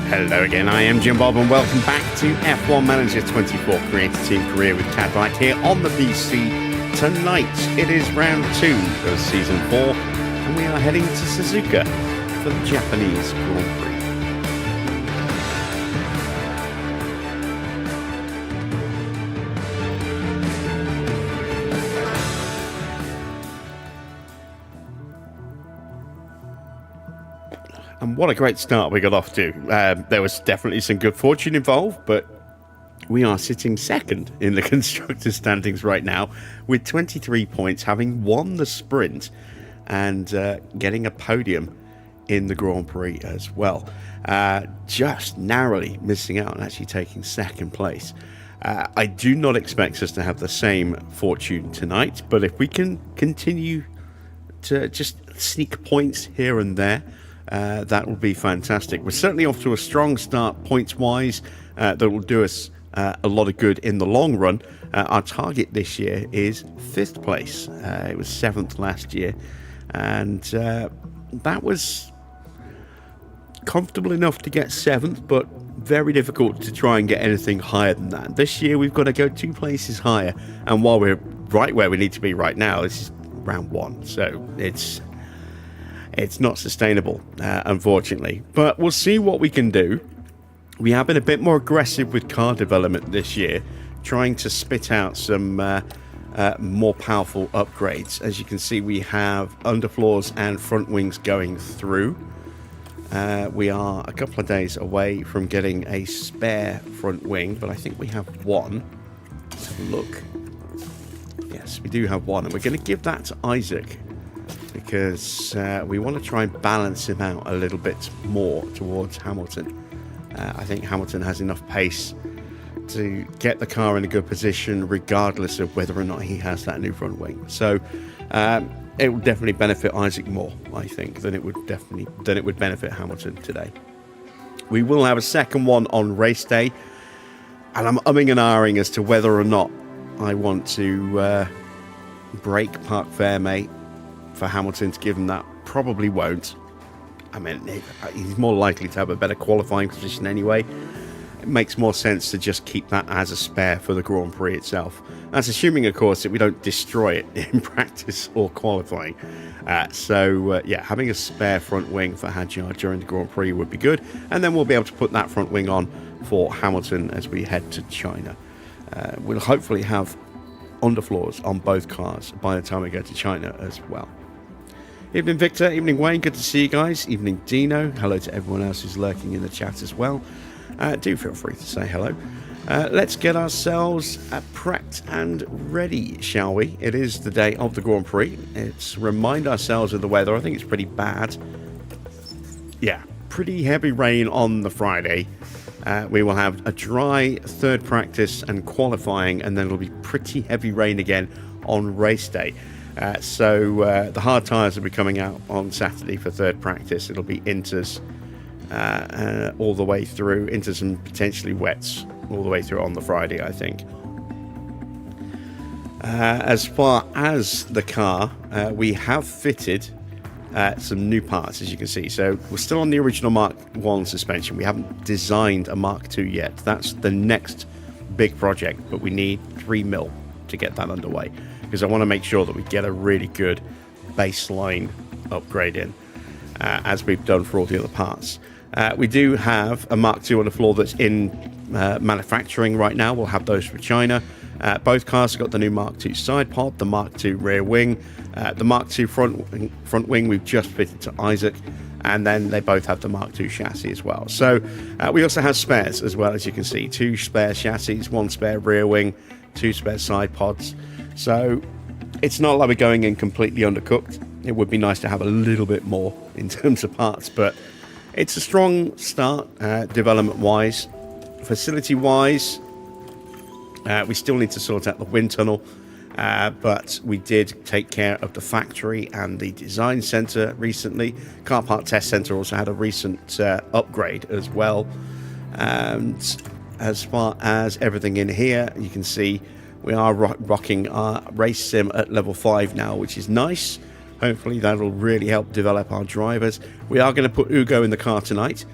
Hello again, I am Jim Bob and welcome back to F1 Manager 24 Creator Team Career with Cadillac here on the PC. Tonight it is round 2 of Season 4 and we are heading to Suzuka for the Japanese Grand Prix. And what a great start we got off to. There was definitely some good fortune involved, but we are sitting second in the constructors' standings right now with 23 points, having won the sprint and getting a podium in the Grand Prix as well. Just narrowly missing out and actually taking second place. I do not expect us to have the same fortune tonight, but if we can continue to just sneak points here and there, that will be fantastic. We're certainly off to a strong start points-wise. That will do us a lot of good in the long run. Our target this year is 5th place. It was 7th last year, and that was comfortable enough to get 7th, but very difficult to try and get anything higher than that. This year we've got to go 2 places higher, and while we're right where we need to be right now, this is round 1, so it's not sustainable, unfortunately. But we'll see what we can do. We have been a bit more aggressive with car development this year, trying to spit out some more powerful upgrades. As you can see, we have underfloors and front wings going through. We are a couple of days away from getting a spare front wing, but I think we have one. Let's have a look. Yes, we do have one, and we're going to give that to Isaac, because we want to try and balance him out a little bit more towards Hamilton. I think Hamilton has enough pace to get the car in a good position regardless of whether or not he has that new front wing. So it will definitely benefit Isaac more, I think, than it would benefit Hamilton today. We will have a second one on race day, and I'm umming and ahhing as to whether or not I want to break Parc Fermé for Hamilton to give him that. Probably won't. I mean, he's more likely to have a better qualifying position anyway. It makes more sense to just keep that as a spare for the Grand Prix itself. That's assuming, of course, that we don't destroy it in practice or qualifying. Yeah, having a spare front wing for Hadjar during the Grand Prix would be good, and then we'll be able to put that front wing on for Hamilton as we head to China. We'll hopefully have underfloors on both cars by the time we go to China as well. Evening Victor, evening Wayne, good to see you guys. Evening Dino, hello to everyone else who's lurking in the chat as well. Do feel free to say hello. Let's get ourselves prepped and ready, shall we? It is the day of the Grand Prix. Let's remind ourselves of the weather. I think it's pretty bad. Yeah, pretty heavy rain on the Friday. We will have a dry third practice and qualifying, and then it'll be pretty heavy rain again on race day. So the hard tyres will be coming out on Saturday for third practice. It'll be inters all the way through, into some potentially wets all the way through on the Friday, I think. As far as the car, we have fitted some new parts, as you can see. So we're still on the original Mark 1 suspension. We haven't designed a Mark 2 yet. That's the next big project, but we need 3 mil to get that underway, because I want to make sure that we get a really good baseline upgrade in, as we've done for all the other parts. We do have a Mark II on the floor that's in manufacturing right now. We'll have those for China. Both cars have got the new Mark II side pod, the Mark II rear wing, the Mark II front wing we've just fitted to Isaac, and then they both have the Mark II chassis as well. So we also have spares as well, as you can see. 2 spare chassis, 1 spare rear wing, 2 spare side pods. So it's not like we're going in completely undercooked. It would be nice to have a little bit more in terms of parts, but it's a strong start development-wise. Facility-wise, we still need to sort out the wind tunnel, but we did take care of the factory and the design centre recently. Car Park Test Centre also had a recent upgrade as well. And as far as everything in here, you can see we are rocking our race sim at level 5 now, which is nice. Hopefully that'll really help develop our drivers. We are going to put Ugo in the car tonight.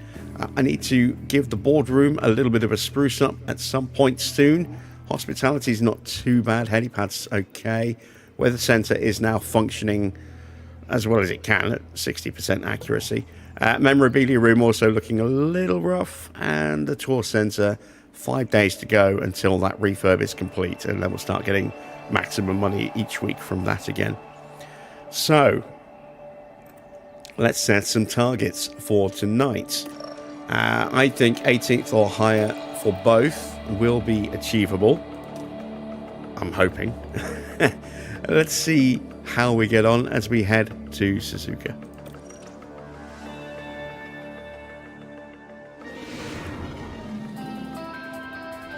I need to give the boardroom a little bit of a spruce up at some point soon. Hospitality is not too bad. Helipad's okay. Weather center is now functioning as well as it can at 60% accuracy. Memorabilia room also looking a little rough, and the tour center, 5 days to go until that refurb is complete, and then we'll start getting maximum money each week from that again. So let's set some targets for tonight. I think 18th or higher for both will be achievable. I'm hoping. Let's see how we get on as we head to Suzuka.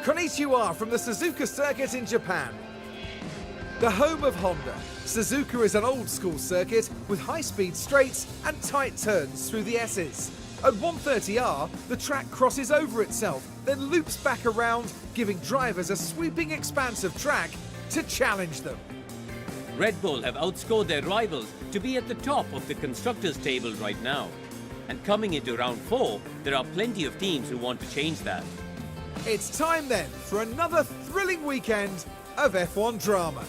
Konnichiwa from the Suzuka circuit in Japan. The home of Honda, Suzuka is an old-school circuit with high-speed straights and tight turns through the S's. At 130R, the track crosses over itself, then loops back around, giving drivers a sweeping expanse of track to challenge them. RedBull have outscored their rivals to be at the top of the constructors' table right now. And coming into round 4, there are plenty of teams who want to change that. It's time then for another thrilling weekend of F1 drama.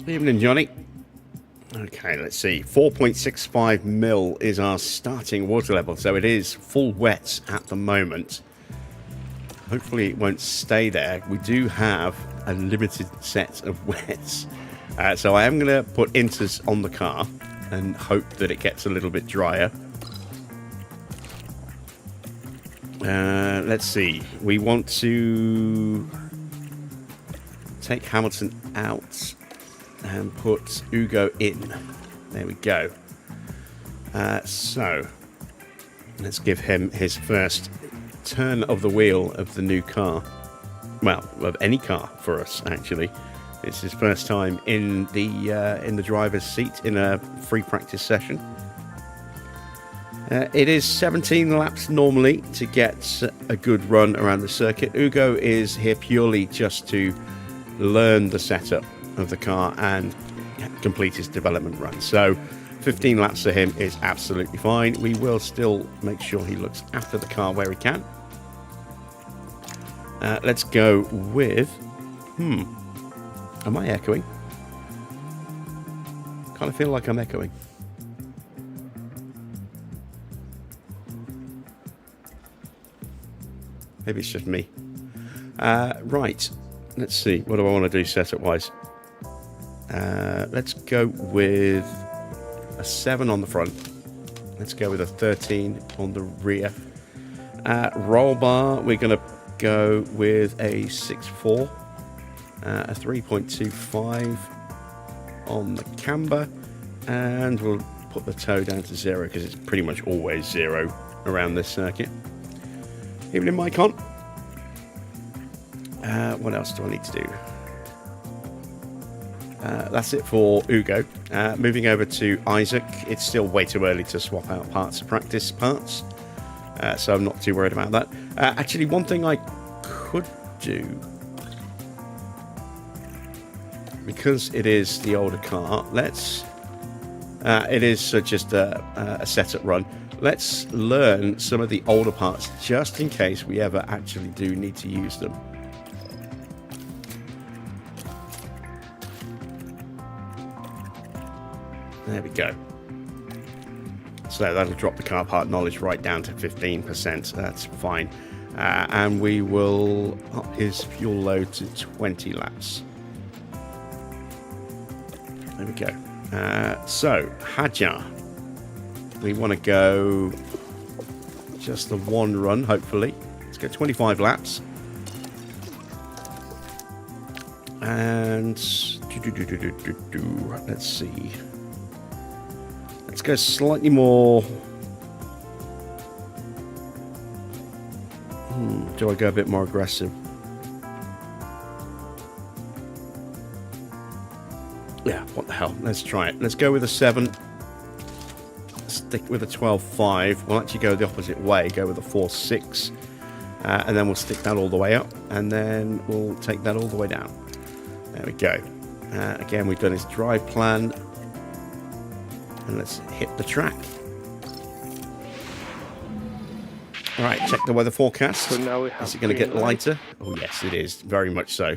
Evening, Johnny. Okay, let's see. 4.65 mil is our starting water level, so it is full wet at the moment. Hopefully it won't stay there. We do have a limited set of wets. So I am going to put inters on the car and hope that it gets a little bit drier. Let's see. We want to take Hamilton out and put Ugo in. There we go. So let's give him his first turn of the wheel of the new car. Well, of any car for us, actually. It's his first time in the driver's seat in a free practice session. It is 17 laps normally to get a good run around the circuit. Ugo is here purely just to learn the setup of the car and complete his development run. So 15 laps for him is absolutely fine. We will still make sure he looks after the car where he can. Let's go with... Am I echoing? Kind of feel like I'm echoing. Maybe it's just me. Right. Let's see. What do I want to do setup-wise? Let's go with a 7 on the front. Let's go with a 13 on the rear. Roll bar, we're going to go with a 6.4. A 3.25 on the camber. And we'll put the toe down to 0 because it's pretty much always 0 around this circuit. Evening, Mycon. What else do I need to do? That's it for Ugo. Moving over to Isaac. It's still way too early to swap out practice parts. So I'm not too worried about that. Actually, one thing I could do, because it is the older car, it is just a setup run. Let's learn some of the older parts just in case we ever actually do need to use them. There we go. So that'll drop the car part knowledge right down to 15%. That's fine. And we will up his fuel load to 20 laps. There we go. So, Hadjar. We want to go just the one run, hopefully. Let's go 25 laps. And let's see. Let's go slightly more. Do I go a bit more aggressive? Yeah, what the hell? Let's try it. Let's go with a 7. Let's stick with a 12.5. We'll actually go the opposite way, go with a 4.6. And then we'll stick that all the way up, and then we'll take that all the way down. There we go. Again, we've done his drive plan. And let's hit the track. All right, check the weather forecast. So now we have is it going to get lighter? Oh, yes, it is. Very much so.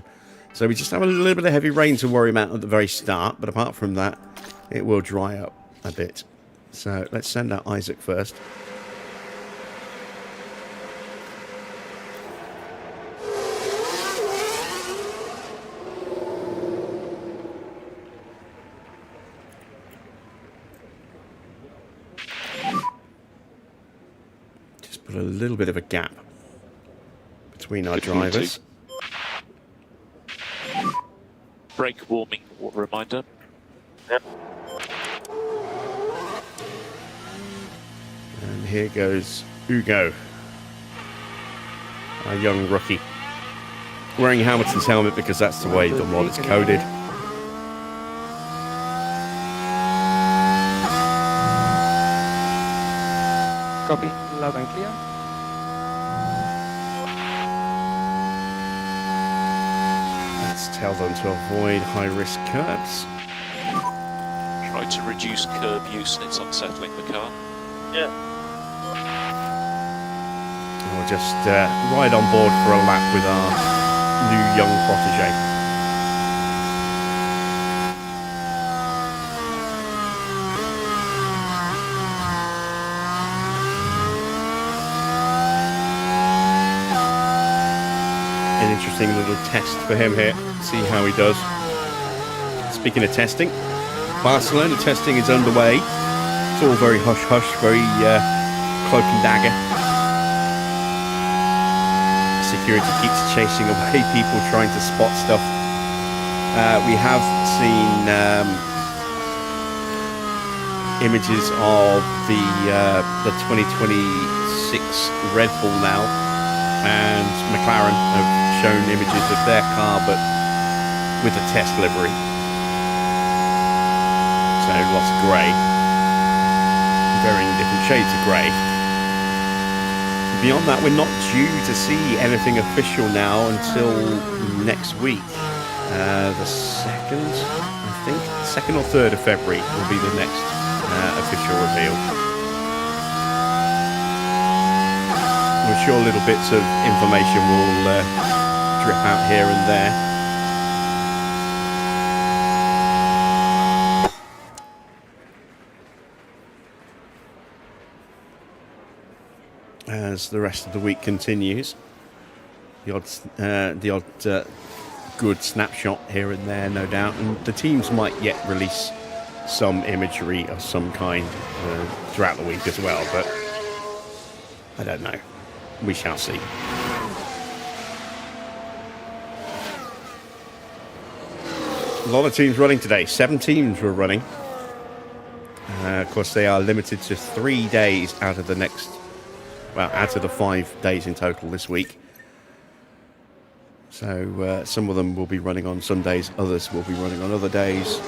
So we just have a little bit of heavy rain to worry about at the very start. But apart from that, it will dry up a bit. So let's send out Isaac first. Put a little bit of a gap between our drivers. Brake warming reminder. Yep. And here goes Ugo, our young rookie, wearing Hamilton's helmet because that's the way the mod is coded. Copy, loud and clear. Let's tell them to avoid high-risk curbs. Try to reduce curb use and it's unsettling the car. Yeah. We'll just ride on board for a lap with our new young protege. Interesting little test for him here. See how he does. Speaking of testing, Barcelona testing is underway. It's all very hush-hush, very cloak and dagger. Security keeps chasing away people trying to spot stuff. We have seen images of the 2026 Red Bull now, and McLaren have shown images of their car, but with a test livery. So lots of grey, varying different shades of grey. Beyond that, we're not due to see anything official now until next week. The 2nd, I think, 2nd or 3rd of February will be the next official reveal. I'm sure little bits of information will drip out here and there. As the rest of the week continues, the odd good snapshot here and there, no doubt, and the teams might yet release some imagery of some kind throughout the week as well, but I don't know. We shall see. A lot of teams running today. 7 teams were running. Of course, they are limited to 3 days out of the next, well, out of the 5 days in total this week. So some of them will be running on Sundays, others will be running on other days.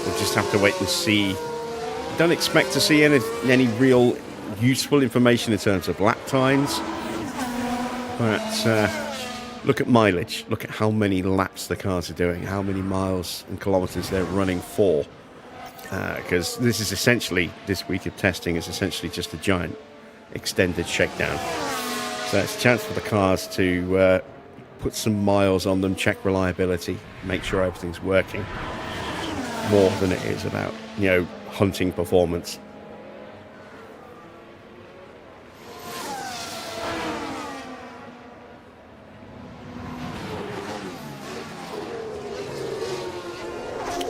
We'll just have to wait and see. Don't expect to see any real useful information in terms of lap times, but look at mileage. Look at how many laps the cars are doing, how many miles and kilometers they're running for, because this is essentially, this week of testing is essentially just a giant extended shakedown. So it's a chance for the cars to put some miles on them, check reliability, make sure everything's working, more than it is about, you know, hunting performance.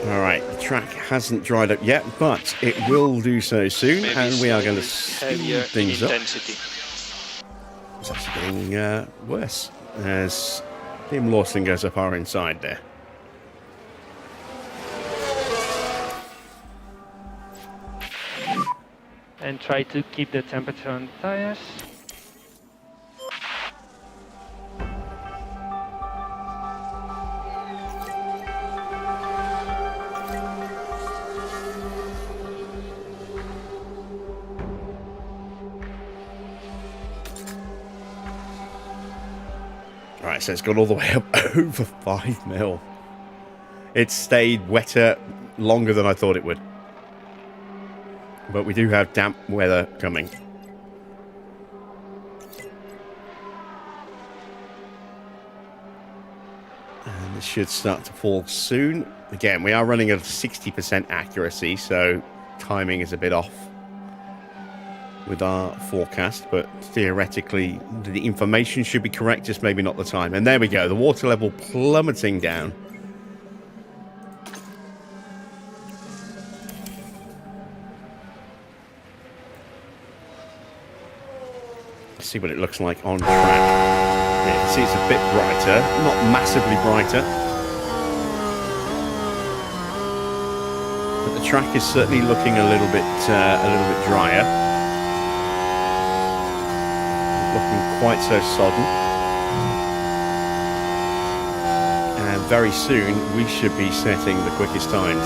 All right, the track hasn't dried up yet, but it will do so soon, and we are going to speed things up. It's actually getting worse as Liam Lawson goes up our inside there. And try to keep the temperature on the tires. Alright, so it's gone all the way up over 5 mil. It's stayed wetter longer than I thought it would. But we do have damp weather coming. And this should start to fall soon. Again, we are running at 60% accuracy, so timing is a bit off with our forecast, but theoretically the information should be correct, just maybe not the time. And there we go, the water level plummeting down. Let's see what it looks like on track. Yeah, you can see it's a bit brighter, not massively brighter, but the track is certainly looking a little bit drier. Looking quite so sodden. And very soon we should be setting the quickest times.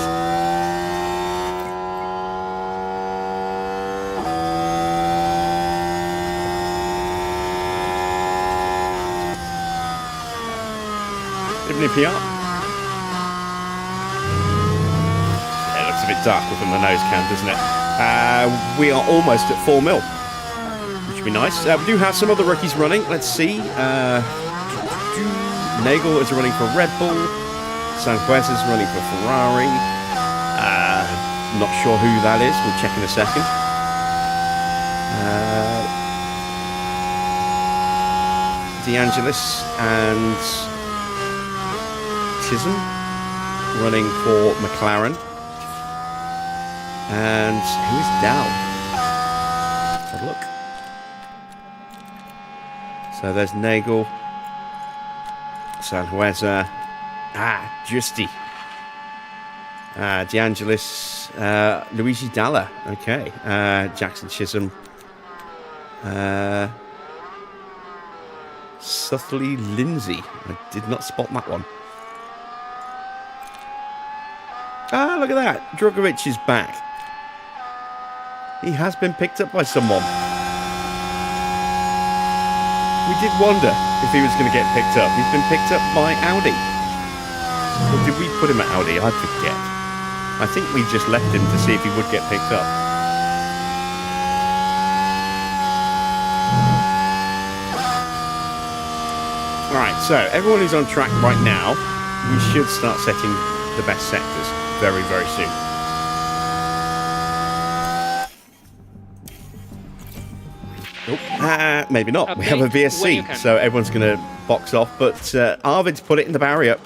Even if you are. Yeah, it looks a bit darker from the nose cam, doesn't it? We are almost at 4 mil. Be nice. We do have some other rookies running. Let's see. Nagel is running for RedBull. Sanquez is running for Ferrari. Not sure who that is. We'll check in a second. DeAngelis and Chisholm running for McLaren. And who is Dow? Let's have a look. So there's Nagel, Sanhueza, Justy, DeAngelis, Luigi Dalla, okay, Jackson Chisholm, Sutherly Lindsay, I did not spot that one. Look at that, Drogovic is back. He has been picked up by someone. We did wonder if he was going to get picked up. He's been picked up by Audi. Or did we put him at Audi? I forget. I think we just left him to see if he would get picked up. Alright, so everyone who's on track right now, we should start setting the best sectors very, very soon. Oh, maybe not. We have a VSC, so everyone's going to box off, but Arvid's put it in the barrier.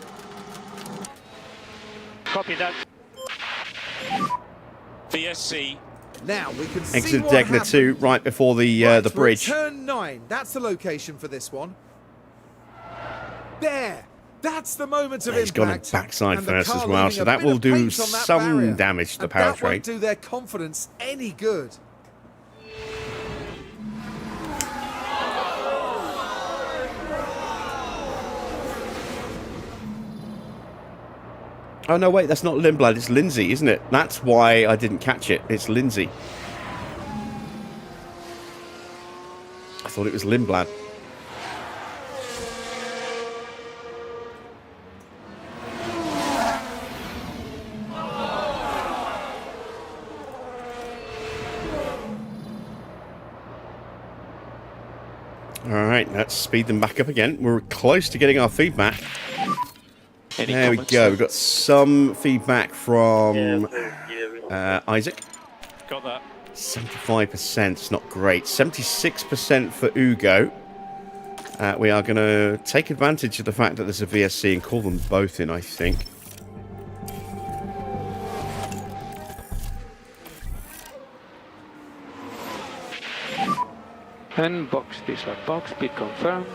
Copy that. VSC. Now we can see Exit what Degner happened. 2 right before the Right, bridge. Turn 9. That's the location for this one. There. That's the moment of He's gone in impact. backside And the first car as well, leaving so a that bit will of do paint on that some barrier. damage to the And that powertrain. won't do their confidence any good. Oh, no, wait, that's not Lindblad, it's Lindsay, isn't it? That's why I didn't catch it. It's Lindsay. I thought it was Lindblad. Alright, let's speed them back up again. We're close to getting our feedback. There we go. We've got some feedback from Isaac. Got that. 75%. It's not great. 76% for Ugo. We are going to take advantage of the fact that there's a VSC and call them both in, I think. And box, this one. Box, speed confirmed.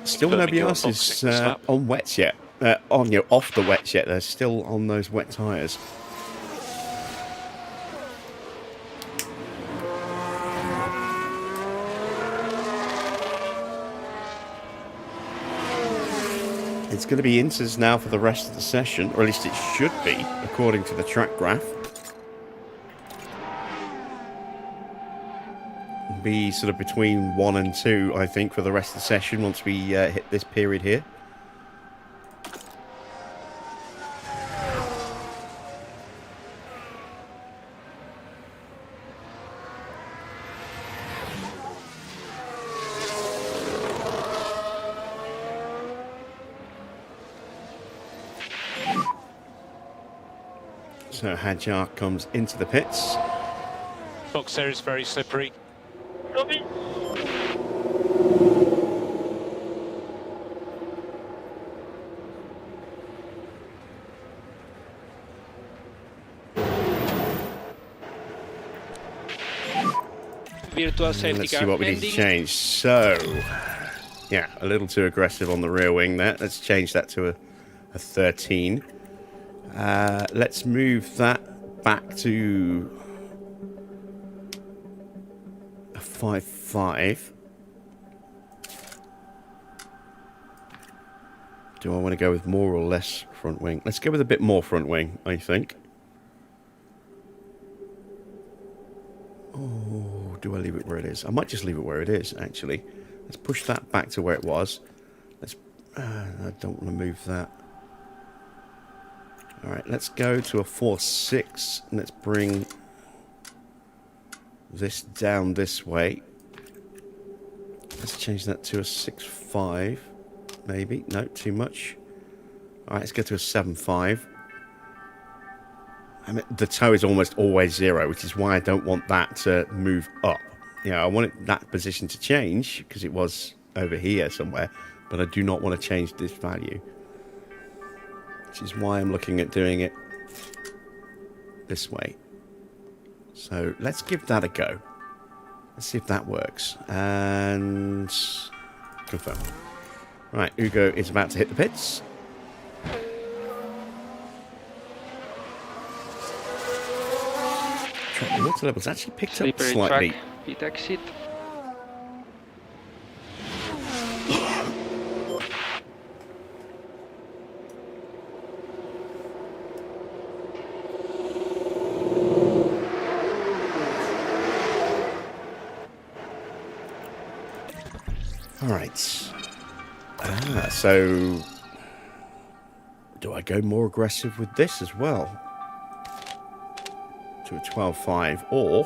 Still no BRs is on wets yet. Off the wets yet. They're still on those wet tyres. It's going to be inters now for the rest of the session, or at least it should be, according to the track graph. be sort of between 1 and 2, I think, for the rest of the session once we hit this period here. So Hadjar comes into the pits. Box there is very slippery. Copy. Virtual safety Let's see car what we need to pending. change. So, yeah, a little too aggressive on the rear wing there. Let's change that to a 13. Let's move that back to a 5.5. Do I want to go with more or less front wing? Let's go with a bit more front wing, I think. Oh, do I leave it where it is? I might just leave it where it is, actually. Let's push that back to where it was. Let's. I don't want to move that. All right, let's go to a 4.6. And let's bring this down this way. Let's change that to a 6.5. Maybe. No, too much. All right, let's go to a 7.5. I mean, the toe is almost always 0, which is why I don't want that to move up. You know, I want that position to change because it was over here somewhere, but I do not want to change this value, which is why I'm looking at doing it this way. So let's give that a go. Let's see if that works. And confirm. Right, Ugo is about to hit the pits. The water levels actually picked up Slippery slightly. track, pit exit. All right. So do I go more aggressive with this as well? To a 12.5, or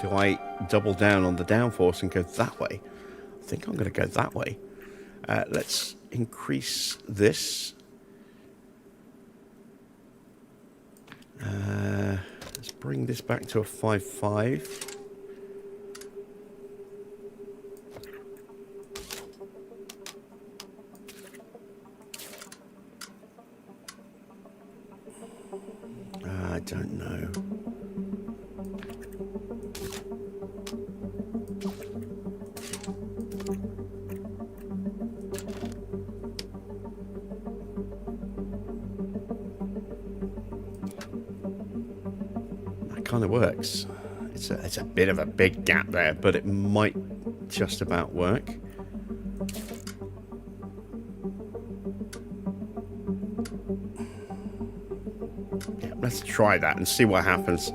do I double down on the downforce and go that way? I think I'm going to go that way. Let's increase this. Let's bring this back to a 5.5. I don't know. Kind of works. It's a bit of a big gap there, but it might just about work. Yeah, let's try that and see what happens.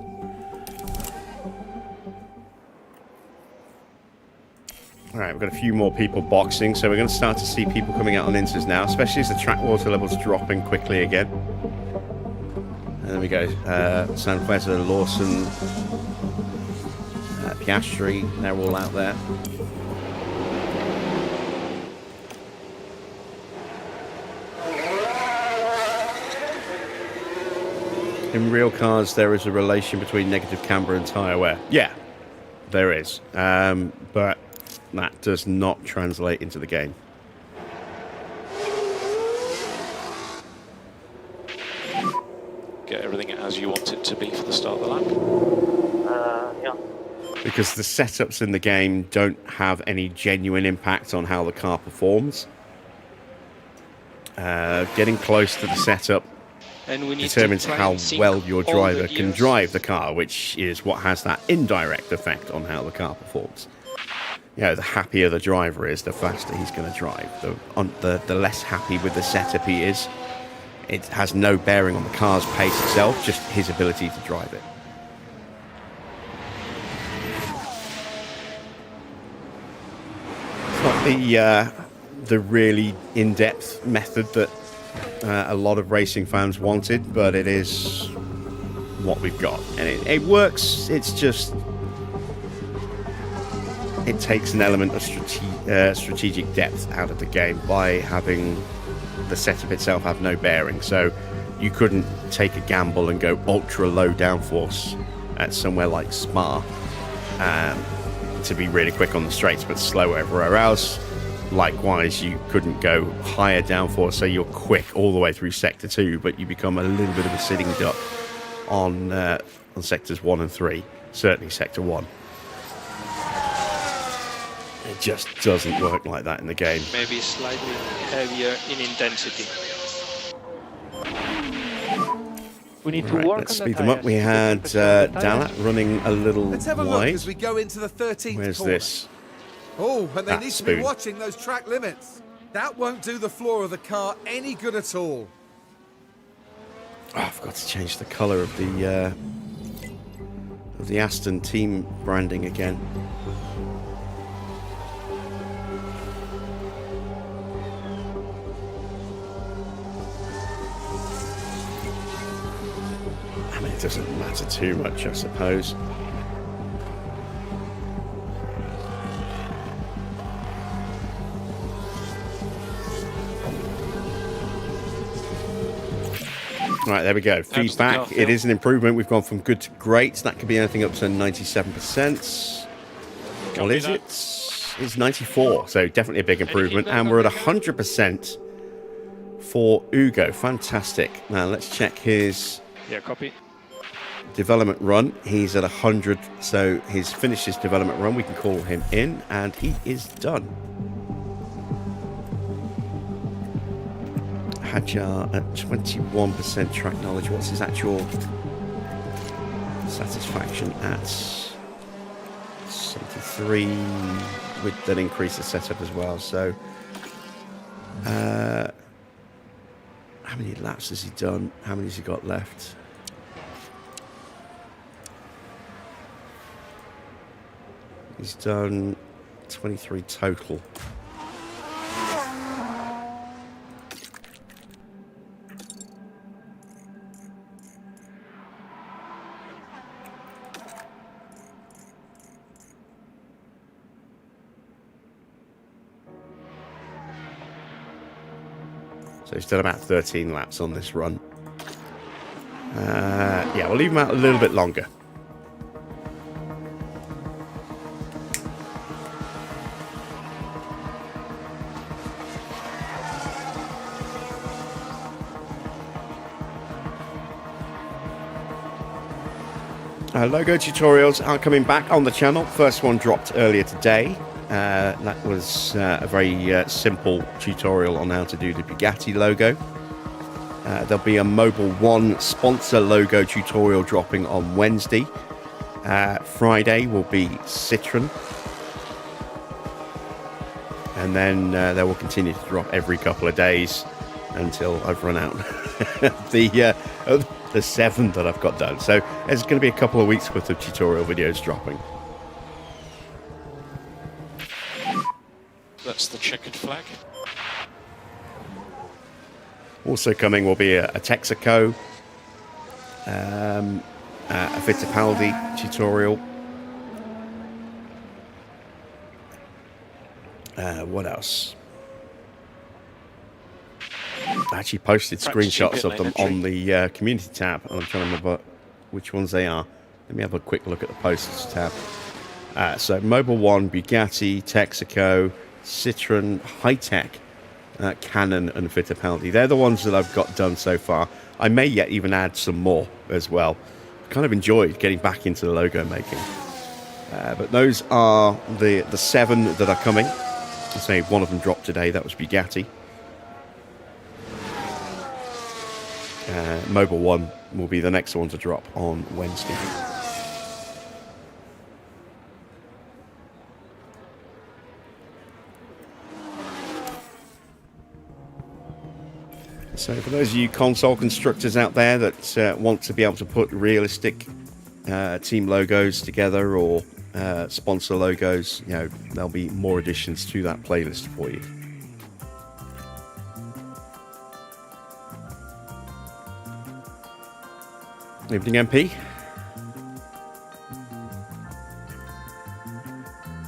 All right, we've got a few more people boxing, so we're going to start to see people coming out on inters now, especially as the track water level's dropping quickly again. And there we go. Sanfeza, Lawson, Piastri, they're all out there. In real cars, there is a relation between negative camber and tyre wear. Yeah, there is. But that does not translate into the game. Get everything as you want it to be for the start of the lap. Yeah. Because the setups in the game don't have any genuine impact on how the car performs. Getting close to the setup And we need determines to try how and sync well your all the driver can gears. drive the car, which is what has that indirect effect on how the car performs. You know, the happier the driver is, the faster he's going to drive. The less happy with the setup he is, it has no bearing on the car's pace itself, just his ability to drive it. the really in-depth method that a lot of racing fans wanted, but it is what we've got, and it works. It's just it takes an element of strategic depth out of the game by having the setup itself have no bearing. So you couldn't take a gamble and go ultra low downforce at somewhere like Spa to be really quick on the straights but slow everywhere else. Likewise, you couldn't go higher downforce so you're quick all the way through sector 2, but you become a little bit of a sitting duck on sectors 1 and 3, certainly sector 1. It just doesn't work like that in the game. Maybe slightly heavier in intensity. We need to work let's on speed the them up. tires. We had Dalat running a little Let's have a look wide. as we go into the 13th Where's corner. this? Oh, and they That need to spoon. be watching those track limits. That won't do the floor of the car any good at all. Oh, I forgot to change the colour of the Aston team branding again. I mean, it doesn't matter too much, I suppose. Right, there we go. Feedback. It is an improvement. We've gone from good to great. That could be anything up to 97%. What is it? It's 94. So definitely a big improvement. And we're at 100% for Ugo. Fantastic. Now let's check his copy. development run. He's at 100. So he's finished his development run. We can call him in, and he is done. Hadjar at 21% track knowledge. What's his actual satisfaction at 73 with that increase the setup as well? So how many laps has he done? How many has he got left? He's done 23 total. So he's done about 13 laps on this run. Yeah, we'll leave him out a little bit longer. Logo tutorials are coming back on the channel. First one dropped earlier today. That was a very simple tutorial on how to do the Bugatti logo. There'll be a Mobile One sponsor logo tutorial dropping on Wednesday. Friday will be Citroen. And then they will continue to drop every couple of days until I've run out the 7 that I've got done. So there's going to be a couple of weeks worth of tutorial videos dropping. That's the checkered flag. Also coming will be a Texaco, a Fittipaldi tutorial. What else? I actually posted screenshots of them on the community tab. I'm trying to remember which ones they are. Let me have a quick look at the posts tab. So Mobile One, Bugatti, Texaco, Citroen, High-Tech, Canon and Fittipaldi. They're the ones that I've got done so far. I may yet even add some more as well. I kind of enjoyed getting back into the logo making. But those are the 7 that are coming. I say one of them dropped today. That was Bugatti. Mobile One will be the next one to drop on Wednesday. So for those of you console constructors out there that want to be able to put realistic team logos together or sponsor logos, you know, there'll be more additions to that playlist for you. Evening, MP.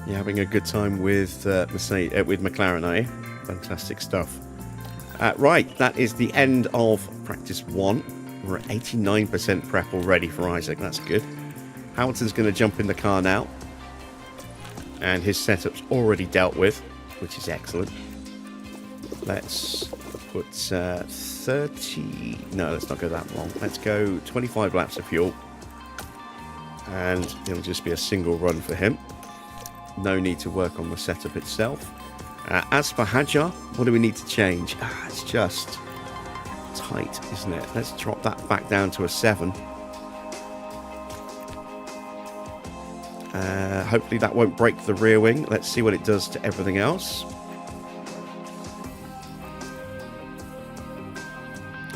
You're having a good time with with McLaren, are you? Fantastic stuff. Right, that is the end of practice 1. We're at 89% prep already for Isaac. That's good. Hamilton's going to jump in the car now, and his setup's already dealt with, which is excellent. Let's put 30... No, let's not go that long. Let's go 25 laps of fuel, and it'll just be a single run for him. No need to work on the setup itself. As for Hajar, what do we need to change? It's just tight, isn't it? Let's drop that back down to a 7. Hopefully that won't break the rear wing. Let's see what it does to everything else.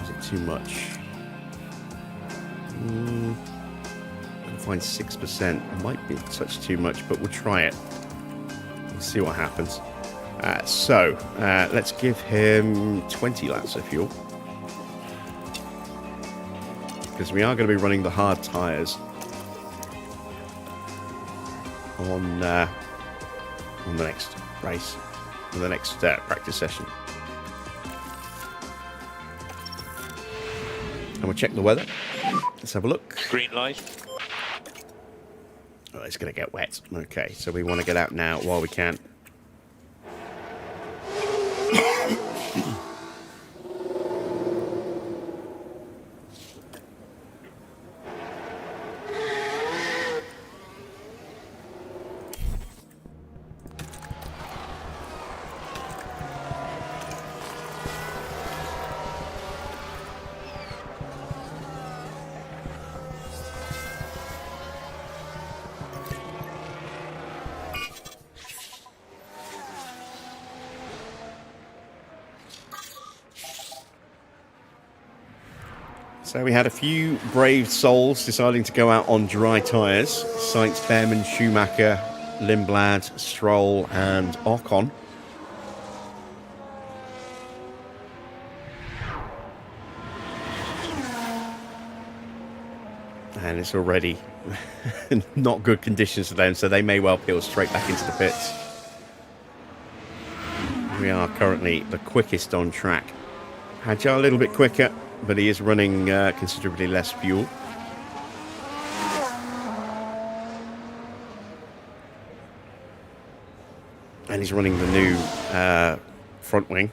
Is it too much? I'll find 6%. Might be a touch too much, but we'll try it. We'll see what happens. Let's give him 20 laps of fuel, because we are going to be running the hard tyres on the next race, on the next practice session. And we'll check the weather. Let's have a look. Green light. Oh, it's going to get wet. Okay, so we want to get out now while we can. So we had a few brave souls deciding to go out on dry tyres. Sainz, Behrman, Schumacher, Lindblad, Stroll and Ocon. And it's already not good conditions for them, so they may well peel straight back into the pits. We are currently the quickest on track. Hajar a little bit quicker, but he is running considerably less fuel. And he's running the new front wing.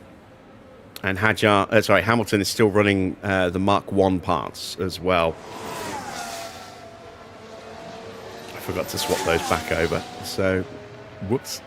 And Hamilton is still running the Mark 1 parts as well. I forgot to swap those back over. So, whoops.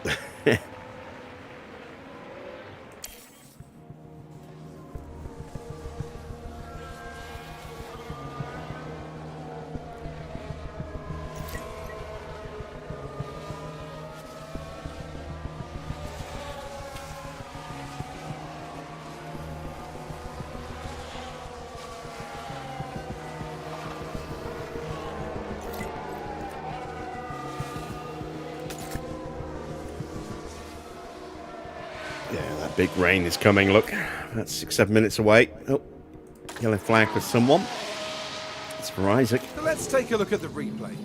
Big rain is coming, look. That's 6-7 minutes away. Oh, yellow flag for someone. It's for Isaac. So let's take a look at the replay.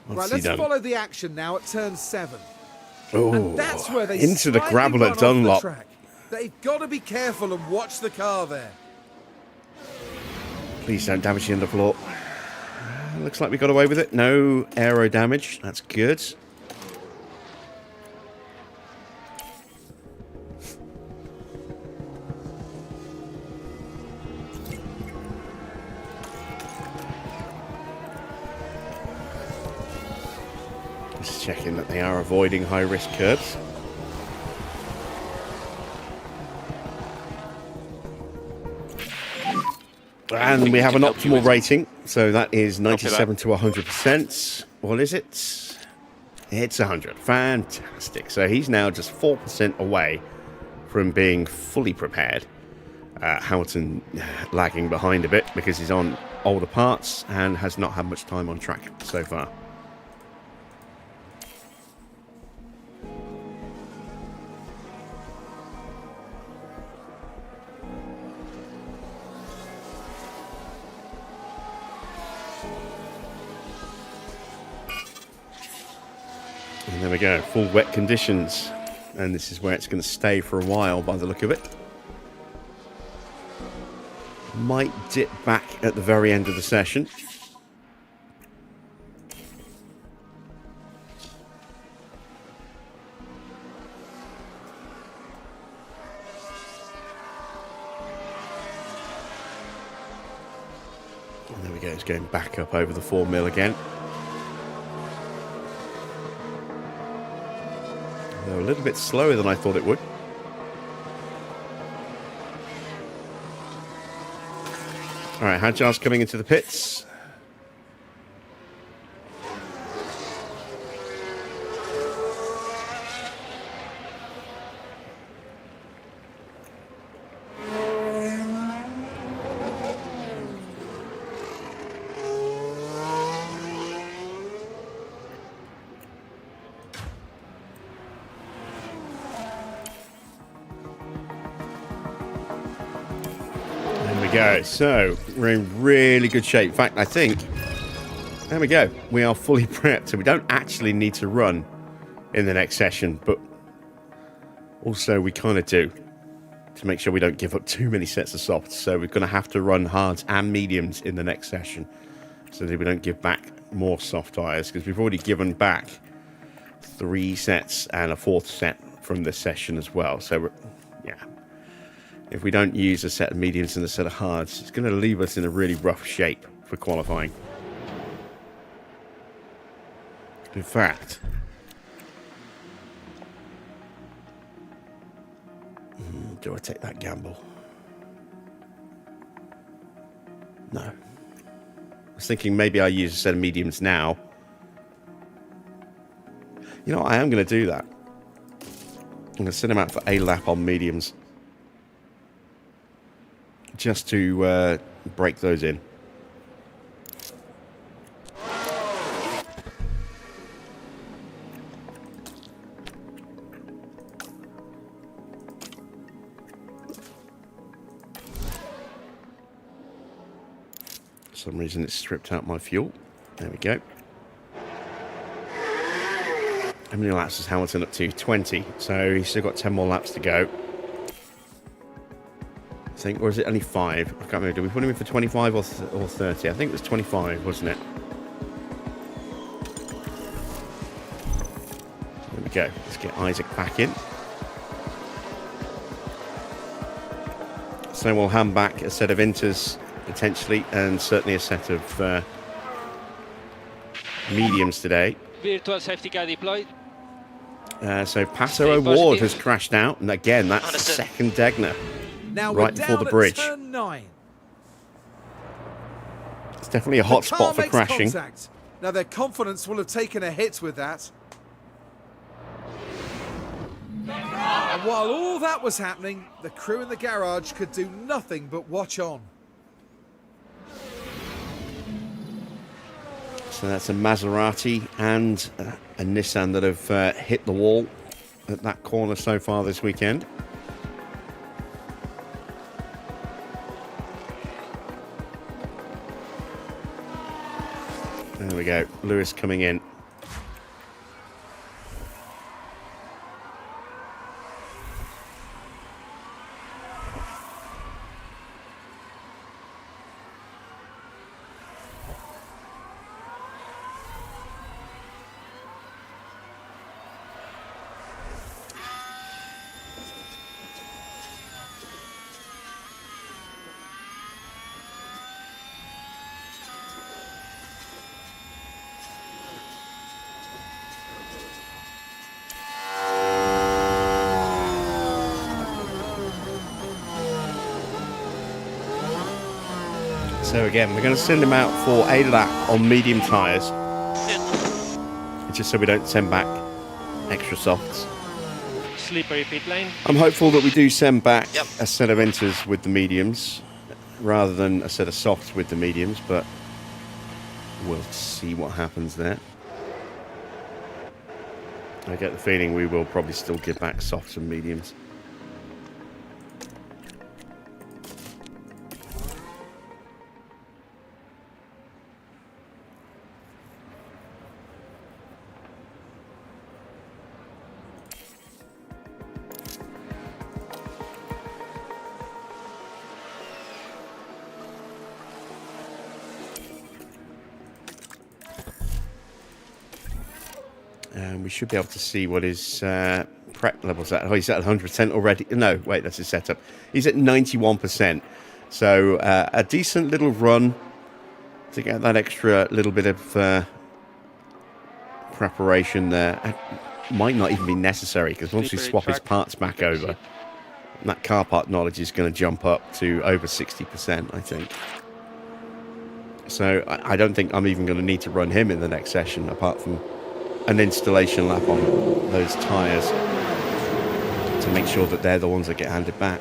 Let's follow the action now at turn 7. Oh, and that's where they into the gravel at Dunlop. They've got to be careful and watch the car there. Please don't damage the underfloor. Looks like we got away with it. No aero damage. That's good. Just checking that they are avoiding high-risk curbs. And we have an optimal rating, so that is 97 to 100%. What is it? It's 100. Fantastic. So he's now just 4% away from being fully prepared. Hamilton lagging behind a bit because he's on older parts and has not had much time on track so far. And there we go, full wet conditions. And this is where it's going to stay for a while by the look of it. Might dip back at the very end of the session. And there we go, it's going back up over the 4 mil again. They're a little bit slower than I thought it would. All right, Hadjar's coming into the pits. Go. So we're in really good shape. In fact, I think there we go. We are fully prepped, so we don't actually need to run in the next session, but also we kind of do to make sure we don't give up too many sets of softs. So we're going to have to run hards and mediums in the next session so that we don't give back more soft tires, because we've already given back 3 sets and a 4th set from this session as well. So yeah. If we don't use a set of mediums and a set of hards, it's going to leave us in a really rough shape for qualifying. In fact, do I take that gamble? No. I was thinking maybe I use a set of mediums now. You know, I am going to do that. I'm going to send them out for a lap on mediums, just to break those in. For some reason it's stripped out my fuel. There we go. How many laps is Hamilton up to? 20. So he's still got 10 more laps to go. Think, or is it only 5? I can't remember. Did we put him in for 25 or 30? I think it was 25, wasn't it? There we go. Let's get Isaac back in. So we'll hand back a set of inters potentially, and certainly a set of mediums today. Virtual safety car deployed. So Pato O'Ward has crashed out, and again that's the second Degner. Now right before the bridge. Turn 9. It's definitely a hot spot for crashing. Contact. Now their confidence will have taken a hit with that. And while all that was happening, the crew in the garage could do nothing but watch on. So that's a Maserati and a Nissan that have hit the wall at that corner so far this weekend. There we go, Lewis coming in. So again, we're going to send him out for a lap on medium tyres, just so we don't send back extra softs. Slippery pit lane. I'm hopeful that we do send back a set of inters with the mediums, rather than a set of softs with the mediums, but we'll see what happens there. I get the feeling we will probably still give back softs and mediums. And we should be able to see what his prep level's at. Oh, he's at 100% already. No, wait, that's his setup. He's at 91%. So a decent little run to get that extra little bit of preparation there. It might not even be necessary, because once we swap his parts back over, that car part knowledge is going to jump up to over 60%, I think. So I don't think I'm even going to need to run him in the next session, apart from an installation lap on those tyres to make sure that they're the ones that get handed back.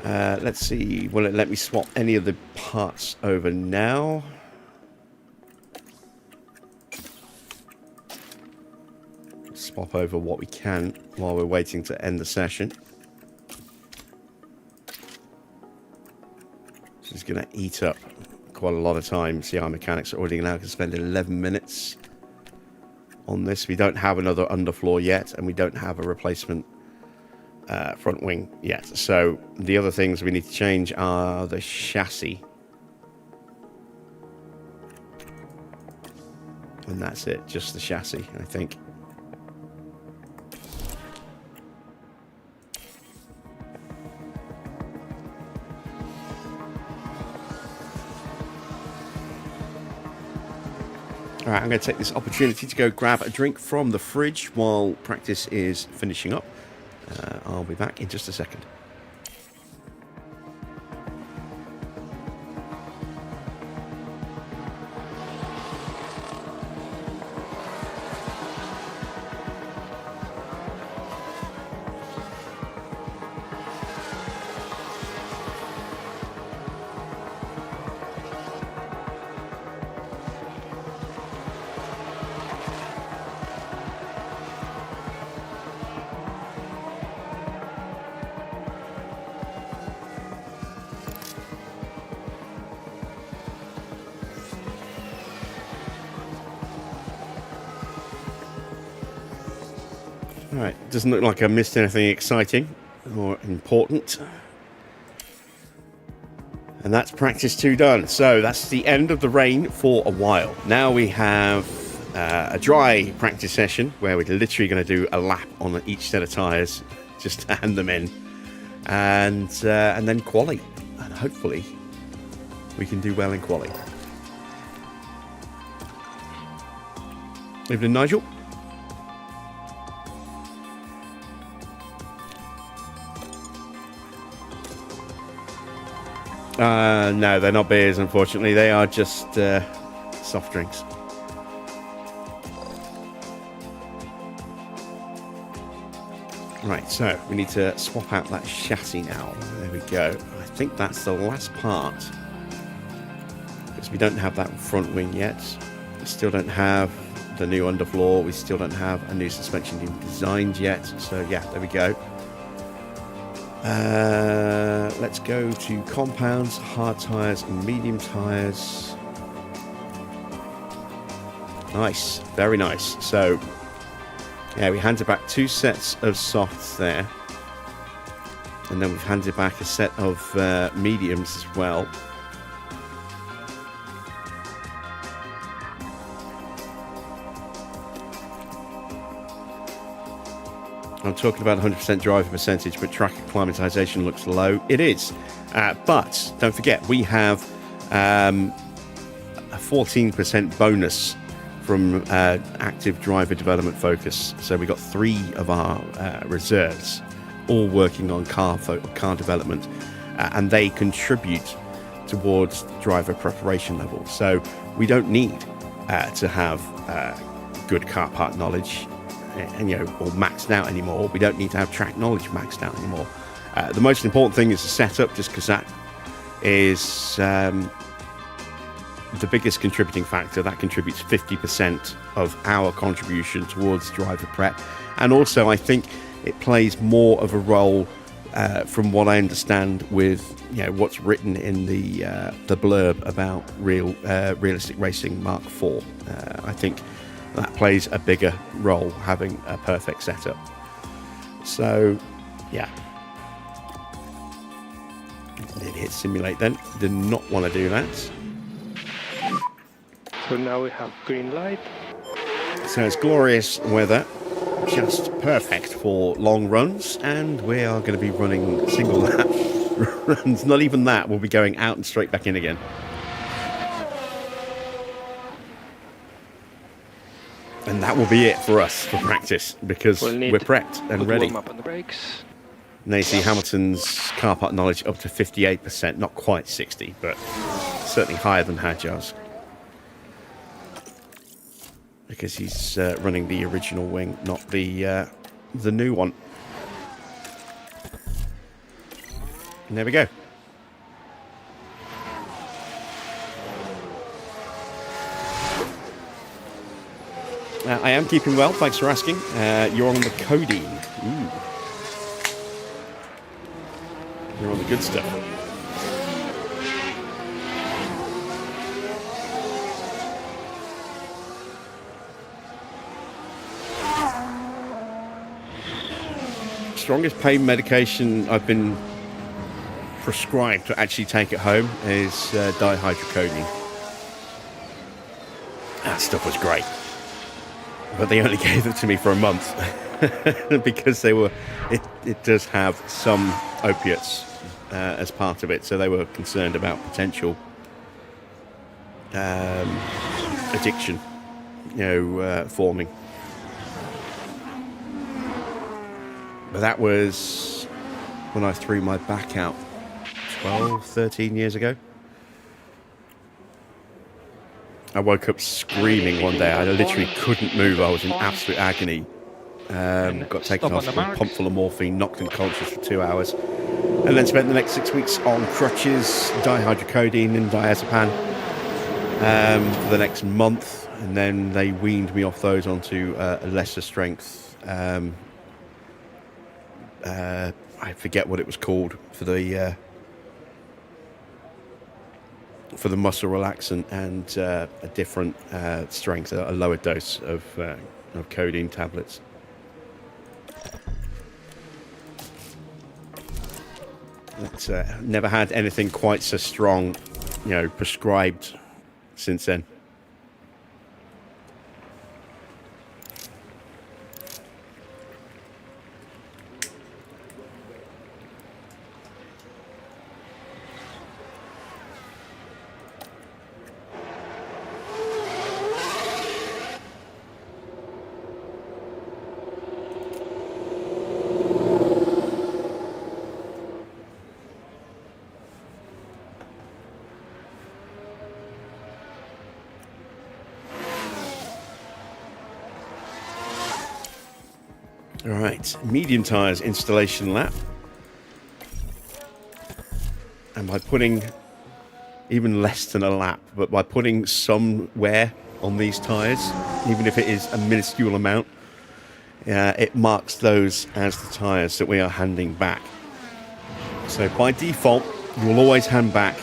Let's see, will it let me swap any of the parts over now? Swap over what we can while we're waiting to end the session. This is going to eat up quite a lot of time. See, our mechanics are already now going to spend 11 minutes on this. We don't have another underfloor yet, and we don't have a replacement front wing yet. So the other things we need to change are the chassis. And that's it, just the chassis, I think. All right, I'm going to take this opportunity to go grab a drink from the fridge while practice is finishing up. I'll be back in just a second. Alright, doesn't look like I missed anything exciting or important. And that's practice 2 done. So that's the end of the rain for a while. Now we have a dry practice session where we're literally going to do a lap on each set of tyres just to hand them in. And then quali. And hopefully we can do well in quali. Evening, Nigel. No, they're not beers, unfortunately. They are just soft drinks. Right, so we need to swap out that chassis now. There we go. I think that's the last part, because we don't have that front wing yet. We still don't have the new underfloor. We still don't have a new suspension being designed yet. So yeah, there we go. Let's go to compounds, hard tyres and medium tyres. Nice, very nice. So yeah, we handed back 2 sets of softs there, and then we've handed back a set of mediums as well. I'm talking about 100% driver percentage, but track acclimatization looks low. It is. But don't forget, we have a 14% bonus from active driver development focus. So we got 3 of our reserves all working on car development, and they contribute towards driver preparation level. So we don't need to have good car part knowledge and or maxed out anymore. We don't need to have track knowledge maxed out anymore. The most important thing is the setup, just because that is the biggest contributing factor. That contributes 50% of our contribution towards driver prep, and also I think it plays more of a role from what I understand with what's written in the blurb about realistic racing Mark IV. I think that plays a bigger role, having a perfect setup. So, yeah. Then hit simulate then. Did not want to do that. So now we have green light. So it's glorious weather, just perfect for long runs, and we are going to be running single lap runs. Not even that, we'll be going out and straight back in again. And that will be it for us for practice, because we're prepped and ready. Warm up on the brakes. Now you see Hamilton's car park knowledge up to 58%, not quite 60, but certainly higher than Hadjar's. Because he's running the original wing, not the new one. And there we go. I am keeping well, thanks for asking. You're on the codeine. Ooh. You're on the good stuff. Strongest pain medication I've been prescribed to actually take at home is dihydrocodeine. That stuff was great, but they only gave it to me for a month because they were. It does have some opiates as part of it, so they were concerned about potential addiction, forming. But that was when I threw my back out 12, 13 years ago. I woke up screaming one day. I literally couldn't move. I was in absolute agony. Got taken to hospital, pumped full of morphine, knocked unconscious for 2 hours. And then spent the next 6 weeks on crutches, dihydrocodeine and diazepam for the next month. And then they weaned me off those onto a lesser strength. I forget what it was called for the muscle relaxant and a different strength, a lower dose of codeine tablets. But never had anything quite so strong, prescribed since then. All right, medium tyres installation lap. And by putting even less than a lap, but by putting some wear on these tyres, even if it is a minuscule amount, it marks those as the tyres that we are handing back. So by default, you will always hand back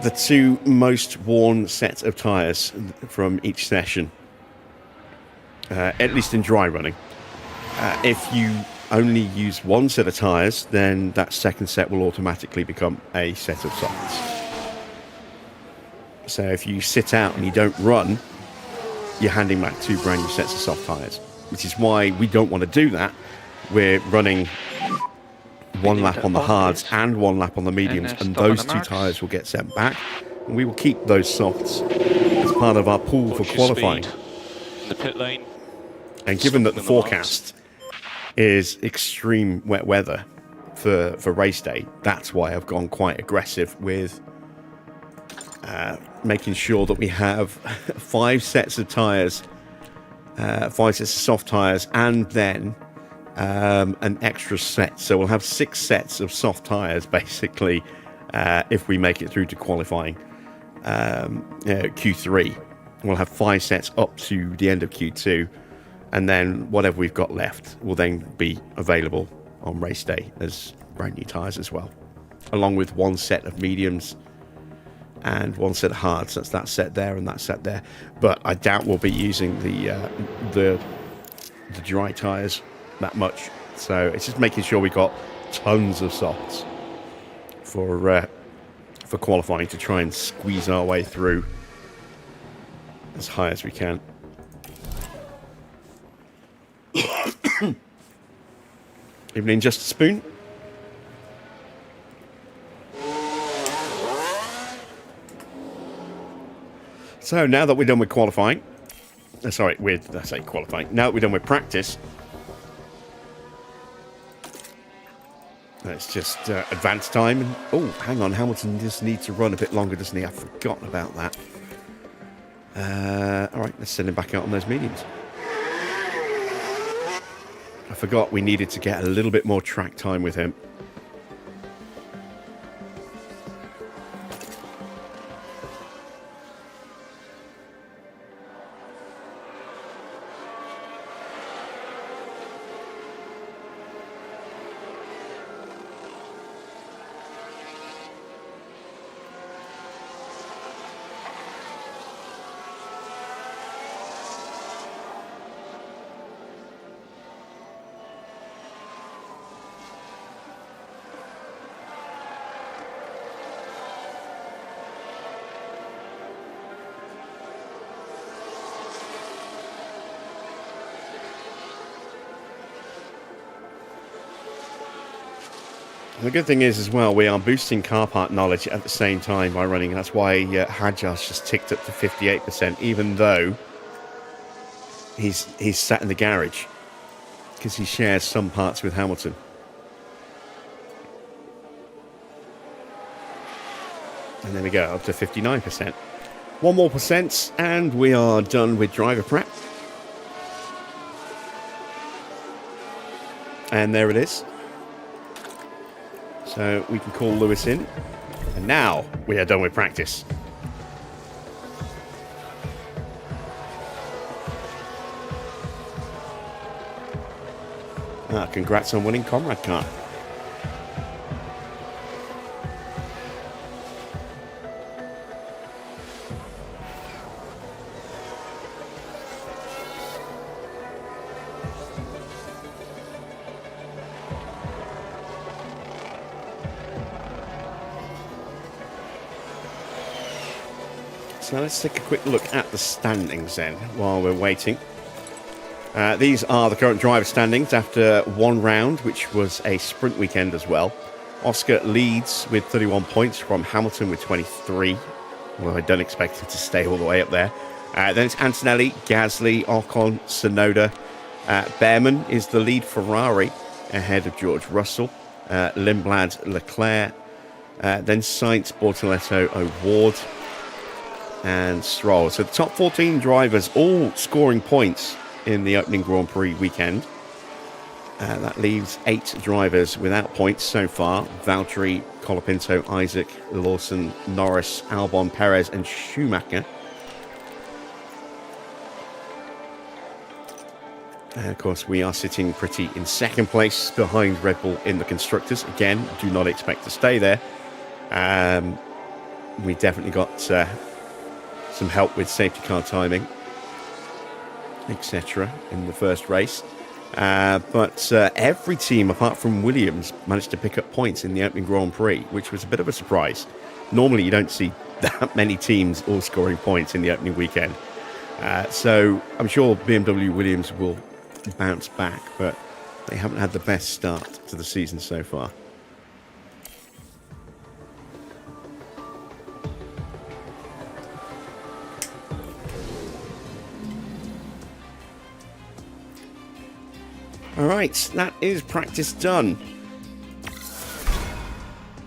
the two most worn sets of tyres from each session, at least in dry running. If you only use one set of tyres, then that second set will automatically become a set of softs. So if you sit out and you don't run, you're handing back two brand new sets of soft tyres, which is why we don't want to do that. We're running one lap on the hards and one lap on the mediums, and those two tyres will get sent back, and we will keep those softs as part of our pool for qualifying. In the pit lane. And given that the forecast is extreme wet weather for race day, that's why I've gone quite aggressive with making sure that we have 5 sets of tyres, 5 sets of soft tyres, and then an extra set. So we'll have 6 sets of soft tyres basically if we make it through to qualifying Q3. We'll have 5 sets up to the end of Q2. And then whatever we've got left will then be available on race day as brand new tyres as well, along with 1 set of mediums and 1 set of hards. That's that set there and that set there. But I doubt we'll be using the dry tyres that much. So it's just making sure we got tons of softs for qualifying to try and squeeze our way through as high as we can. Evening, Just a Spoon. So now that we're done with qualifying, sorry, I say qualifying. Now that we're done with practice, let's just advance time. And, oh, hang on, Hamilton just needs to run a bit longer, doesn't he? I've forgotten about that. All right, let's send him back out on those mediums. I forgot we needed to get a little bit more track time with him. And the good thing is, as well, we are boosting car part knowledge at the same time by running. That's why Hadjar's just ticked up to 58%, even though he's sat in the garage, because he shares some parts with Hamilton. And there we go, up to 59%. One more percent, and we are done with driver prep. And there it is. So we can call Lewis in. And now we are done with practice. Congrats on winning Comrade Car. So let's take a quick look at the standings then while we're waiting. These are the current driver standings after one round, which was a sprint weekend as well. Oscar leads with 31 points from Hamilton with 23. Well, I don't expect him to stay all the way up there. Then it's Antonelli, Gasly, Ocon, Tsunoda. Behrman is the lead Ferrari ahead of George Russell. Lindblad, Leclerc. Then Sainz, Bortoletto, O'Ward, and Stroll. So the top 14 drivers all scoring points in the opening Grand Prix weekend. That leaves 8 drivers without points so far. Valtteri, Colapinto, Isaac, Lawson, Norris, Albon, Perez and Schumacher. And of course we are sitting pretty in second place behind Red Bull in the Constructors. Again, do not expect to stay there. We definitely got some help with safety car timing, etc. in the first race. But every team, apart from Williams, managed to pick up points in the opening Grand Prix, which was a bit of a surprise. Normally, you don't see that many teams all scoring points in the opening weekend. So I'm sure BMW Williams will bounce back, but they haven't had the best start to the season so far. All right, that is practice done.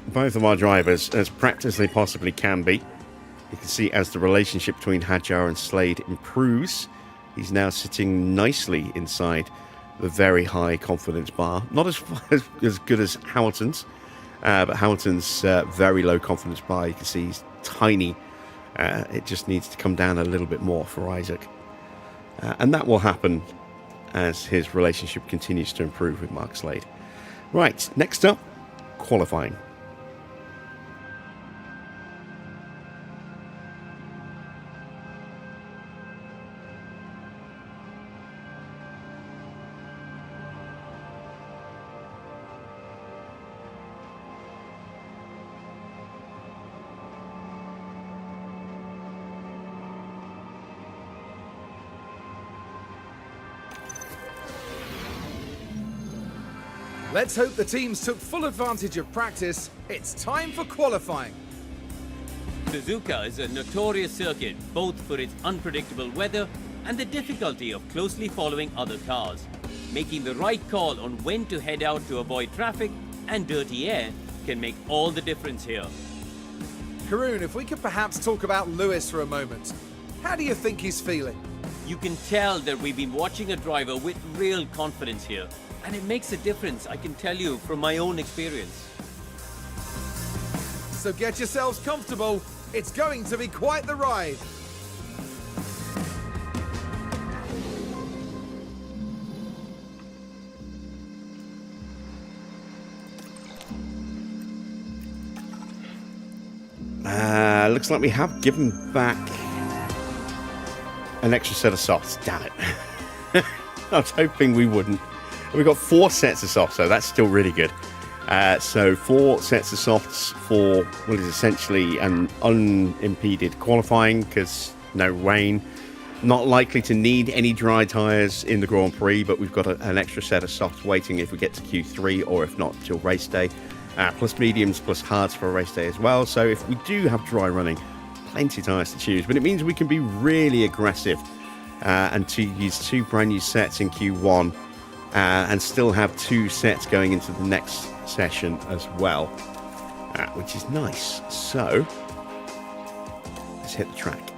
Both of our drivers as practiced as they possibly can be. You can see as the relationship between Hadjar and Slade improves, he's now sitting nicely inside the very high confidence bar. Not as good as Hamilton's, but Hamilton's very low confidence bar. You can see he's tiny. It just needs to come down a little bit more for Isaac. And that will happen as his relationship continues to improve with Mark Slade. Right, next up, qualifying. Let's hope the teams took full advantage of practice. It's time for qualifying. Suzuka is a notorious circuit, both for its unpredictable weather and the difficulty of closely following other cars. Making the right call on when to head out to avoid traffic and dirty air can make all the difference here. Karun, if we could perhaps talk about Lewis for a moment. How do you think he's feeling? You can tell that we've been watching a driver with real confidence here. And it makes a difference, I can tell you from my own experience. So get yourselves comfortable. It's going to be quite the ride. Looks like we have given back an extra set of softs. Damn it. I was hoping we wouldn't. We've got 4 sets of softs, so that's still really good. So 4 sets of softs for what is essentially an unimpeded qualifying because no rain. Not likely to need any dry tyres in the Grand Prix, but we've got an extra set of softs waiting if we get to Q3 or if not till race day. Plus mediums, plus hards for a race day as well. So if we do have dry running, plenty of tyres to choose. But it means we can be really aggressive and to use 2 brand new sets in Q1 and still have 2 sets going into the next session as well, which is nice. So let's hit the track,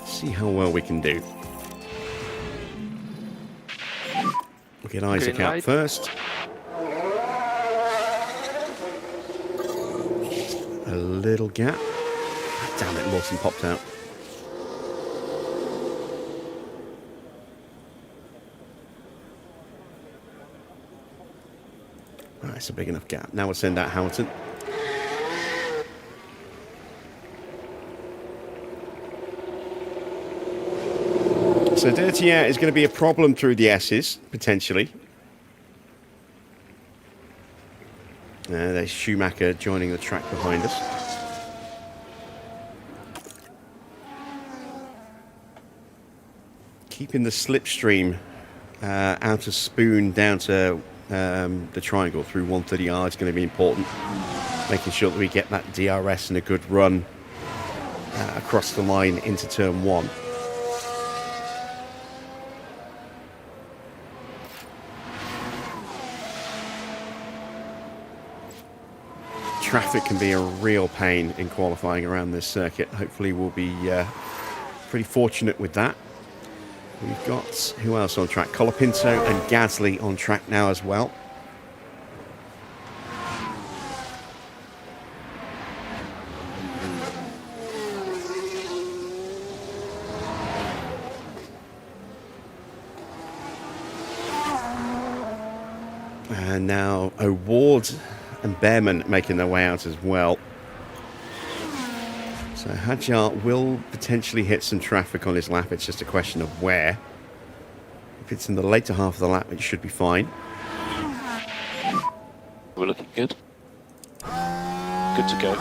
see how well we can do. We'll get Isaac out first. A little gap. Damn it, Lawson popped out. Right, it's a big enough gap. Now we'll send out Hamilton. So dirty air is going to be a problem through the S's, potentially. There's Schumacher joining the track behind us. Keeping the slipstream out of Spoon down to the triangle through 130R is going to be important. Making sure that we get that DRS and a good run across the line into turn 1. Traffic can be a real pain in qualifying around this circuit. Hopefully we'll be pretty fortunate with that. We've got, who else on track? Colapinto and Gasly on track now as well. And now O'Ward and Behrman making their way out as well. So Hadjar will potentially hit some traffic on his lap. It's just a question of where. If it's in the later half of the lap, it should be fine. We're looking good. Good to go.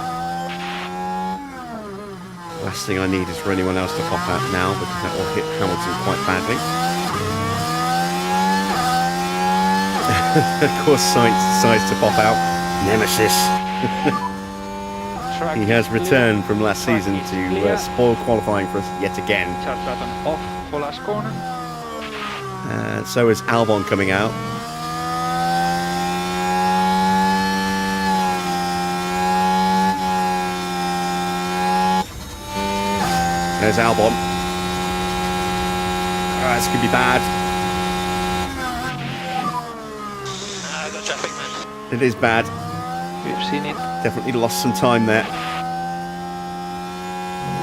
Last thing I need is for anyone else to pop out now, because that will hit Hamilton quite badly. Of course, Sainz decides to pop out. Nemesis. He has returned from last season to spoil qualifying for us yet again. Start button off for last corner. So is Albon coming out. There's Albon. This could be bad. Got traffic, man. It is bad. We've seen it. Definitely lost some time there. We're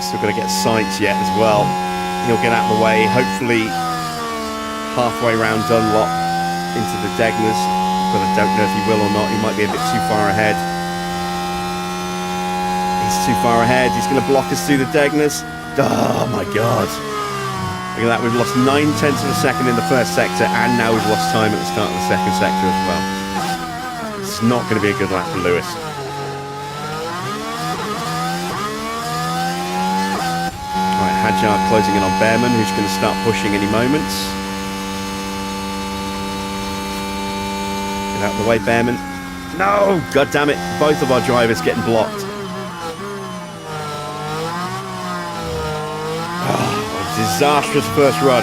still got to get Sainz yet as well. He'll get out of the way. Hopefully halfway round Dunlop into the Degners, but I don't know if he will or not. He might be a bit too far ahead. He's too far ahead. He's going to block us through the Degners. Oh my God. Look at that. We've lost 9/10 of a second in the first sector, and now we've lost time at the start of the second sector as well. It's not going to be a good lap for Lewis. Right, Hadjar closing in on Behrman, who's going to start pushing any moment. Get out of the way, Behrman. No! God damn it. Both of our drivers getting blocked. Oh, a disastrous first run.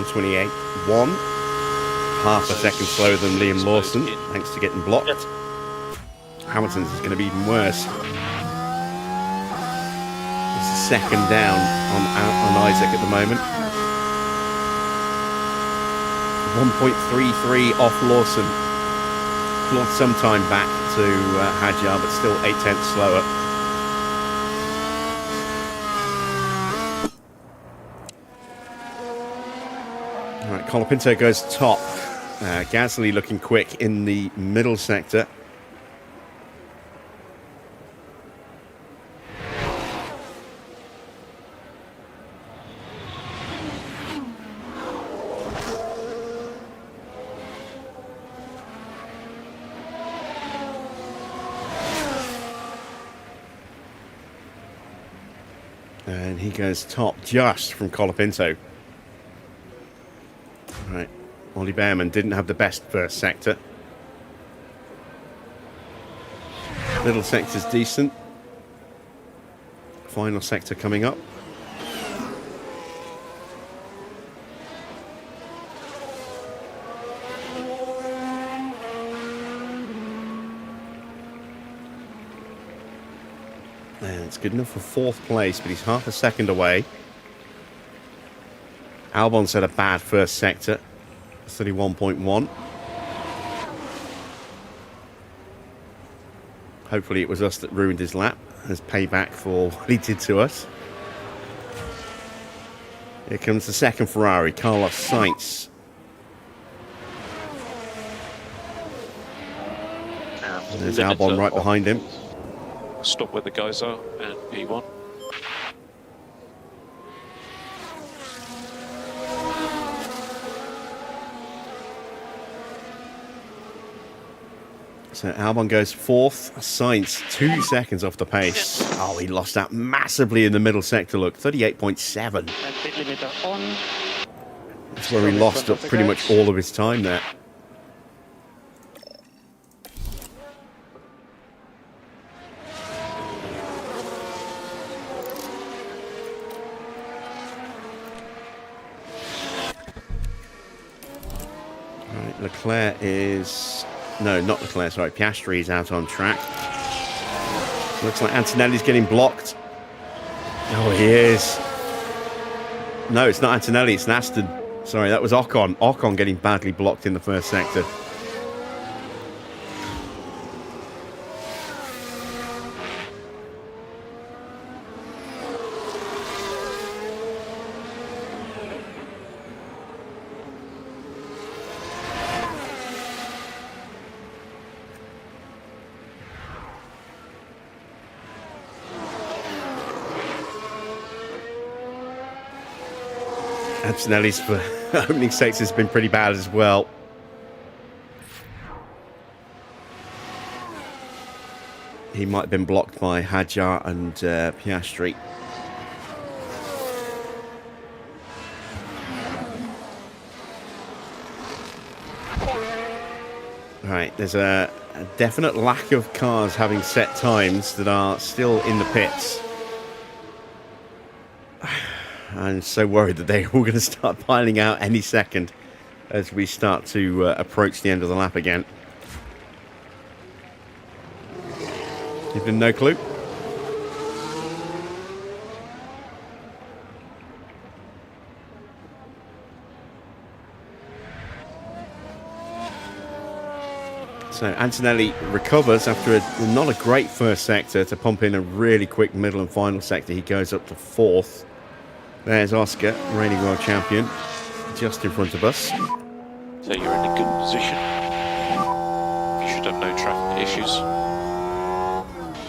.128.1. Half a second slower than Liam Lawson, thanks to getting blocked. Hamilton's is going to be even worse. It's a second down on Isaac at the moment. 1.33 off Lawson. Clawed some time back to Hadjar, but still 0.8 slower. All right, Colapinto goes top. Gasly looking quick in the middle sector. And he goes top just from Colapinto. Right, Ollie Behrman didn't have the best first sector. Middle sector's decent. Final sector coming up. And it's good enough for fourth place, but he's half a second away. Albon's had a bad first sector, 31.1. Hopefully it was us that ruined his lap as payback for what he did to us. Here comes the second Ferrari, Carlos Sainz. And there's Albon right behind him. Stop where the guys are and P1. So Albon goes fourth. Sainz 2 seconds off the pace. Oh, he lost out massively in the middle sector. Look, 38.7. That's where he lost up pretty much all of his time there. All right, Leclerc is... No, not Leclerc, sorry. Piastri is out on track. Looks like Antonelli's getting blocked. Oh, he is. No, it's not Antonelli, it's an Aston. Sorry, that was Ocon. Ocon getting badly blocked in the first sector. Antonelli's for opening sector has been pretty bad as well. He might have been blocked by Hadjar and Piastri. Right, there's a definite lack of cars having set times that are still in the pits. I'm so worried that they're all going to start piling out any second as we start to approach the end of the lap again. Even no clue. So Antonelli recovers after not a great first sector to pump in a really quick middle and final sector. He goes up to fourth. There's Oscar, reigning world champion, just in front of us. So you're in a good position. You should have no traffic issues.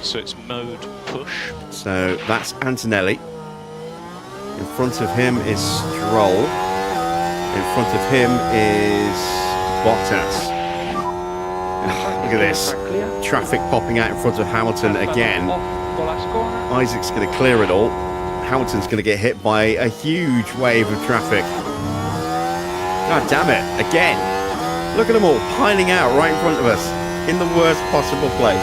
So it's mode push. So that's Antonelli. In front of him is Stroll. In front of him is Bottas. Look at this. Traffic popping out in front of Hamilton again. For last corner. Isaac's going to clear it all. Hamilton's going to get hit by a huge wave of traffic. God damn it, again. Look at them all piling out right in front of us in the worst possible place.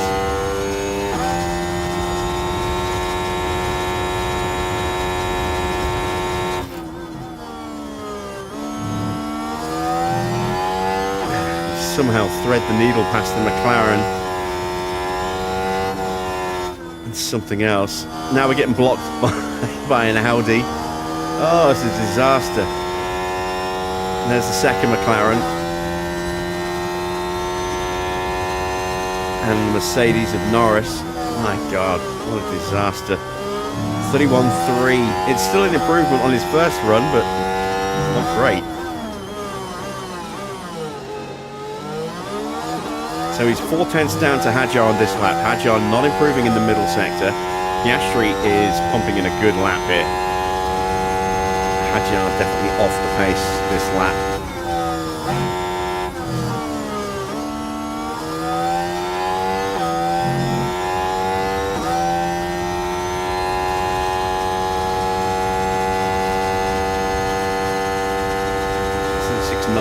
Somehow thread the needle past the McLaren and something else. Now we're getting blocked by an Audi. Oh, it's a disaster. And there's the second McLaren. And the Mercedes of Norris. My God, what a disaster. 31.3. It's still an improvement on his first run, but it's not great. So he's 4/10 down to Hadjar on this lap. Hadjar not improving in the middle sector. Piastri is pumping in a good lap here. Hadjar definitely off the pace this lap.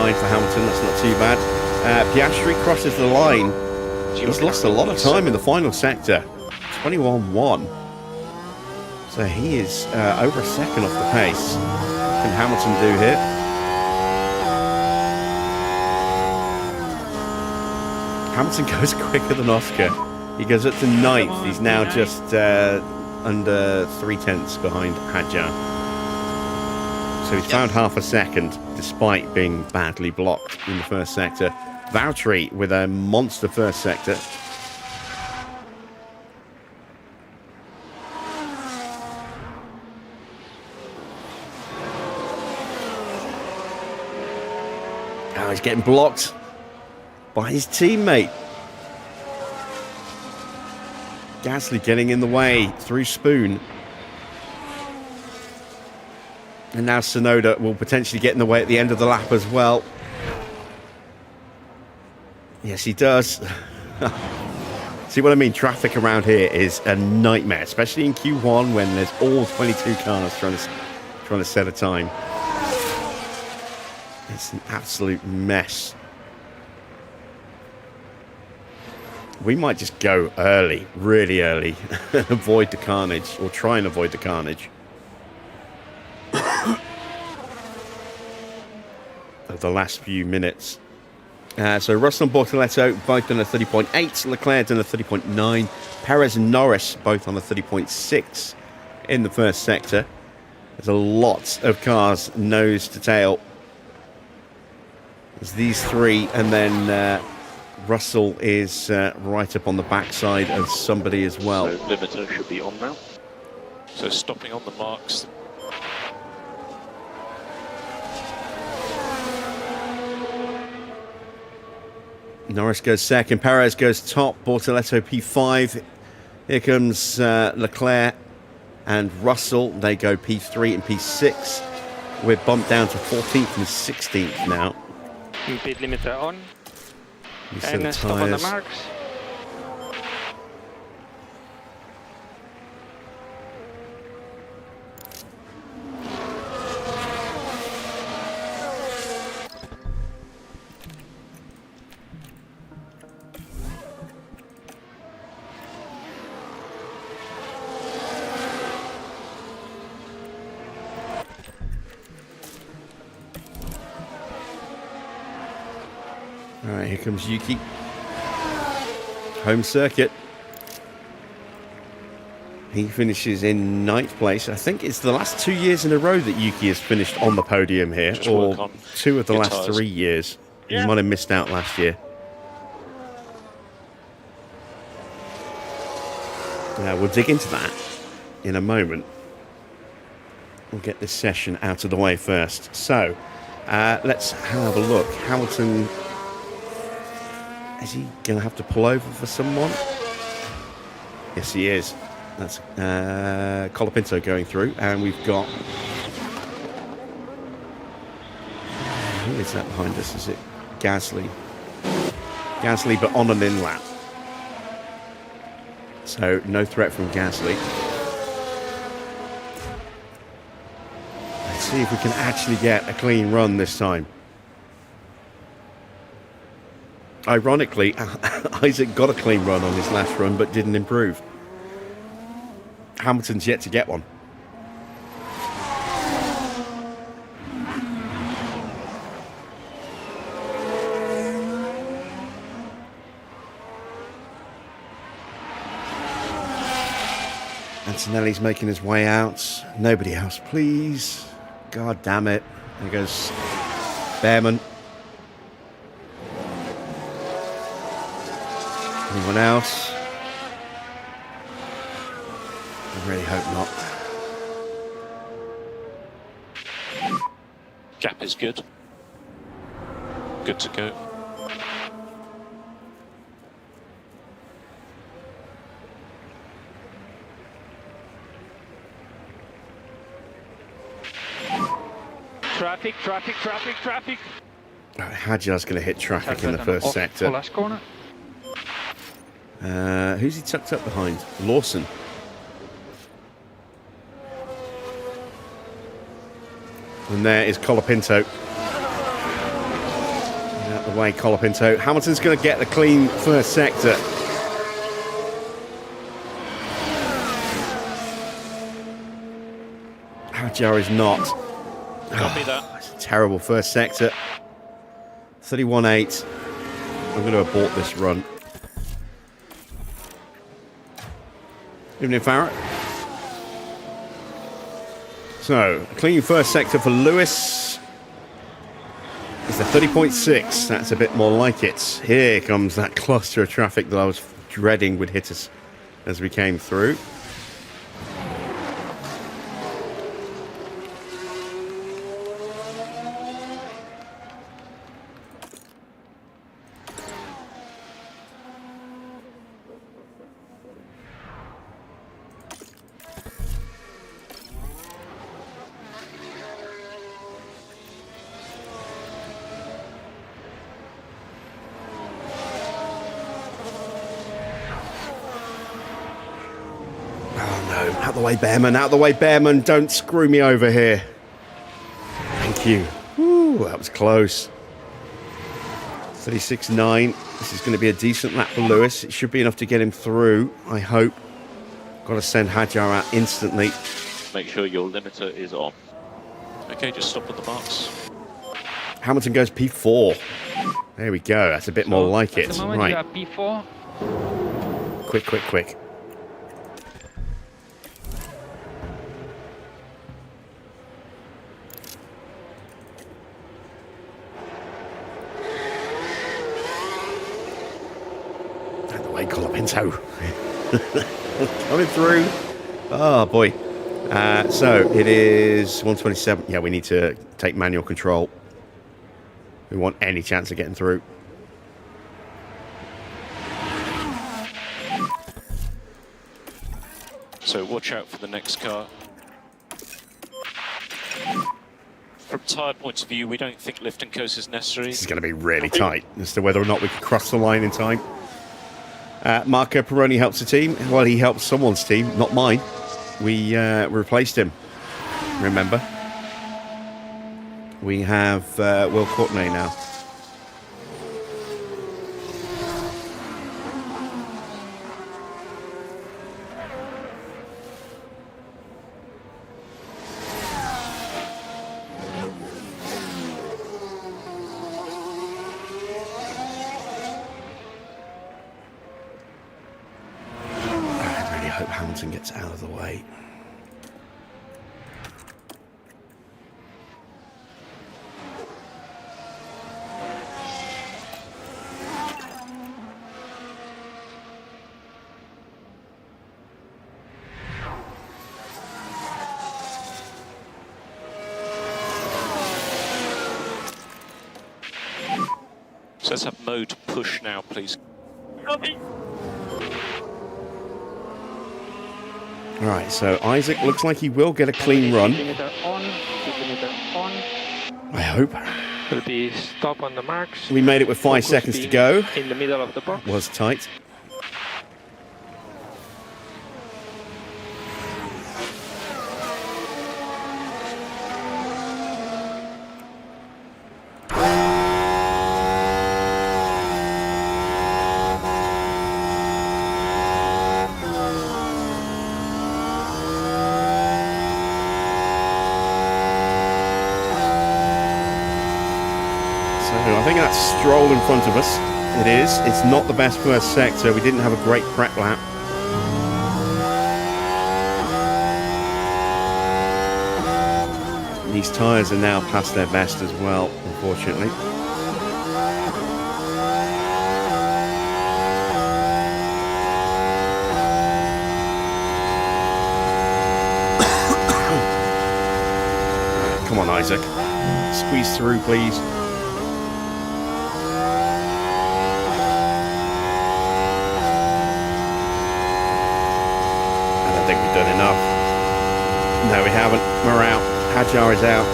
For Hamilton, that's not too bad. Piastri crosses the line. He's lost a lot of time in the final sector. 21.1. So he is over a second off the pace. What can Hamilton do here? Hamilton goes quicker than Oscar. He goes up to 9th. He's now just under 3/10 behind Hadjar. So he's found half a second, despite being badly blocked in the first sector. Valtteri with a monster first sector. Oh, he's getting blocked by his teammate. Gasly getting in the way through Spoon. And now Tsunoda will potentially get in the way at the end of the lap as well. Yes, he does. See what I mean? Traffic around here is a nightmare, especially in Q1 when there's all 22 cars trying to set a time. It's an absolute mess. We might just go early, really early, and avoid the carnage, or try and avoid the carnage. Of the last few minutes. So Russell and Bortoletto both on a 30.8, Leclerc on a 30.9, Perez and Norris both on a 30.6 in the first sector. There's a lot of cars nose to tail. There's these three, and then Russell is right up on the backside of somebody as well. So limiter should be on now. So stopping on the marks. Norris goes second, Perez goes top, Bortoletto P5. Here comes Leclerc and Russell. They go P3 and P6. We're bumped down to 14th and 16th now. Speed limiter on. And stop on the marks. All right, here comes Yuki. Home circuit. He finishes in 9th place. I think it's the last 2 years in a row that Yuki has finished on the podium here, Just or 2 of the last tires. 3 years. He might have missed out last year. We'll dig into that in a moment. We'll get this session out of the way first. So, let's have a look. Hamilton... Is he going to have to pull over for someone? Yes, he is. That's Colapinto going through. And we've got... Who is that behind us? Is it Gasly? Gasly, but on an in-lap. So no threat from Gasly. Let's see if we can actually get a clean run this time. Ironically, Isaac got a clean run on his last run but didn't improve. Hamilton's yet to get one. Antonelli's making his way out. Nobody else, please. God damn it. There goes Behrman. Anyone else? I really hope not. Gap is good. Good to go. Traffic, traffic, traffic, traffic. Hadjar's going to hit traffic in the first sector. Last corner. Who's he tucked up behind? Lawson. And there is Colapinto. Out the way, Colapinto. Hamilton's going to get the clean first sector. Hadjar is not. Copy that. It's a terrible first sector. 31.8. I'm going to abort this run. Evening, Farrell. So, a clean first sector for Lewis. It's a 30.6. That's a bit more like it. Here comes that cluster of traffic that I was dreading would hit us as we came through. Out the way, Behrman. Out the way, Behrman. Don't screw me over here. Thank you. Ooh, that was close. 36.9. This is going to be a decent lap for Lewis. It should be enough to get him through, I hope. Got to send Hadjar out instantly. Make sure your limiter is on. Okay, just stop at the marks. Hamilton goes P4. There we go. That's a bit more like it. At the moment Right. you have P4. Quick, quick, quick. Colapinto coming through. Oh boy. So it is 127. Yeah, we need to take manual control. We want any chance of getting through. So watch out for the next car. From tyre point of view, we don't think lift and coast is necessary. This is going to be really tight as to whether or not we can cross the line in time. Marco Peroni helps the team. Well, he helps someone's team, not mine. We replaced him, remember? We have Will Courtenay now. I hope Hamilton gets out of the way. So let's have mode push now, please. Copy. Right, so Isaac looks like he will get a clean run. Limiter on. Limiter on. I hope. Will be stop on the marks. We made it with 5 seconds to go. In the middle of the box. Was tight. think that's Stroll in front of us. It is. It's not the best first sector. We didn't have a great prep lap. These tyres are now past their best as well, unfortunately. Come on, Isaac. Squeeze through, please. I don't think we've done enough. No, we haven't. We're out. Hajar is out.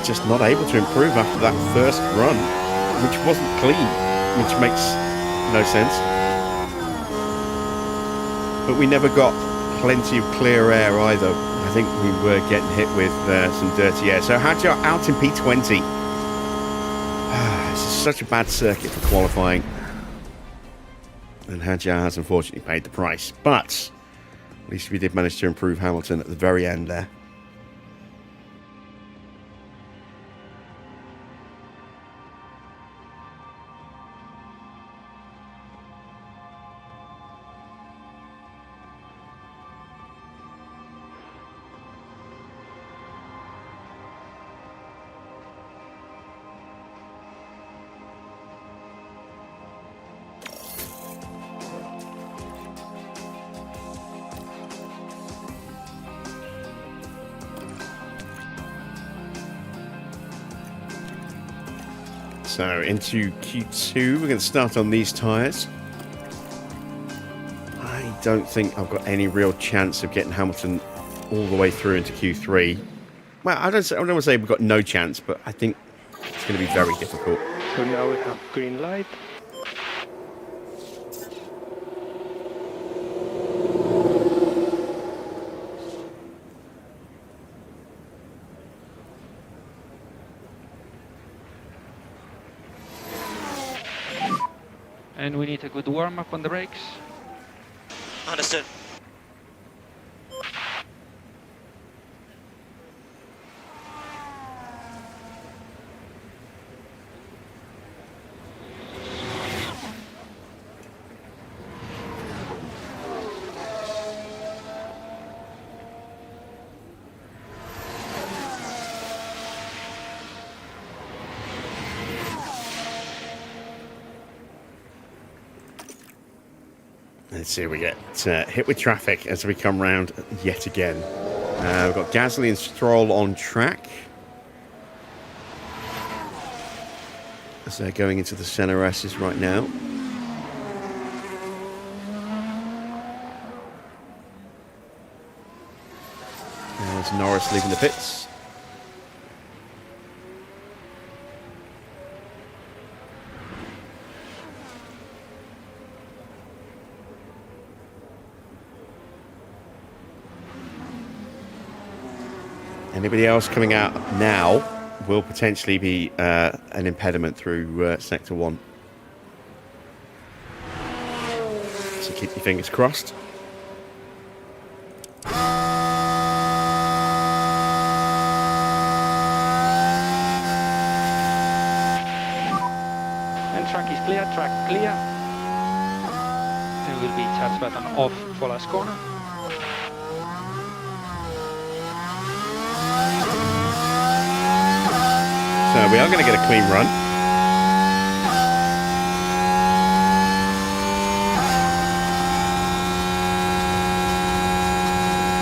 Just not able to improve after that first run, which wasn't clean, which makes no sense. But we never got plenty of clear air either. I think we were getting hit with some dirty air. So Hajar out in P20. This is such a bad circuit for qualifying. And Hajar has unfortunately paid the price. But at least we did manage to improve Hamilton at the very end there. So into Q2, we're going to start on these tyres. I don't think I've got any real chance of getting Hamilton all the way through into Q3. Well, I don't want to say we've got no chance, but I think it's going to be very difficult. So now we have green light. And we need a good warm-up on the brakes. Understood. Let's see, we get hit with traffic as we come round yet again. We've got Gasly and Stroll on track. As they're going into the center S's right now. There's Norris leaving the pits. Anybody else coming out now will potentially be an impediment through Sector 1. So keep your fingers crossed. And track is clear, track clear. There will be charge button off for last corner. So we are going to get a clean run.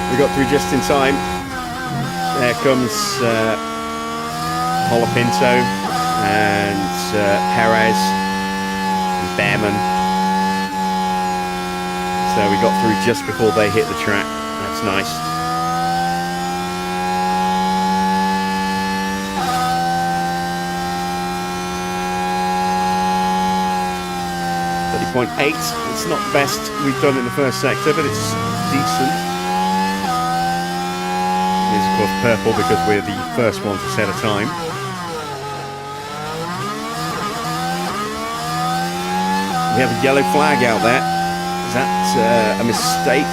We got through just in time. There comes Colapinto and Perez and Behrman. So we got through just before they hit the track. That's nice. 0.8. It's not the best we've done in the first sector, but it's decent. It is, of course, purple because we're the first one to set a time. We have a yellow flag out there. Is that a mistake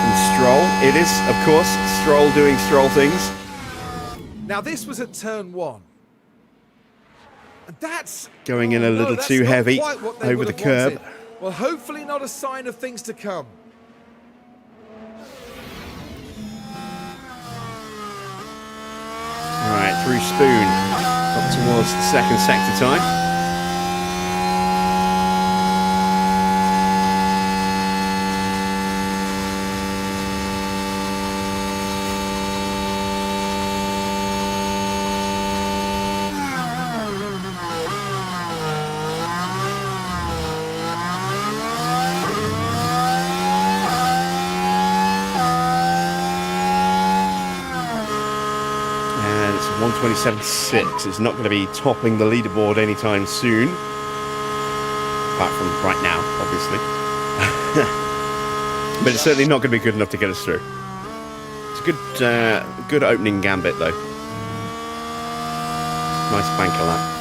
from Stroll? It is, of course, Stroll doing Stroll things. Now this was at turn 1. And that's... Going in a little that's too not heavy quite what they over would the have curb. wanted. Well, hopefully not a sign of things to come. Right, through Spoon, up towards the second sector time. And it's 127.6. It's not going to be topping the leaderboard anytime soon. Apart from right now, obviously. But it's certainly not going to be good enough to get us through. It's a good opening gambit, though. Nice banker lap.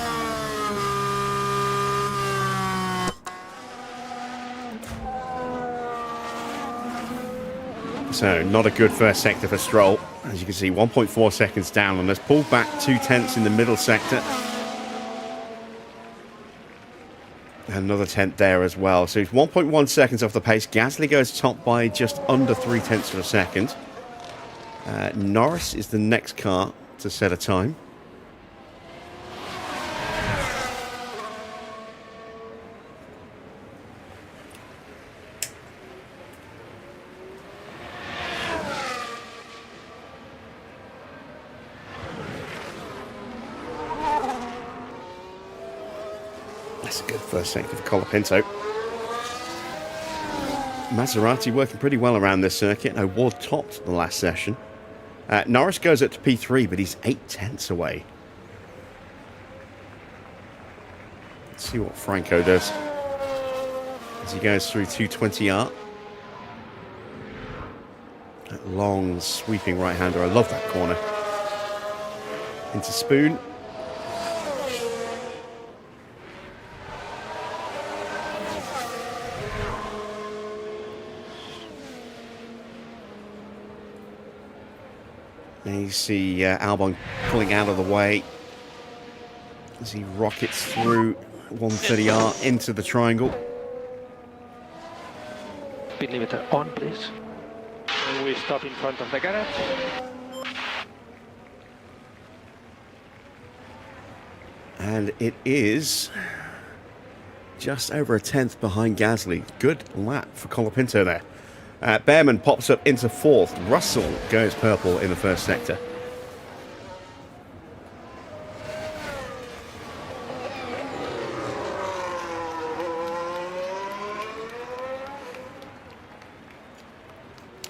So, not a good first sector for Stroll. As you can see, 1.4 seconds down on us. Pulled back 2/10 in the middle sector. Another 10th there as well. So, it's 1.1 seconds off the pace. Gasly goes top by just under 0.3 of a second. Norris is the next car to set a time. That's a good first sector for Colapinto. Maserati working pretty well around this circuit. No, Ward topped the last session. Norris goes up to P3, but he's 0.8 away. Let's see what Franco does as he goes through 220R. That long, sweeping right-hander. I love that corner. Into Spoon. And you see Albon pulling out of the way as he rockets through 130R into the triangle. Speed limiter on, please. And we stop in front of the garage. And it is just over 1/10 behind Gasly. Good lap for Colapinto there. Behrman pops up into 4th. Russell goes purple in the first sector.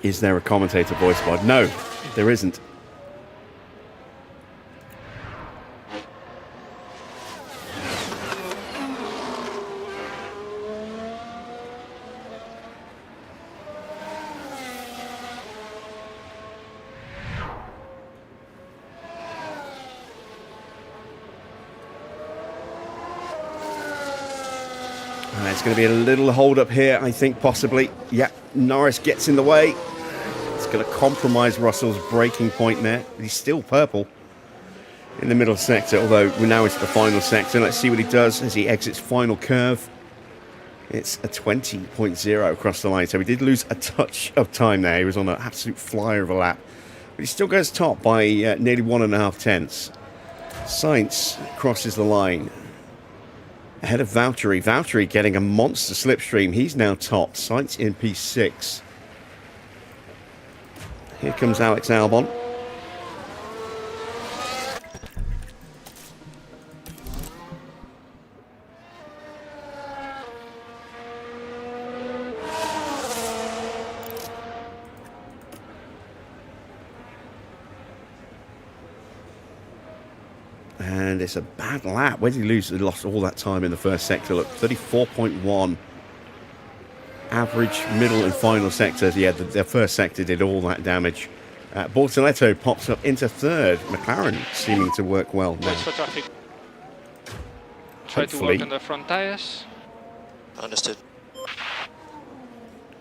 Is there a commentator voice mod? No, there isn't. It's going to be a little hold up here, I think, possibly. Yeah, Norris gets in the way. It's going to compromise Russell's braking point there. He's still purple in the middle sector, although we're now into the final sector. Let's see what he does as he exits final curve. It's a 20.0 across the line, so he did lose a touch of time there. He was on an absolute flyer of a lap. But he still goes top by nearly 1.5 tenths. Sainz crosses the line. Ahead of Valtteri. Valtteri getting a monster slipstream. He's now top. Sainz in P6. Here comes Alex Albon. And it's a bad lap. Where did he lose? He lost all that time in the first sector. Look, 34.1. Average, middle and final sectors. Yeah, the first sector did all that damage. Bortoletto pops up into 3rd. McLaren seeming to work well now. Watch for traffic. Try to Hopefully. work on the front tires. Understood.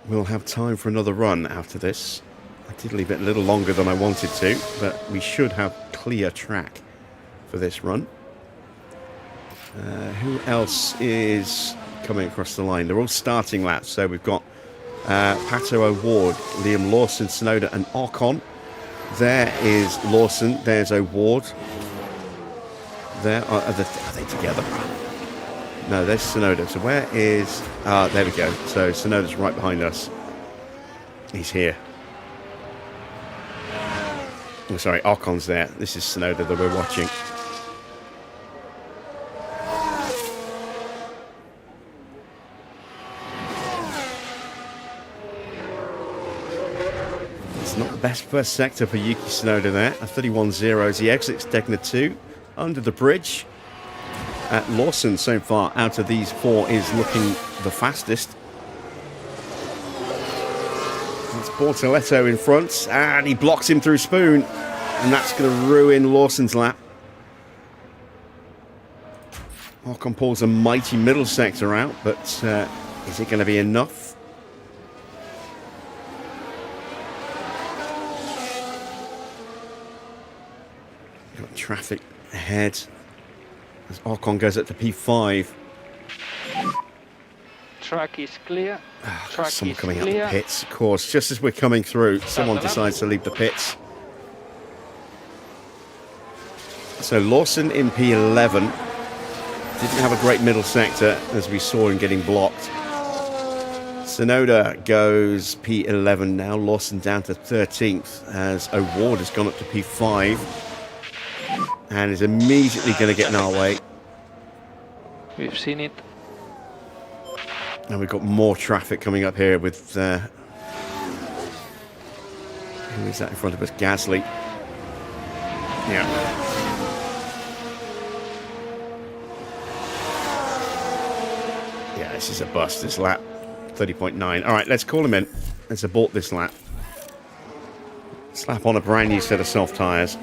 we'll have time for another run after this. I did leave it a little longer than I wanted to, but we should have clear track for this run. Who else is coming across the line? They're all starting laps, so we've got Pato O'Ward, Liam Lawson, Sonoda and Ocon. There is Lawson, there's O'Ward. There are they together? No, there's Sonoda. So where is... there we go. So Sonoda's right behind us. He's here. Oh, sorry, Ocon's there. This is Sonoda that we're watching. It's not the best first sector for Yuki Tsunoda there. A 31.0 as he exits Degner 2 under the bridge. Lawson so far out of these four is looking the fastest. It's Bortoletto in front, and he blocks him through Spoon, and that's going to ruin Lawson's lap. Ocon pulls a mighty middle sector out, but is it going to be enough? Got traffic ahead as Ocon goes up to P5. Track is clear. Track Someone is coming out clear. the pits, of course. Just as we're coming through, someone decides to leave the pits. So Lawson in P11. Didn't have a great middle sector, as we saw him getting blocked. Tsunoda goes P11 now. Lawson down to 13th, as O'Ward has gone up to P5. And is immediately going to get in our way. We've seen it. And we've got more traffic coming up here with... who is that in front of us? Gasly. Yeah. Yeah, this is a bust, this lap. 30.9. All right, let's call him in. Let's abort this lap. Slap on a brand new set of soft tyres.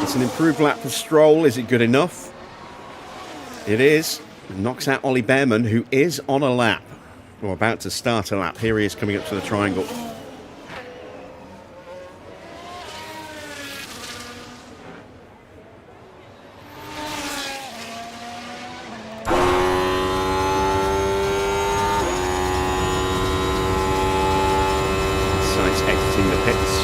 It's an improved lap for Stroll. Is it good enough? It is. It knocks out Ollie Behrman, who is on a lap. Or about to start a lap. Here he is coming up to the triangle. Sainz exiting the pits.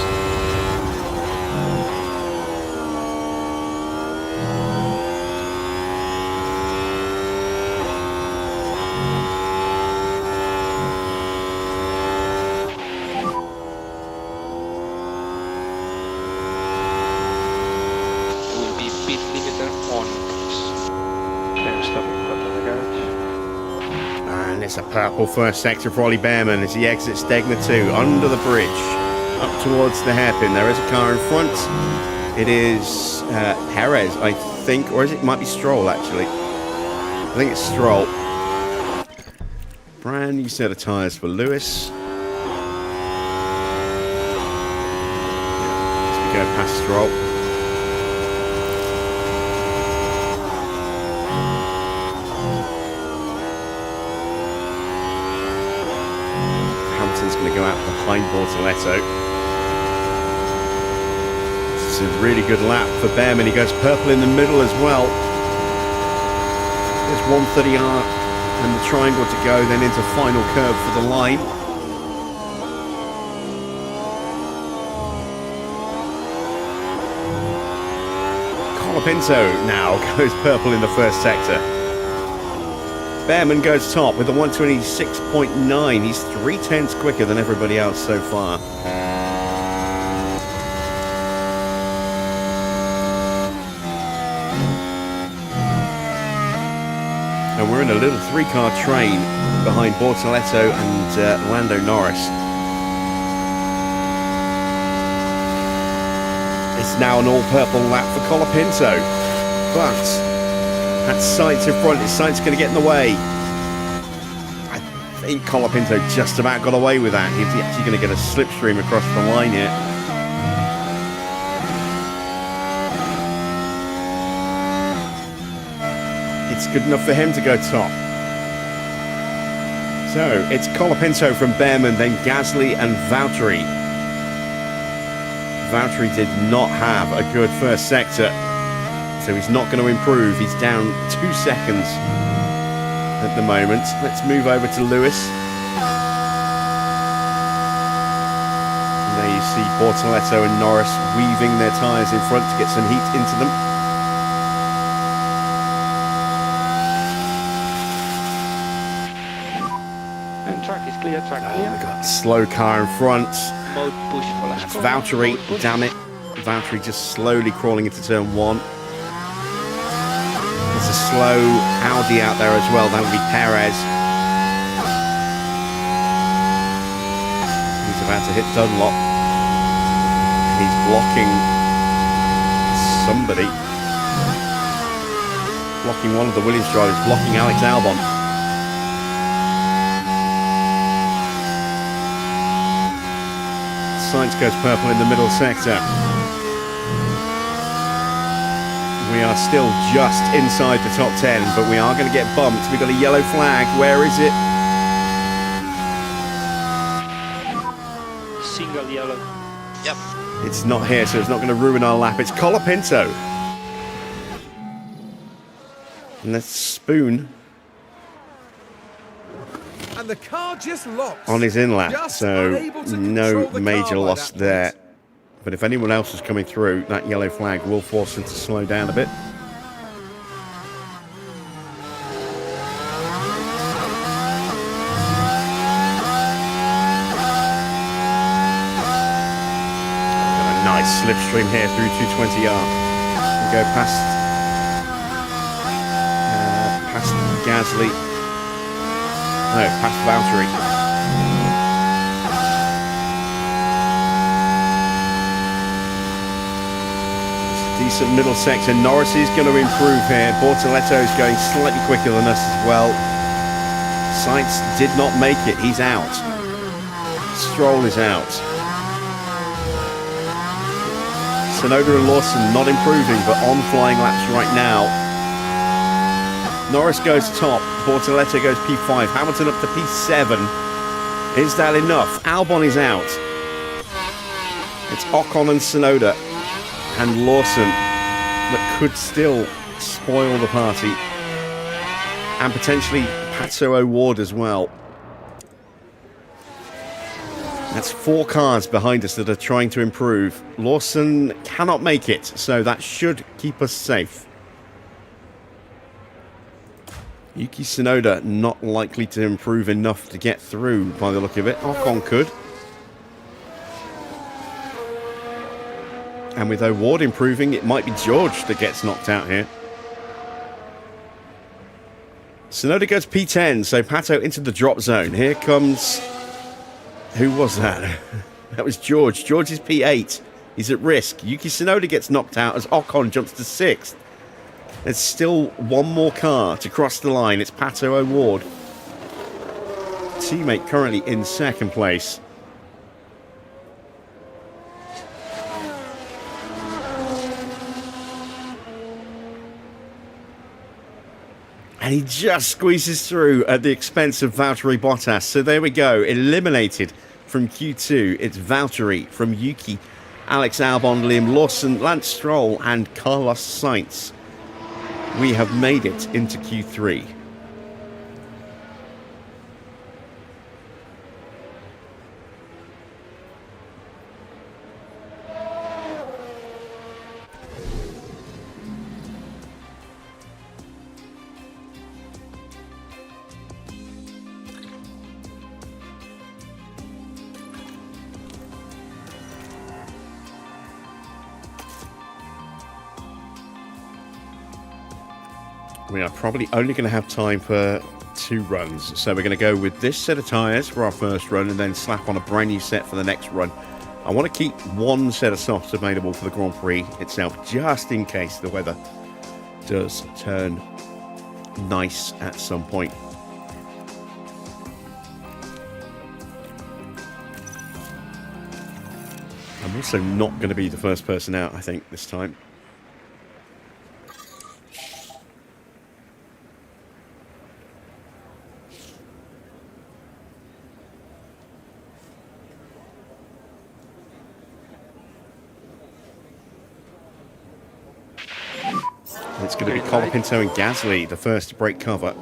It's a purple first sector for Ollie Behrman as he exits Degner 2 under the bridge up towards the hairpin. There is a car in front. It is Perez, I think, or it might be Stroll actually. I think it's Stroll. Brand new set of tyres for Lewis. As we go past Stroll. Going to go out behind Bortoletto. This is a really good lap for Behrman. He goes purple in the middle as well. There's 130R and the triangle to go, then into final curve for the line. Colapinto now goes purple in the first sector. Behrman goes top with a 126.9. He's 0.3 quicker than everybody else so far. And we're in a little three-car train behind Bortoletto and Lando Norris. It's now an all-purple lap for Colapinto. But That's Sainz in front. Is Sainz going to get in the way? I think Colapinto just about got away with that. He's actually going to get a slipstream across the line here. It's good enough for him to go top. So it's Colapinto from Behrman, then Gasly and Valtteri. Valtteri did not have a good first sector, so he's not going to improve. He's down 2 seconds at the moment. Let's move over to Lewis. And there you see Bortoleto and Norris weaving their tyres in front to get some heat into them. And track is clear, track clear. We've got a slow car in front. Mode push for last That's corner. Valtteri, Mode push. damn it. Valtteri just slowly crawling into turn 1. There's a slow Audi out there as well. That would be Perez. He's about to hit Dunlop. He's blocking somebody. Blocking one of the Williams drivers, blocking Alex Albon. Sainz goes purple in the middle sector. We are still just inside the top 10, but we are going to get bumped. We've got a yellow flag. Where is it? Single yellow. Yep. It's not here, so it's not going to ruin our lap. It's Colapinto. And let's spoon And the car just locks. on his in lap, Just so unable to no control the major car by loss that there. point. But if anyone else is coming through, that yellow flag will force him to slow down a bit. Got a nice slipstream here through 220R. We go past Gasly. No, past Valtteri. Decent middle sector. Norris is going to improve here. Bortoleto is going slightly quicker than us as well. Sainz did not make it. He's out. Stroll is out. Tsunoda and Lawson not improving, but on flying laps right now. Norris goes top. Bortoleto goes P5. Hamilton up to P7. Is that enough? Albon is out. It's Ocon and Tsunoda and Lawson that could still spoil the party, and potentially Pato O'Ward as well. That's 4 cars behind us that are trying to improve. Lawson cannot make it, so that should keep us safe. Yuki Tsunoda not likely to improve enough to get through by the look of it. Ocon could. And with O'Ward improving, it might be George that gets knocked out here. Tsunoda goes P10, so Pato into the drop zone. Here comes... Who was that? That was George. George is P8. He's at risk. Yuki Tsunoda gets knocked out as Ocon jumps to 6th. There's still one more car to cross the line. It's Pato O'Ward. Teammate currently in 2nd place. And he just squeezes through at the expense of Valtteri Bottas. So there we go. Eliminated from Q2. It's Valtteri from Yuki, Alex Albon, Liam Lawson, Lance Stroll, and Carlos Sainz. We have made it into Q3. We are probably only going to have time for 2 runs. So we're going to go with this set of tyres for our first run and then slap on a brand new set for the next run. I want to keep 1 set of softs available for the Grand Prix itself, just in case the weather does turn nice at some point. I'm also not going to be the first person out, I think, this time. It's going to be Colapinto and Gasly, the first to break cover.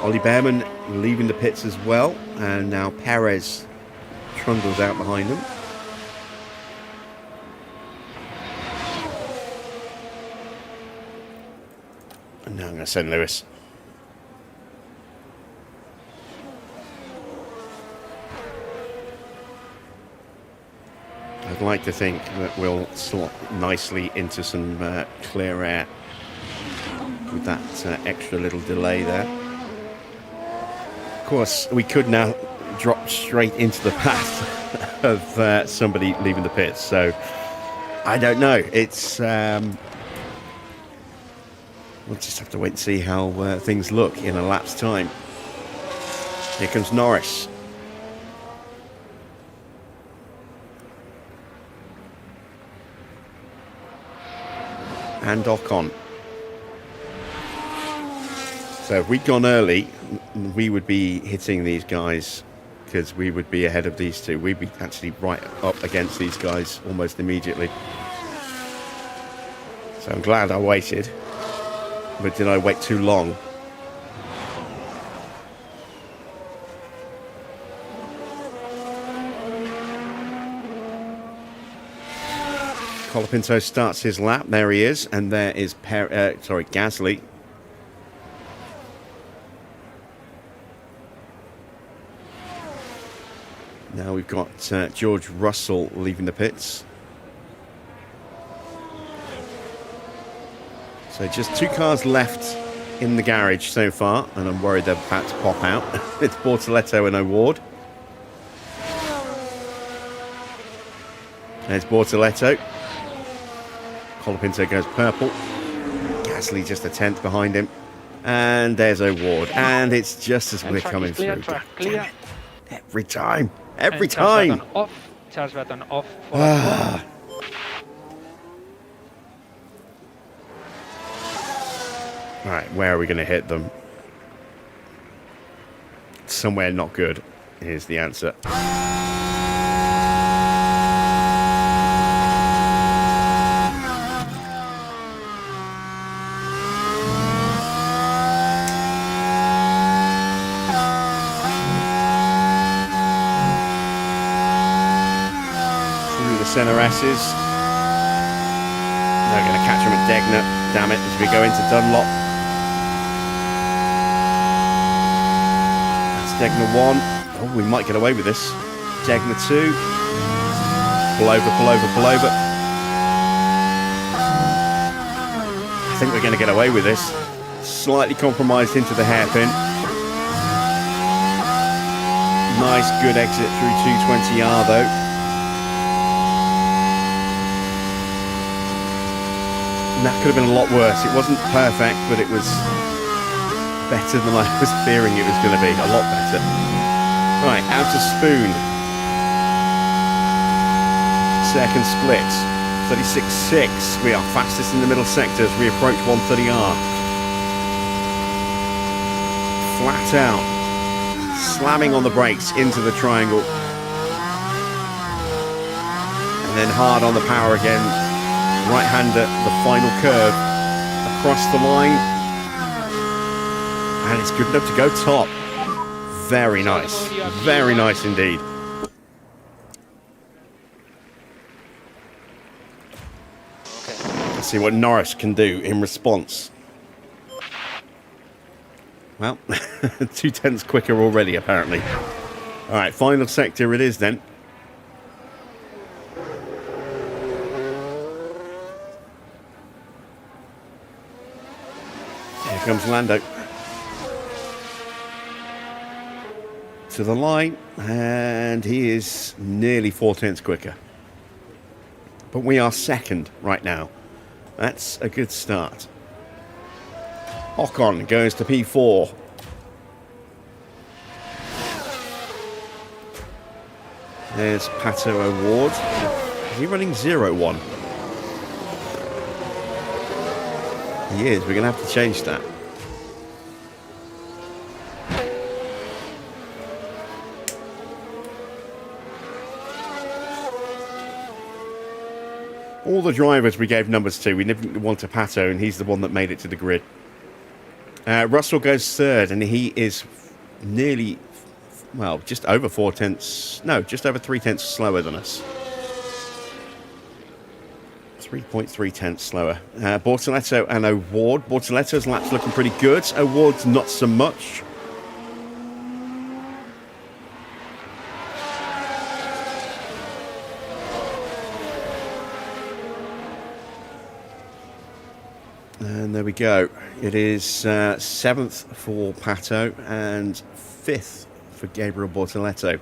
Ollie Behrman leaving the pits as well, and now Perez trundles out behind him. And now I'm going to send Lewis. I'd like to think that we'll slot nicely into some clear air with that extra little delay there. Of course, we could now drop straight into the path of somebody leaving the pits, so I don't know. It's we'll just have to wait and see how things look in a lap's time. Here comes Norris. And Ocon. So if we'd gone early, we would be hitting these guys because we would be ahead of these two. We'd be actually right up against these guys almost immediately. So I'm glad I waited. But did I wait too long? Colapinto starts his lap. There he is. And there is Gasly. Now we've got George Russell leaving the pits. So just 2 cars left in the garage so far, and I'm worried they're about to pop out. It's Bortoletto and O'Ward. There's Bortoletto. Colapinto goes purple. Gasly just a 10th behind him. And there's O'Ward. And it's just as we're coming through. Clear. Every time. Every time. Charge button off. Right, where are we going to hit them? Somewhere not good. Here's the answer. Center S's. They're going to catch him at Degner. Damn it, as we go into Dunlop. That's Degner 1. Oh, we might get away with this. Degner 2. Pull over. I think we're going to get away with this. Slightly compromised into the hairpin. Nice, good exit through 220R though. And that could have been a lot worse. It wasn't perfect, but it was better than I was fearing it was going to be. A lot better. Right, out to Spoon. Second split. 36.6. We are fastest in the middle sector as we approach 130R. Flat out. Slamming on the brakes into the triangle. And then hard on the power again. Right-hander, the final curve, across the line, and it's good enough to go top. Very nice indeed. Let's see what Norris can do in response. Well, 2 tenths quicker already, apparently. All right, final sector it is then. Here comes Lando. To the line, and he is nearly 4 tenths quicker. But we are second right now. That's a good start. Ocon goes to P4. There's Pato O'Ward. Is he running 0-1? He is. We're going to have to change that. All the drivers we gave numbers to. We didn't want a Pato, and he's the one that made it to the grid. Russell goes third, and he is nearly, well, just over 4 tenths. No, just over 3 tenths slower than us. 3.3 tenths slower. Bortoletto and O'Ward. Bortoletto's lap's looking pretty good. O'Ward's not so much. And there we go. It is 7th for Pato and 5th for Gabriel Bortoletto.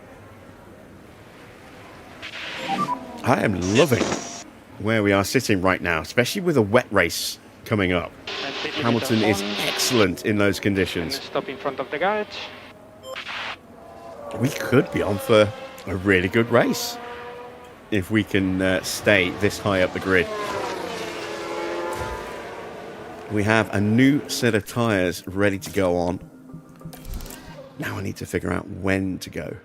I am loving where we are sitting right now, especially with a wet race coming up. Hamilton is excellent in those conditions. Stop in front of the garage. We could be on for a really good race if we can stay this high up the grid. We have a new set of tyres ready to go on. Now I need to figure out when to go.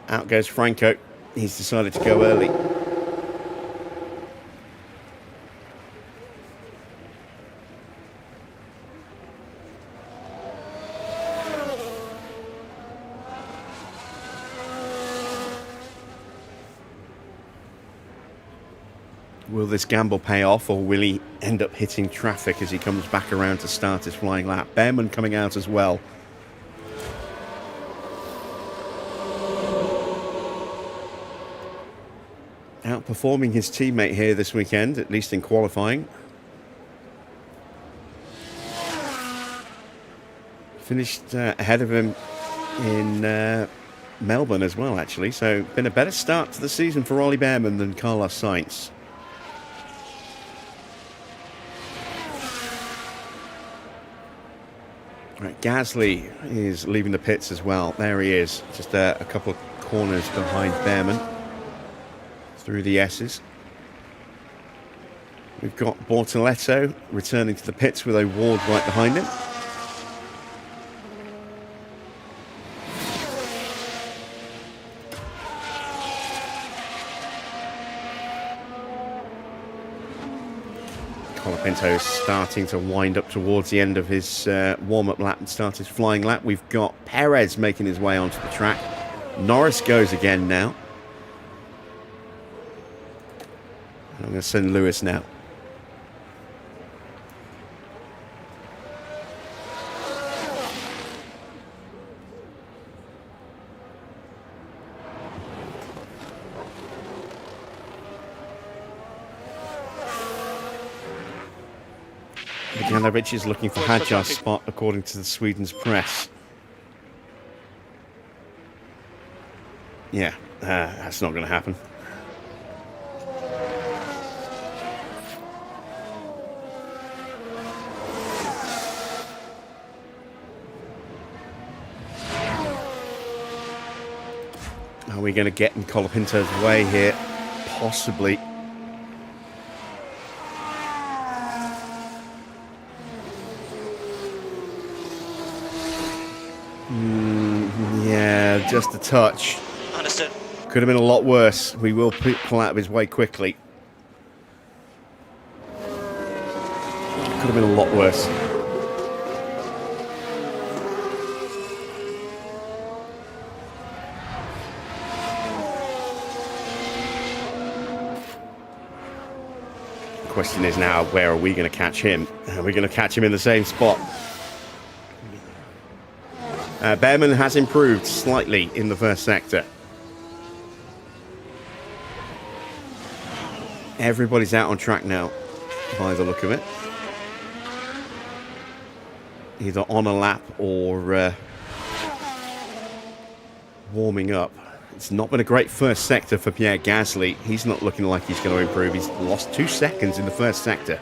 Out goes Franco. He's decided to go early. Will this gamble pay off, or will he end up hitting traffic as he comes back around to start his flying lap? Behrman coming out as well. Outperforming his teammate here this weekend, at least in qualifying. Finished ahead of him in Melbourne as well, actually. So, been a better start to the season for Ollie Behrman than Carlos Sainz. Right, Gasly is leaving the pits as well. There he is, just a couple of corners behind Behrman. Through the S's. We've got Bortoletto returning to the pits with O'Ward right behind him. Colapinto is starting to wind up towards the end of his warm-up lap and start his flying lap. We've got Perez making his way onto the track. Norris goes again now. I'm going to send Lewis now. Bogdanovic is looking for Hadjar's spot, according to the Sweden's press. Yeah, that's not going to happen. Are we going to get in Colapinto's way here? Possibly. Yeah, just a touch. Understood. Could have been a lot worse. We will pull out of his way quickly. Could have been a lot worse. question is now, where are we going to catch him? Are we going to catch him in the same spot? Behrman has improved slightly in the first sector. Everybody's out on track now, by the look of it. Either on a lap or warming up. It's not been a great first sector for Pierre Gasly. He's not looking like he's going to improve. He's lost 2 seconds in the first sector.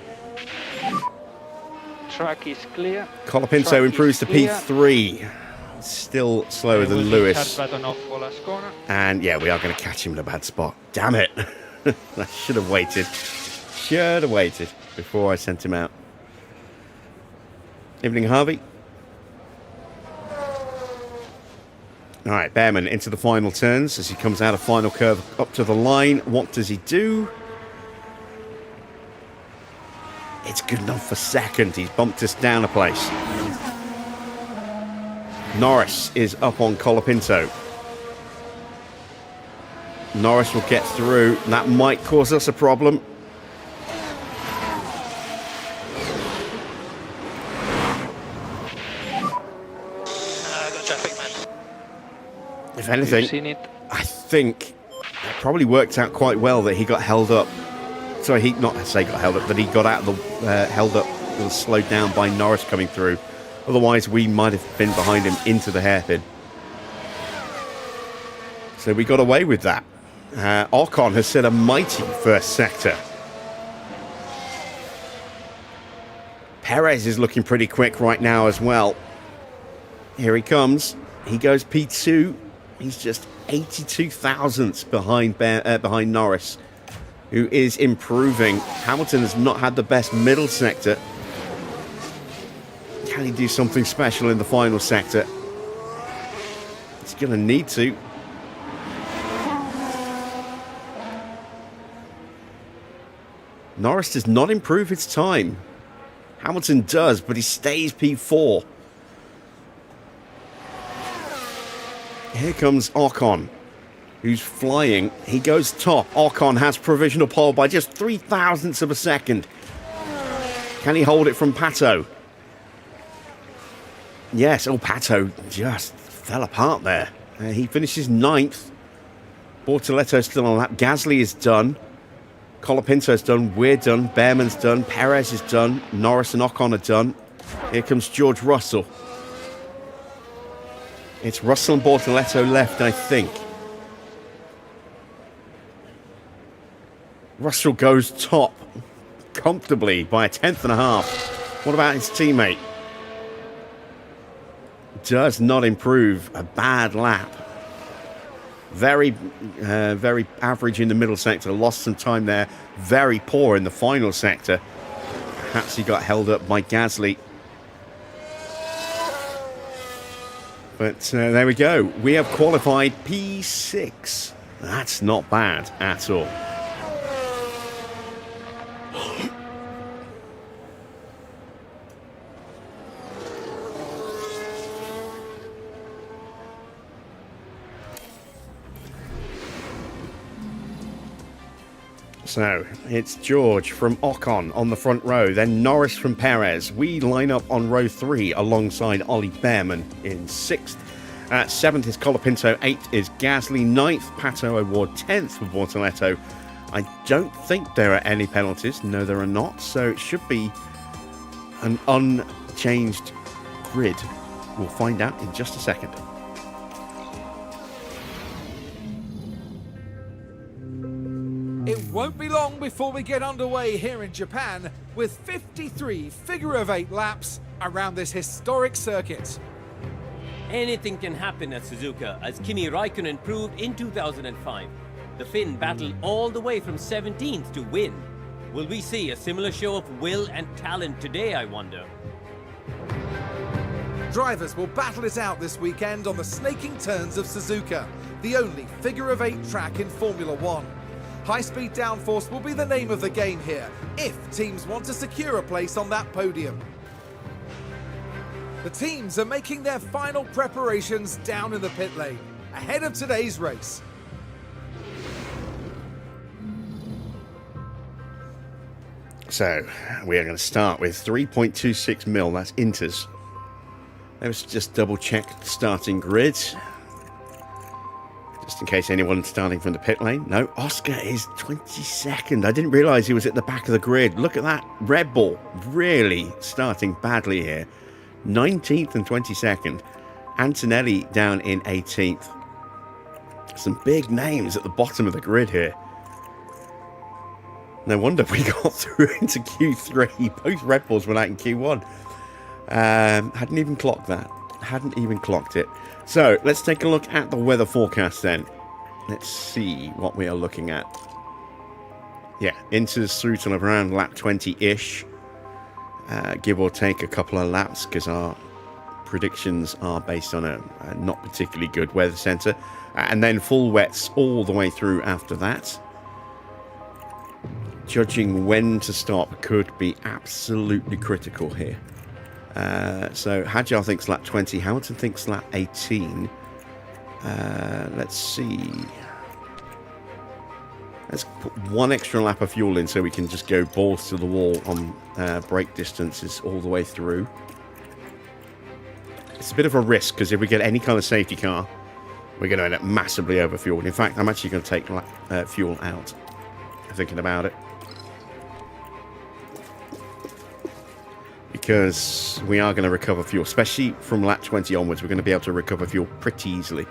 Track is clear. Colapinto improves to P3. Still slower than Lewis. And yeah, we are going to catch him in a bad spot. Damn it. I should have waited. Should have waited before I sent him out. Evening, Harvey. All right, Behrman into the final turns as he comes out of final curve up to the line. What does he do? It's good enough for second. He's bumped us down a place. Norris is up on Colapinto. Norris will get through. That might cause us a problem. Got traffic, man. If anything, I think it probably worked out quite well that he got held up. Sorry, he not say got held up, that he got out of the held up and slowed down by Norris coming through. Otherwise, we might have been behind him into the hairpin. So we got away with that. Ocon has set a mighty first sector. Perez is looking pretty quick right now as well. Here he comes. He goes P2. He's just 82 thousandths behind Norris, who is improving. Hamilton has not had the best middle sector. Can he do something special in the final sector? He's going to need to. Norris does not improve his time. Hamilton does, but he stays P4. Here comes Ocon, who's flying. He goes top. Ocon has provisional pole by just 3 thousandths of a second. Can he hold it from Pato? Yes, Pato just fell apart there. He finishes 9th. Bortoletto's still on lap. Gasly is done. Colapinto's done. We're done. Behrman's done. Perez is done. Norris and Ocon are done. Here comes George Russell. It's Russell and Bortoletto left, I think. Russell goes top comfortably by a 10.5. What about his teammate? Does not improve. A bad lap. Very average in the middle sector. Lost some time there. Very poor in the final sector. Perhaps he got held up by Gasly. But there we go. We have qualified P6. That's not bad at all. So, it's George from Ocon on the front row, then Norris from Perez. We line up on row 3 alongside Ollie Behrman in 6th. 7th is Colapinto, 8th is Gasly, 9th Pato O'Ward, 10th for Bortoletto. I don't think there are any penalties. No, there are not. So it should be an unchanged grid. We'll find out in just a second. It won't be long before we get underway here in Japan with 53 figure-of-8 laps around this historic circuit. Anything can happen at Suzuka, as Kimi Raikkonen proved in 2005. The Finn battled all the way from 17th to win. Will we see a similar show of will and talent today, I wonder? Drivers will battle it out this weekend on the snaking turns of Suzuka, the only figure-of-8 track in Formula One. High-speed downforce will be the name of the game here, if teams want to secure a place on that podium. The teams are making their final preparations down in the pit lane, ahead of today's race. So we are going to start with 3.26 mil. That's Inters. Let's just double check the starting grid. Just in case anyone's starting from the pit lane. No, Oscar is 22nd. I didn't realise he was at the back of the grid. Look at that. RedBull really starting badly here. 19th and 22nd. Antonelli down in 18th. Some big names at the bottom of the grid here. No wonder we got through into Q3. Both Red Bulls went out in Q1. Hadn't even clocked that. Hadn't even clocked it. So, let's take a look at the weather forecast then. Let's see what we are looking at. Yeah, Inters through till around lap 20-ish. Give or take a couple of laps, because our predictions are based on a not particularly good weather centre. And then full wets all the way through after that. Judging when to stop could be absolutely critical here. So Hadjar thinks lap 20, Hamilton thinks lap 18. Let's see. Let's put one extra lap of fuel in so we can just go balls to the wall on brake distances all the way through. It's a bit of a risk, because if we get any kind of safety car, we're going to end up massively overfueled. In fact, I'm actually going to take fuel out, thinking about it. Because we are going to recover fuel, especially from lap 20 onwards. We're going to be able to recover fuel pretty easily.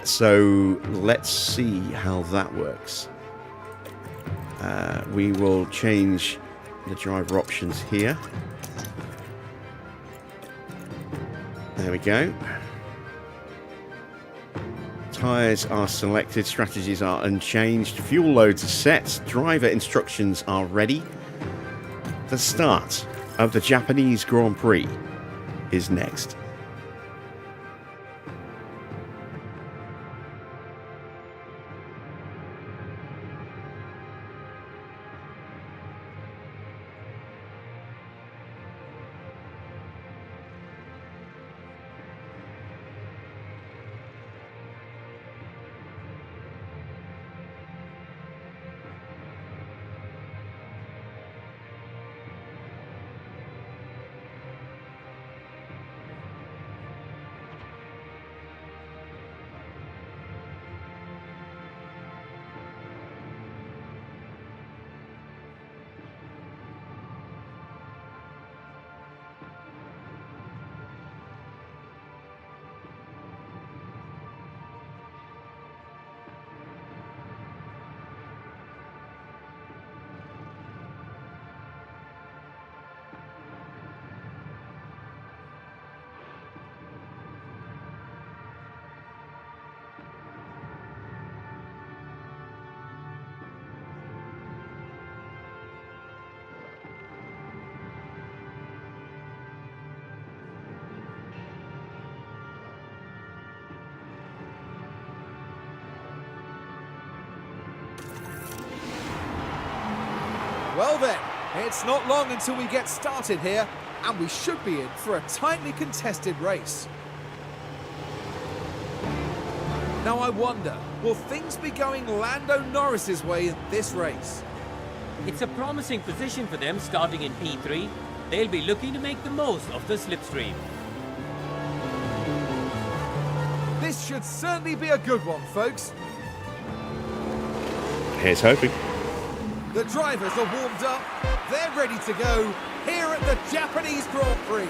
So let's see how that works. We will change the driver options here. There we go. Tyres are selected, strategies are unchanged, fuel loads are set, driver instructions are ready. The start of the Japanese Grand Prix is next. Well then, it's not long until we get started here, and we should be in for a tightly contested race. Now I wonder, will things be going Lando Norris's way in this race? It's a promising position for them starting in P3. They'll be looking to make the most of the slipstream. This should certainly be a good one, folks. Here's hoping. The drivers are warmed up, they're ready to go here at the Japanese Grand Prix.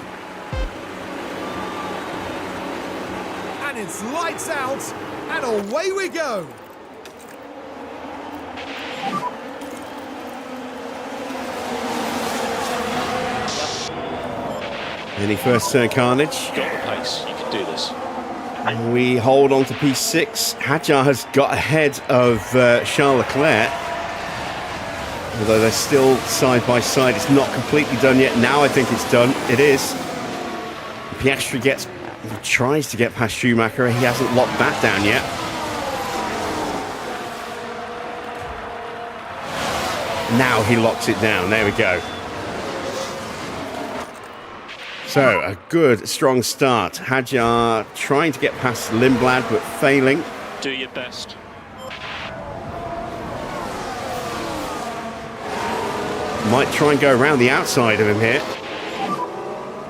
And it's lights out, and away we go. Any first turn carnage? You've got the pace, you can do this. And we hold on to P6. Hadjar has got ahead of Charles Leclerc. Although they're still side by side. It's not completely done yet. Now I think it's done. It is. Piastri tries to get past Schumacher. He hasn't locked that down yet. Now he locks it down. There we go. So, a good, strong start. Hadjar trying to get past Lindblad, but failing. Do your best. might try and go around the outside of him here.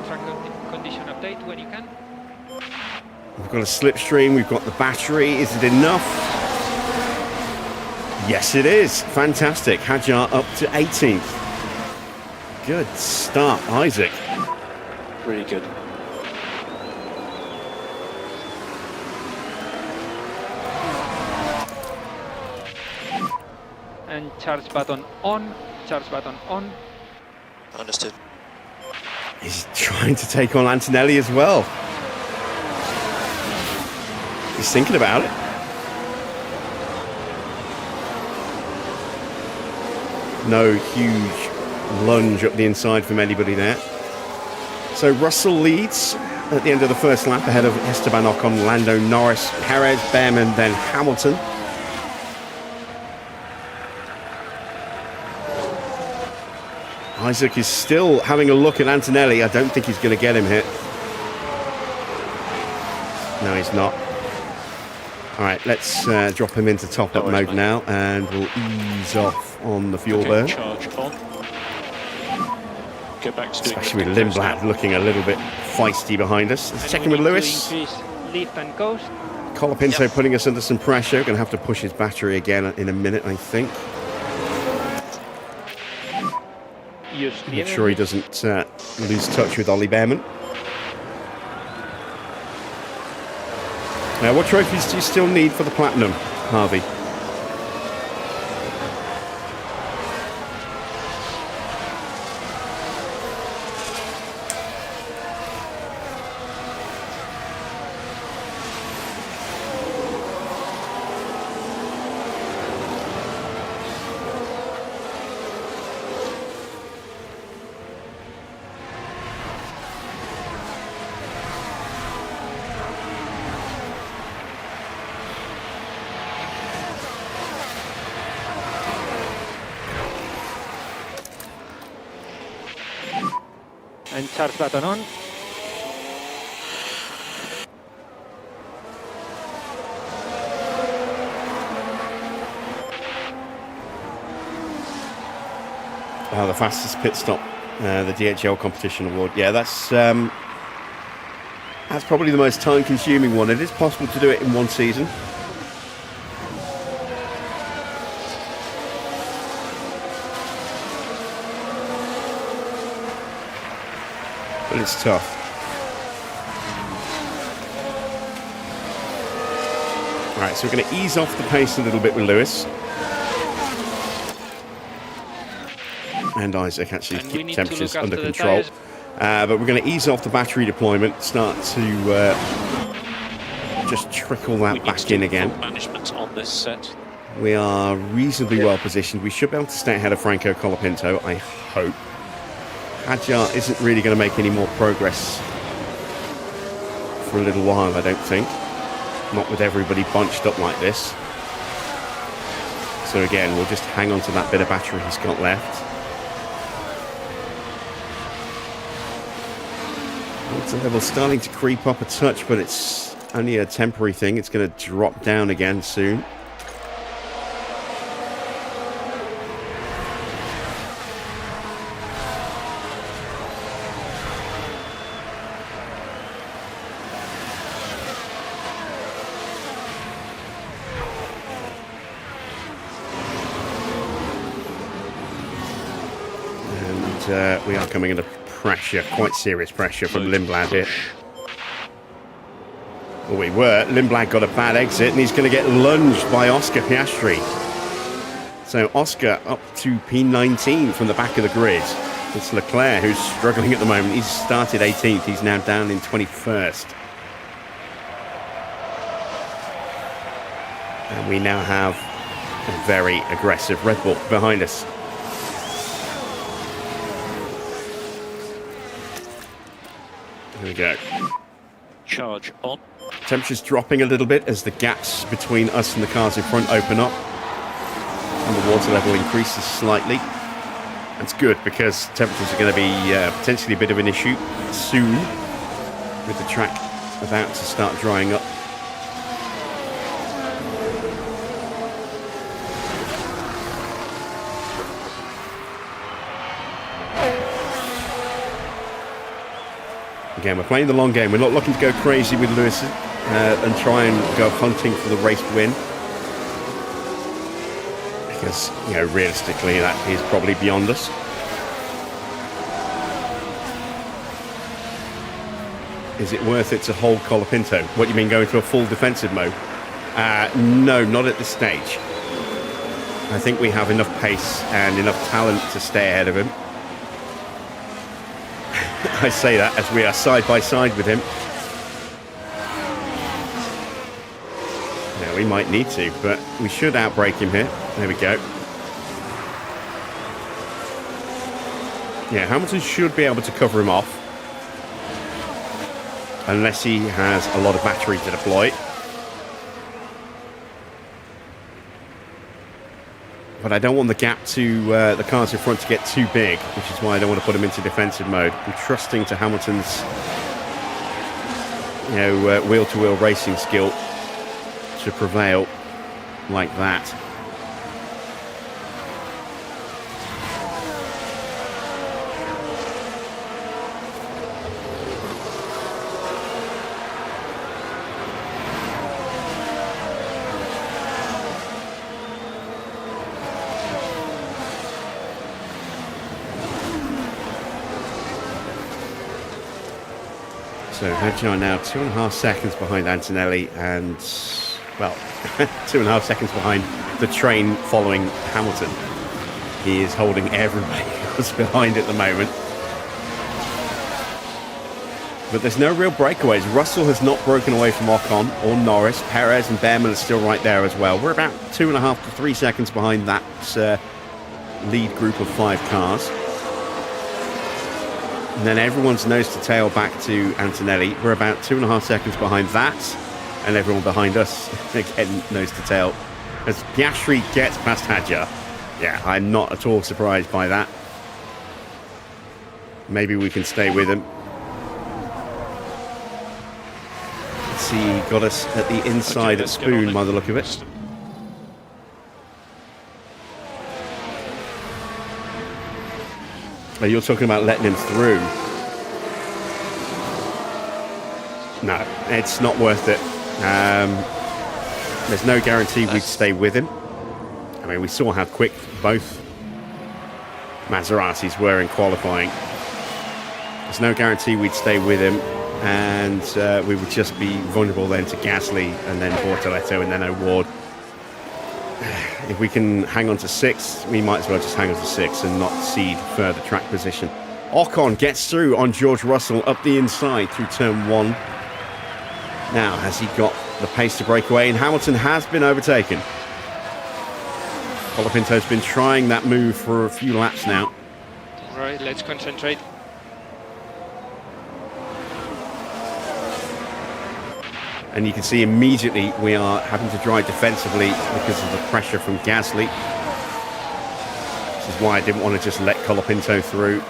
Track condition update when you can. We've got a slipstream, we've got the battery. Is it enough? Yes, it is. Fantastic. Hajar up to 18th. Good start, Isaac. Really good. And charge button on. Charge button on. Understood. He's trying to take on Antonelli as well. He's thinking about it. No huge lunge up the inside from anybody there. So Russell leads at the end of the first lap ahead of Esteban Ocon, Lando Norris, Perez, Behrman, then Hamilton. Isaac is still having a look at Antonelli. I don't think he's going to get him hit. No, he's not. All right, let's drop him into top-up mode now, and we'll ease off on the fuel burn. Charge on. Go back to Especially with Lindblad looking a little bit feisty behind us. Let's check in with Lewis. Lift and coast. Colapinto putting us under some pressure. Going to have to push his battery again in a minute, I think. Make sure he doesn't lose touch with Ollie Behrman. Now, what trophies do you still need for the Platinum, Harvey? And charge button on. The fastest pit stop, the DHL competition award. Yeah, that's probably the most time-consuming one. It is possible to do it in one season. But it's tough. All right, so we're going to ease off the pace a little bit with Lewis. And Isaac actually keep temperatures under control. But we're going to ease off the battery deployment, start to just trickle that back in again. Management on this set. We are reasonably well positioned. We should be able to stay ahead of Franco Colapinto, I hope. Hajar isn't really going to make any more progress for a little while, I don't think. Not with everybody bunched up like this. So again, we'll just hang on to that bit of battery he's got left. Water level starting to creep up a touch, but it's only a temporary thing. It's going to drop down again soon. We are coming under pressure, quite serious pressure from Lindblad here. Well, we were. Lindblad got a bad exit and he's going to get lunged by Oscar Piastri. So Oscar up to P19 from the back of the grid. It's Leclerc who's struggling at the moment. He's started 18th. He's now down in 21st. And we now have a very aggressive Red Bull behind us. There we go. Charge on. Temperature's dropping a little bit as the gaps between us and the cars in front open up. And the water level increases slightly. That's good because temperatures are going to be potentially a bit of an issue soon with the track about to start drying up. Again, we're playing the long game. We're not looking to go crazy with Lewis and try and go hunting for the race win. Because, you know, realistically, that is probably beyond us. Is it worth it to hold Colapinto? What do you mean, going to a full defensive mode? No, not at this stage. I think we have enough pace and enough talent to stay ahead of him. I say that as we are side by side with him. Yeah, we might need to, but we should outbrake him here. There we go. Yeah, Hamilton should be able to cover him off. Unless he has a lot of battery to deploy. But I don't want the gap to the cars in front to get too big, which is why I don't want to put him into defensive mode. I'm trusting to Hamilton's, you know, wheel-to-wheel racing skill to prevail like that. So Hadjar now 2.5 seconds behind Antonelli and, well, 2.5 seconds behind the train following Hamilton. He is holding everybody else behind at the moment. But there's no real breakaways. Russell has not broken away from Ocon or Norris. Perez and Behrman are still right there as well. We're about 2.5 to 3 seconds behind that lead group of 5 cars. And then everyone's nose to tail back to Antonelli. We're about 2.5 seconds behind that. And everyone behind us, again, nose to tail. As Piastri gets past Hadjar. Yeah, I'm not at all surprised by that. Maybe we can stay with him. Let's see, he got us at the inside at Spoon by the look of it. Oh, you're talking about letting him through. No, it's not worth it. There's no guarantee we'd stay with him. I mean, we saw how quick both Maseratis were in qualifying. There's no guarantee we'd stay with him, and we would just be vulnerable then to Gasly and then Bortoletto and then O'Ward. If we can hang on to 6, we might as well just hang on to 6 and not cede further track position. Ocon gets through on George Russell up the inside through turn 1. Now, has he got the pace to break away? And Hamilton has been overtaken. Colapinto's been trying that move for a few laps now. All right, let's concentrate. And you can see immediately we are having to drive defensively because of the pressure from Gasly. This is why I didn't want to just let Colapinto through.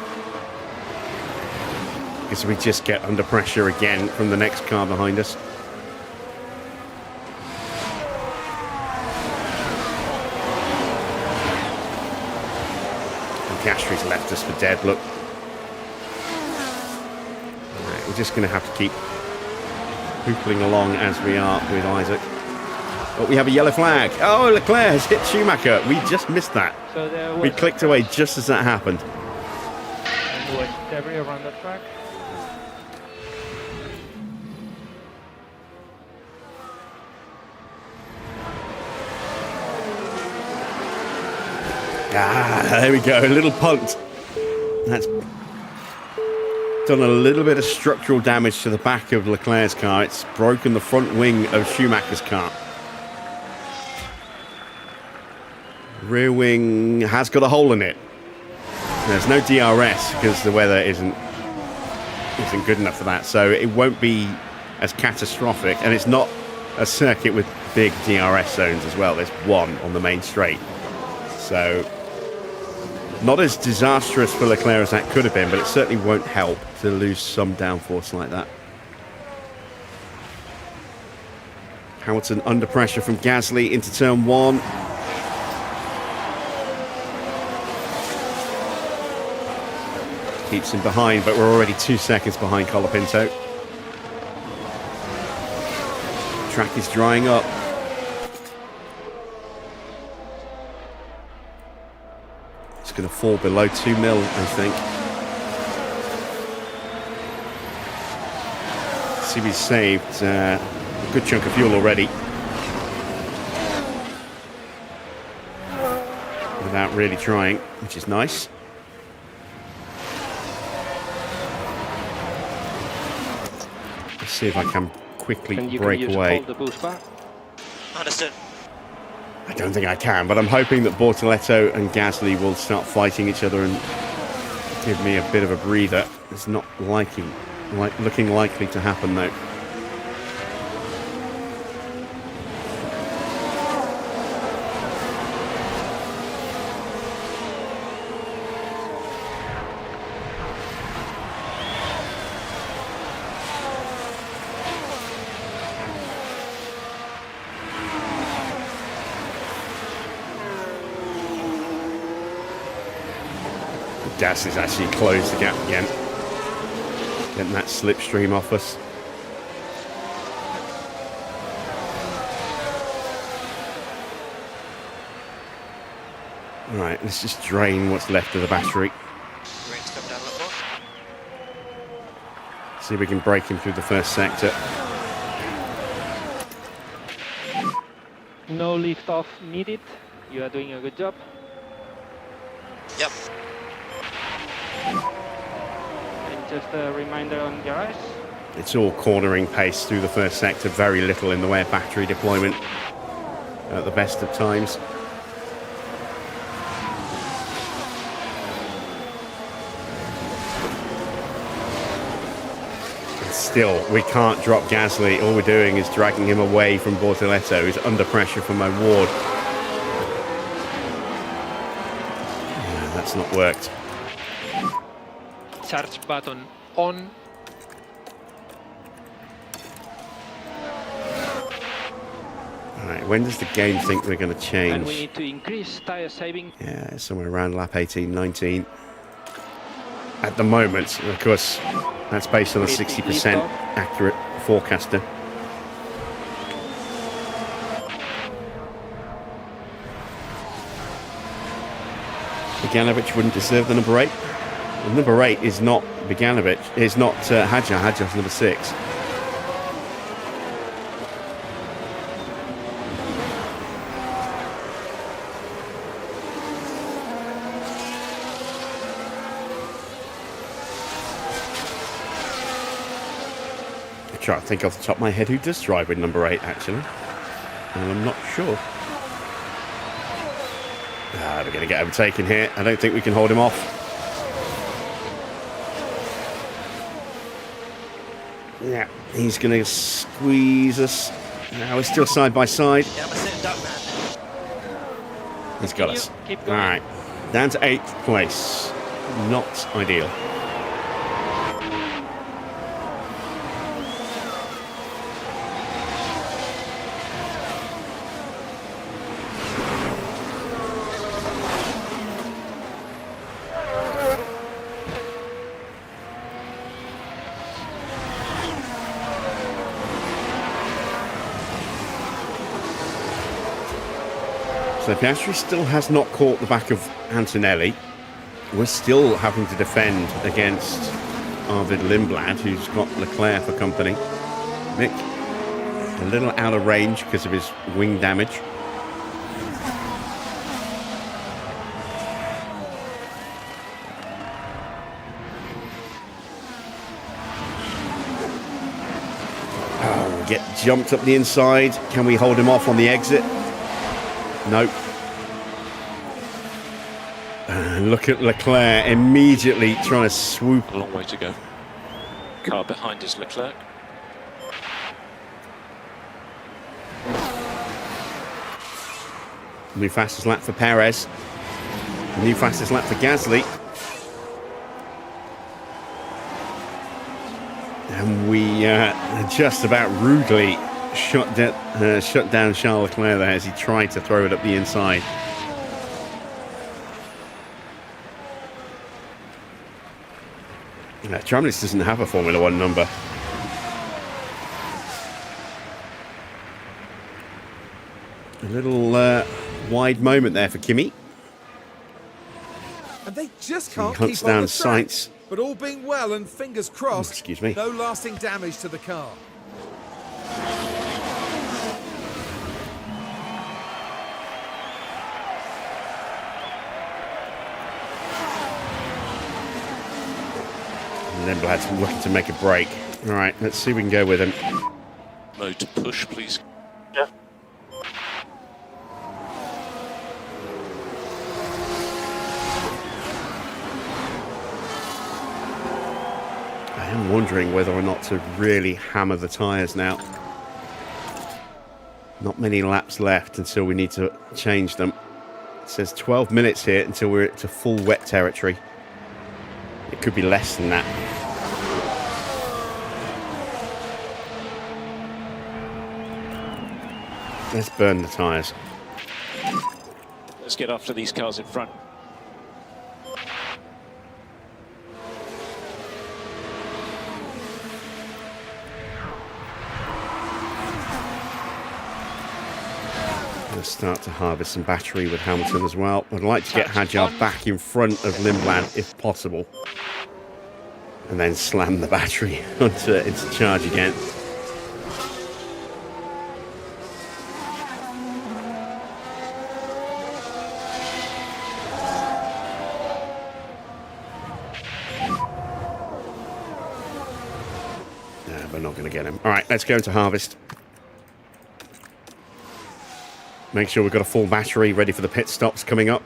Because we just get under pressure again from the next car behind us. And Piastri's left us for dead, look. Right, we're just going to have to keep hoopling along as we are with Isaac. But we have a yellow flag. Oh, Leclerc has hit Schumacher. We just missed that. So We clicked away just as that happened. Debris around the track. Ah, there we go. A little punt. That's done a little bit of structural damage to the back of Leclerc's car. It's broken the front wing of Schumacher's car. Rear wing has got a hole in it. There's no DRS because the weather isn't good enough for that, so it won't be as catastrophic. And it's not a circuit with big DRS zones as well. There's one on the main straight, so not as disastrous for Leclerc as that could have been, but it certainly won't help to lose some downforce like that. Hamilton under pressure from Gasly into turn 1. keeps him behind, but we're already 2 seconds behind Colapinto. Track is drying up. It's going to fall below 2 mil, I think. See, we saved a good chunk of fuel already without really trying, which is nice. Let's see if I can quickly break away. Hold the boost bar? Understood. I don't think I can, but I'm hoping that Bortoletto and Gasly will start fighting each other and give me a bit of a breather. It's not looking likely to happen, though. Das has actually closed the gap again. Getting that slipstream off us. Alright, let's just drain what's left of the battery. Rates come down a little more. See if we can break him through the first sector. No lift off needed. You are doing a good job. Yep. And just a reminder on your eyes. It's all cornering pace through the first sector, very little in the way of battery deployment at the best of times. Still, we can't drop Gasly. All we're doing is dragging him away from Bortoletto, who's under pressure from O'Ward. Yeah, that's not worked. Charge button on. Alright, when does the game think we're going to change? And we need to increase tire saving. Yeah, somewhere around lap 18, 19. At the moment, of course, that's based on a 60% accurate forecaster. Beganovic wouldn't deserve the number 8. The number 8 is not Beganovic, it's not Hadjar. Hadjar's number 6. I'm trying to think off the top of my head who does drive with number 8, actually. And I'm not sure. We're going to get overtaken here. I don't think we can hold him off. Yeah, he's going to squeeze us. Now we're still side by side. Yeah, I'm a sitting duck, man. He's got us. Keep All going. right, down to 8th place. Not ideal. So Piastri still has not caught the back of Antonelli. We're still having to defend against Arvid Lindblad, who's got Leclerc for company. Mick, a little out of range because of his wing damage. Oh, get jumped up the inside. Can we hold him off on the exit? Nope. Look at Leclerc immediately trying to swoop. A long way to go. Car behind is Leclerc. New fastest lap for Perez. New fastest lap for Gasly. And we just about rudely shut down Charles Leclerc there as he tried to throw it up the inside. Tramless doesn't have a Formula 1 number. A little wide moment there for Kimi. And they just He can't hunts keep on down the track. Sainz. But all being well and fingers crossed, excuse me. no lasting damage to the car. Lindblad's looking to make a break. All right, let's see if we can go with him. Mode to push, please. I am wondering whether or not to really hammer the tyres now. Not many laps left until we need to change them. It says 12 minutes here until we're to full wet territory. It could be less than that. Let's burn the tyres. Let's get after these cars in front. Let's start to harvest some battery with Hamilton as well. I'd like to get Hadjar back in front of Lindblad if possible. And then slam the battery into charge again. We're not going to get him. All right, let's go into harvest. Make sure we've got a full battery ready for the pit stops coming up.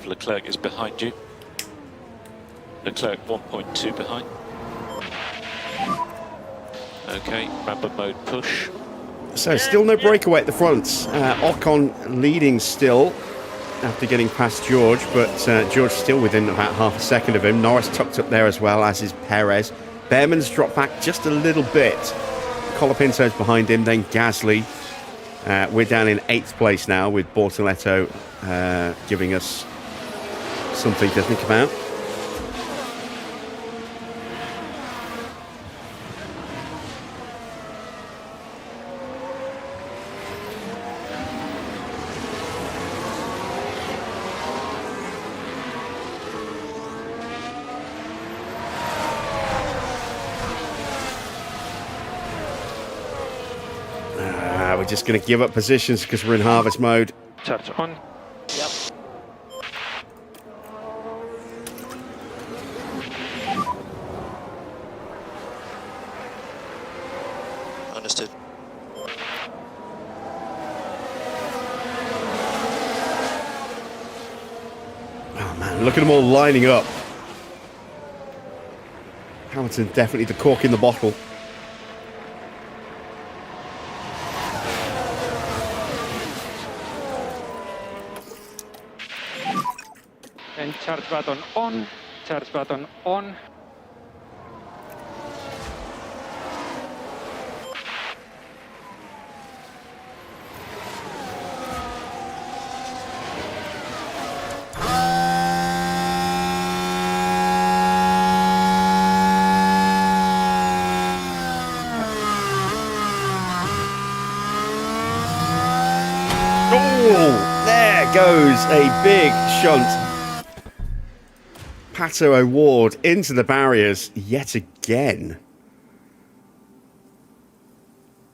Leclerc is behind you. Leclerc 1.2 behind. Okay, ramper mode push. So still no breakaway at the front. Ocon leading still after getting past George, but George still within about half a second of him. Norris tucked up there as well, as is Perez. Behrman's dropped back just a little bit. Colapinto's behind him, then Gasly. We're down in 8th place now with Bortoletto giving us something to think about. We're just going to give up positions because we're in harvest mode. Charge on. Yep. Understood. Oh man, look at them all lining up. Hamilton definitely the cork in the bottle. And charge button on. Charge button on. Oh, there goes a big shunt. Pato O'Ward into the barriers yet again.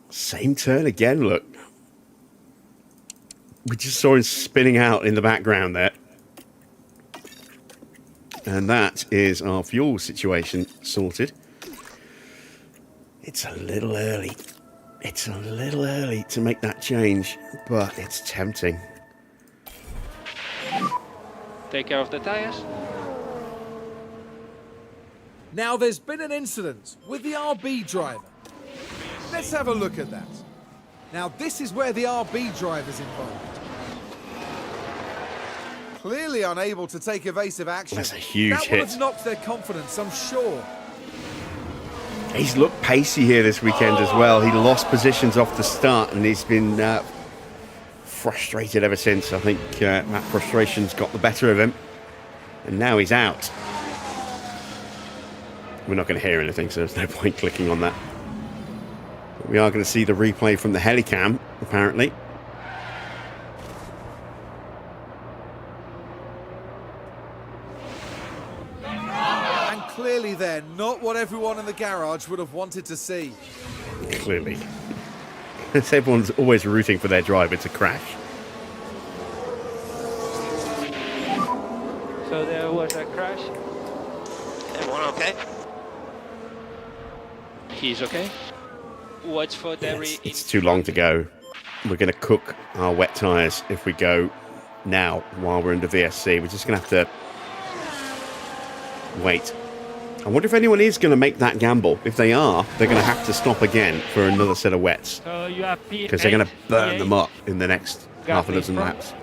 Same turn again, look. We just saw him spinning out in the background there. And that is our fuel situation sorted. It's a little early. It's a little early to make that change, but it's tempting. Take care of the tires. Now there's been an incident with the RB driver. Let's have a look at that. Now this is where the RB driver's involved. Clearly unable to take evasive action. That's a huge that would hit. have knocked their confidence, I'm sure. He's looked pacey here this weekend as well. He lost positions off the start and he's been frustrated ever since. I think that frustration's got the better of him. And now he's out. We're not going to hear anything, so there's no point clicking on that. But we are going to see the replay from the helicam, apparently. And clearly then, not what everyone in the garage would have wanted to see. Clearly. Everyone's always rooting for their driver to crash. So there was a crash. Everyone okay? He's okay. Watch for debris. It's too long to go. We're going to cook our wet tyres if we go now while we're in the VSC. We're just going to have to wait. I wonder if anyone is going to make that gamble. If they are, they're going to have to stop again for another set of wets. So you have P8, Because they're going to burn P8. them up in the next half a dozen front. laps.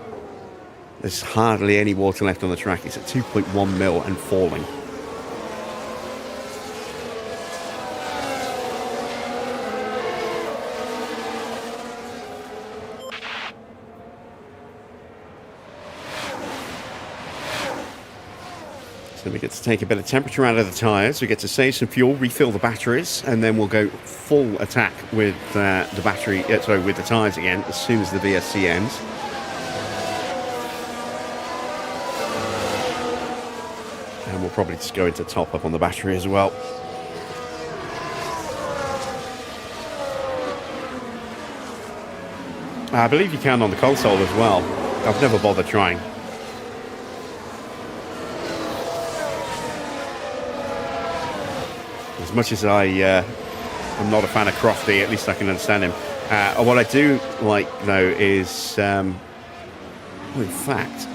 There's hardly any water left on the track. It's at 2.1 mil and falling. So we get to take a bit of temperature out of the tyres. We get to save some fuel, refill the batteries, and then we'll go full attack with the battery. Sorry, with the tyres again as soon as the VSC ends. And we'll probably just go into top up on the battery as well. I believe you can on the console as well. I've never bothered trying. As much as I'm not a fan of Crofty, at least I can understand him. What I do like, though, is... well, in fact...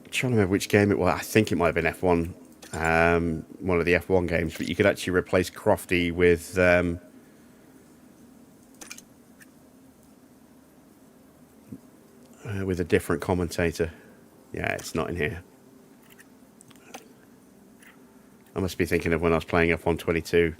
I'm trying to remember which game it was. I think it might have been F1. One of the F1 games, but you could actually replace Crofty with a different commentator. Yeah, it's not in here. I must be thinking of when I was playing F1 22.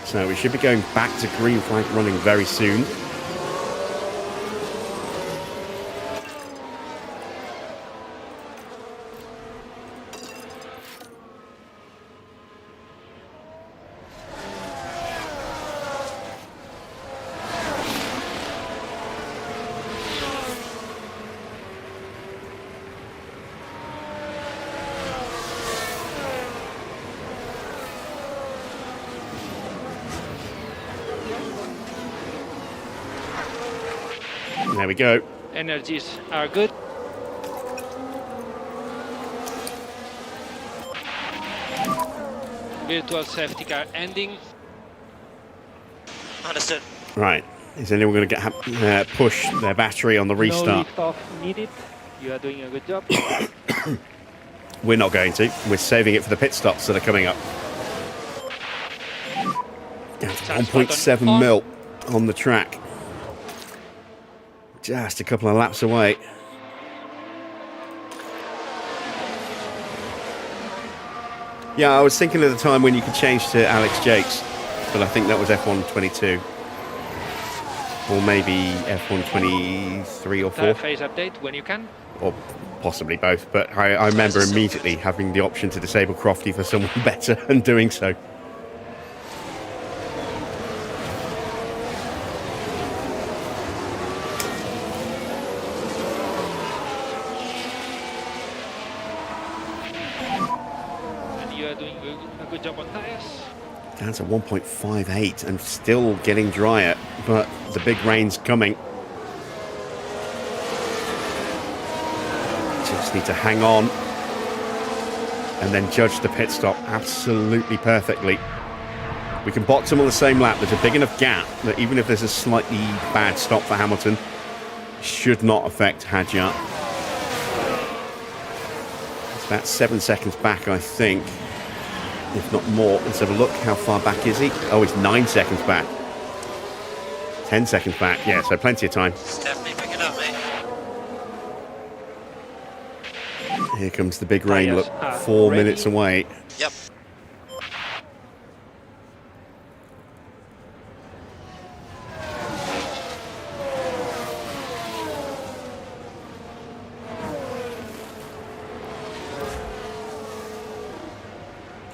So we should be going back to green flag running very soon. There we go. Energies are good. Virtual safety car ending. Understood. Right. Is anyone going to push their battery on the No restart? lift off needed. You are doing a good job. We're not going to. We're saving it for the pit stops that are coming up. Down to 1.7 mil on the track. Just a couple of laps away. Yeah, I was thinking at the time when you could change to Alex Jakes, but I think that was F1 22. Or maybe F1 23 or 4. Phase update when you can. Or possibly both, but I remember immediately having the option to disable Crofty for someone better and doing so. Good job on tyres. Down to 1.58 and still getting drier, but the big rain's coming. Just need to hang on and then judge the pit stop absolutely perfectly. We can box them on the same lap. There's a big enough gap that even if there's a slightly bad stop for Hamilton, should not affect Hadjar. It's about 7 seconds back, I think, if not more. Let's have a look. How far back is he? Oh, he's 9 seconds back. 10 seconds back. Yeah, so plenty of time. Definitely picking up, mate. Here comes the big rain. Look, 4 minutes away. Yep.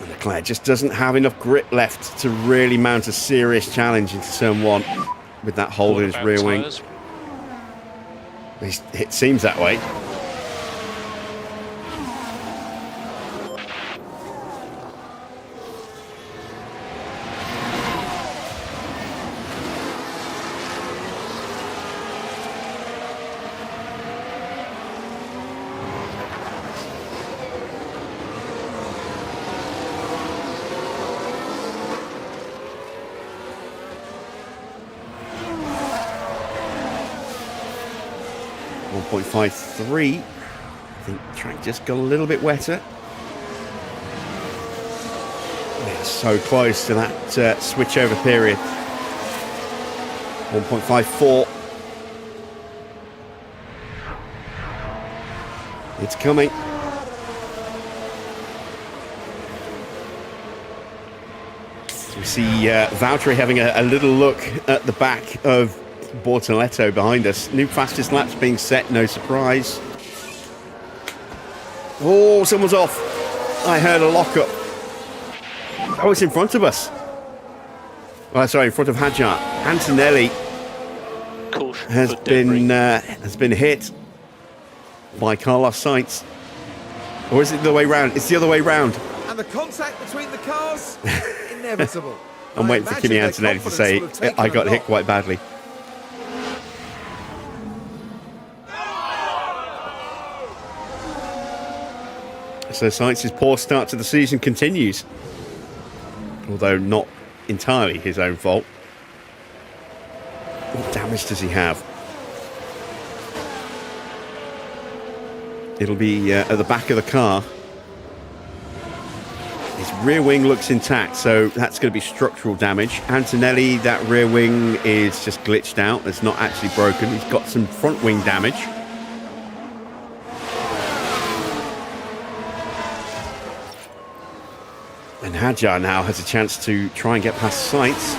Leclerc just doesn't have enough grip left to really mount a serious challenge into turn 1 with that hole in his rear wing. It seems that way. .53. I think the track just got a little bit wetter. Yeah, so close to that switch over period. 1.54. It's coming. We see Valtteri having a little look at the back of Bortoletto behind us. New fastest laps being set, no surprise. Oh, someone's off. I heard a lockup. Oh, it's in front of us. Oh, sorry, in front of Hadjar. Antonelli has been hit by Carlos Sainz. Or is it the other way round? It's the other way round. And the contact between the cars, inevitable. I'm waiting for Kimi Antonelli to say, I got hit quite badly. So Sainz's poor start to the season continues, although not entirely his own fault. What damage does he have? It'll be at the back of the car. His rear wing looks intact, so that's going to be structural damage. Antonelli, that rear wing is just glitched out. It's not actually broken. He's got some front wing damage. And Hadjar now has a chance to try and get past Sainz.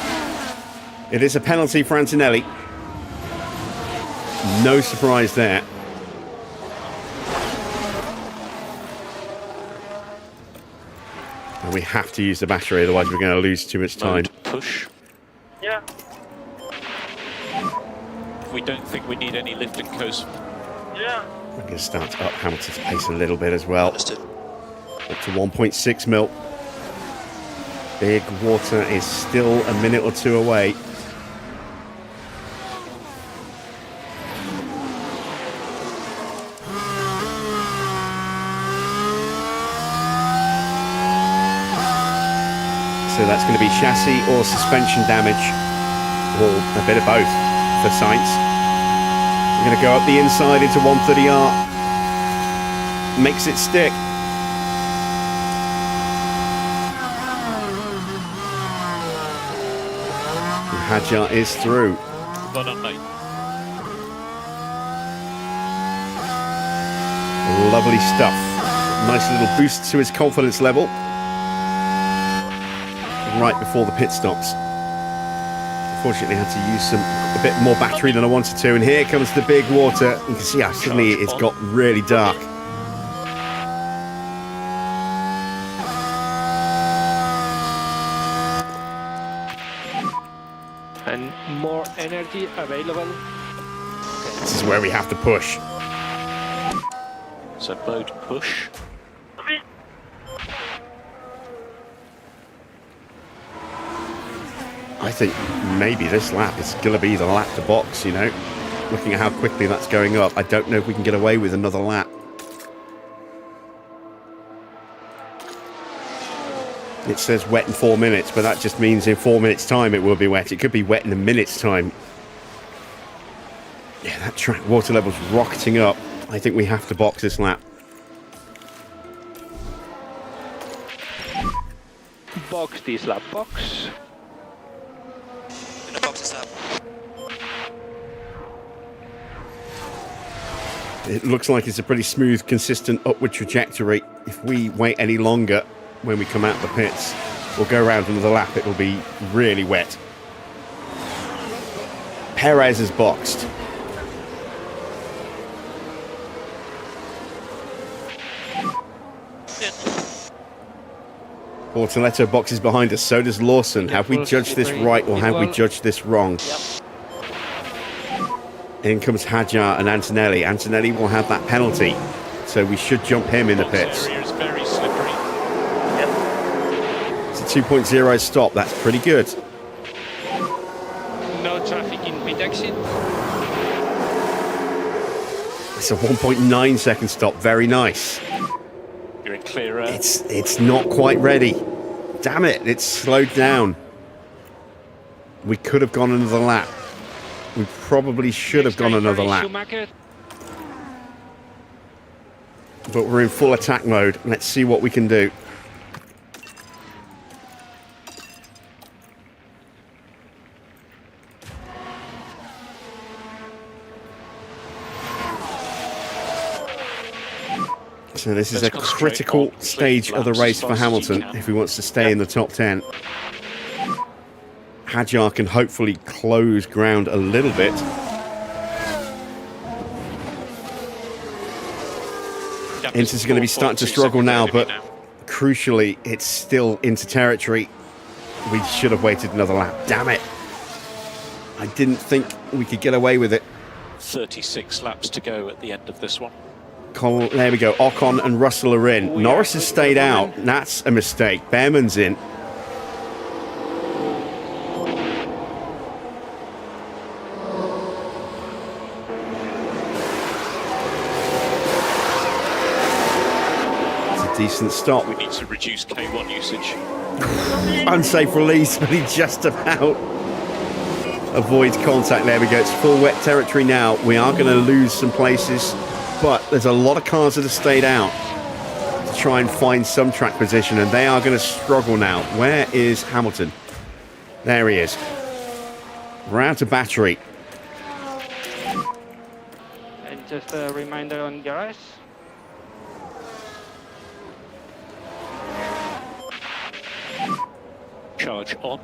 It is a penalty for Antonelli. No surprise there. And we have to use the battery, otherwise we're going to lose too much time. Push. Yeah. We don't think we need any lift and coast. Yeah. We're going to start up Hamilton's pace a little bit as well. Understood. Up to 1.6 mil. Big water is still a minute or two away. So that's going to be chassis or suspension damage, or a bit of both for Sainz. We're going to go up the inside into 130R. Makes it stick. Hadjar is through. Well done, mate. Lovely stuff. Nice little boost to his confidence level. Right before the pit stops. Unfortunately, I had to use a bit more battery than I wanted to. And here comes the big water. You can see how suddenly it's got really dark. And more energy available. This is where we have to push. So mode push. I think maybe this lap is going to be the lap to box, you know. Looking at how quickly that's going up, I don't know if we can get away with another lap. It says wet in 4 minutes, but that just means in 4 minutes' time it will be wet. It could be wet in a minute's time. Yeah, that track water level's rocketing up. I think we have to box this lap. Box this lap, box. Gonna box this up. It looks like it's a pretty smooth, consistent upward trajectory. If we wait any longer when we come out of the pits, we'll go around another lap. It will be really wet. Perez is boxed. Bortoletto boxes behind us, so does Lawson. Have we judged this right or have we judged this wrong? In comes Hadjar and Antonelli. Antonelli will have that penalty, so we should jump him in the pits. Area is very slippery. It's a 2.0 stop, that's pretty good. No traffic in pit exit. It's a 1.9 second stop, very nice. You're in clear air. It's not quite ready. Damn it, it's slowed down. We could have gone another lap. We probably should have gone another lap. Schumacher. But we're in full attack mode. Let's see what we can do. So this is a critical stage of the race for Hamilton if he wants to stay in the top 10. Hadjar can hopefully close ground a little bit. Inter's going to be starting to struggle now, but crucially, it's still into territory. We should have waited another lap. Damn it. I didn't think we could get away with it. 36 laps to go at the end of this one. There we go. Ocon and Russell are in. Norris has stayed out. That's a mistake. Behrman's in. It's a decent stop. We need to reduce K1 usage. Unsafe release, but he just about avoids contact. There we go. It's full wet territory now. We are going to lose some places, but there's a lot of cars that have stayed out to try and find some track position, and they are going to struggle now. Where is Hamilton? There he is. We're out of battery. And just a reminder on garage. Charge on.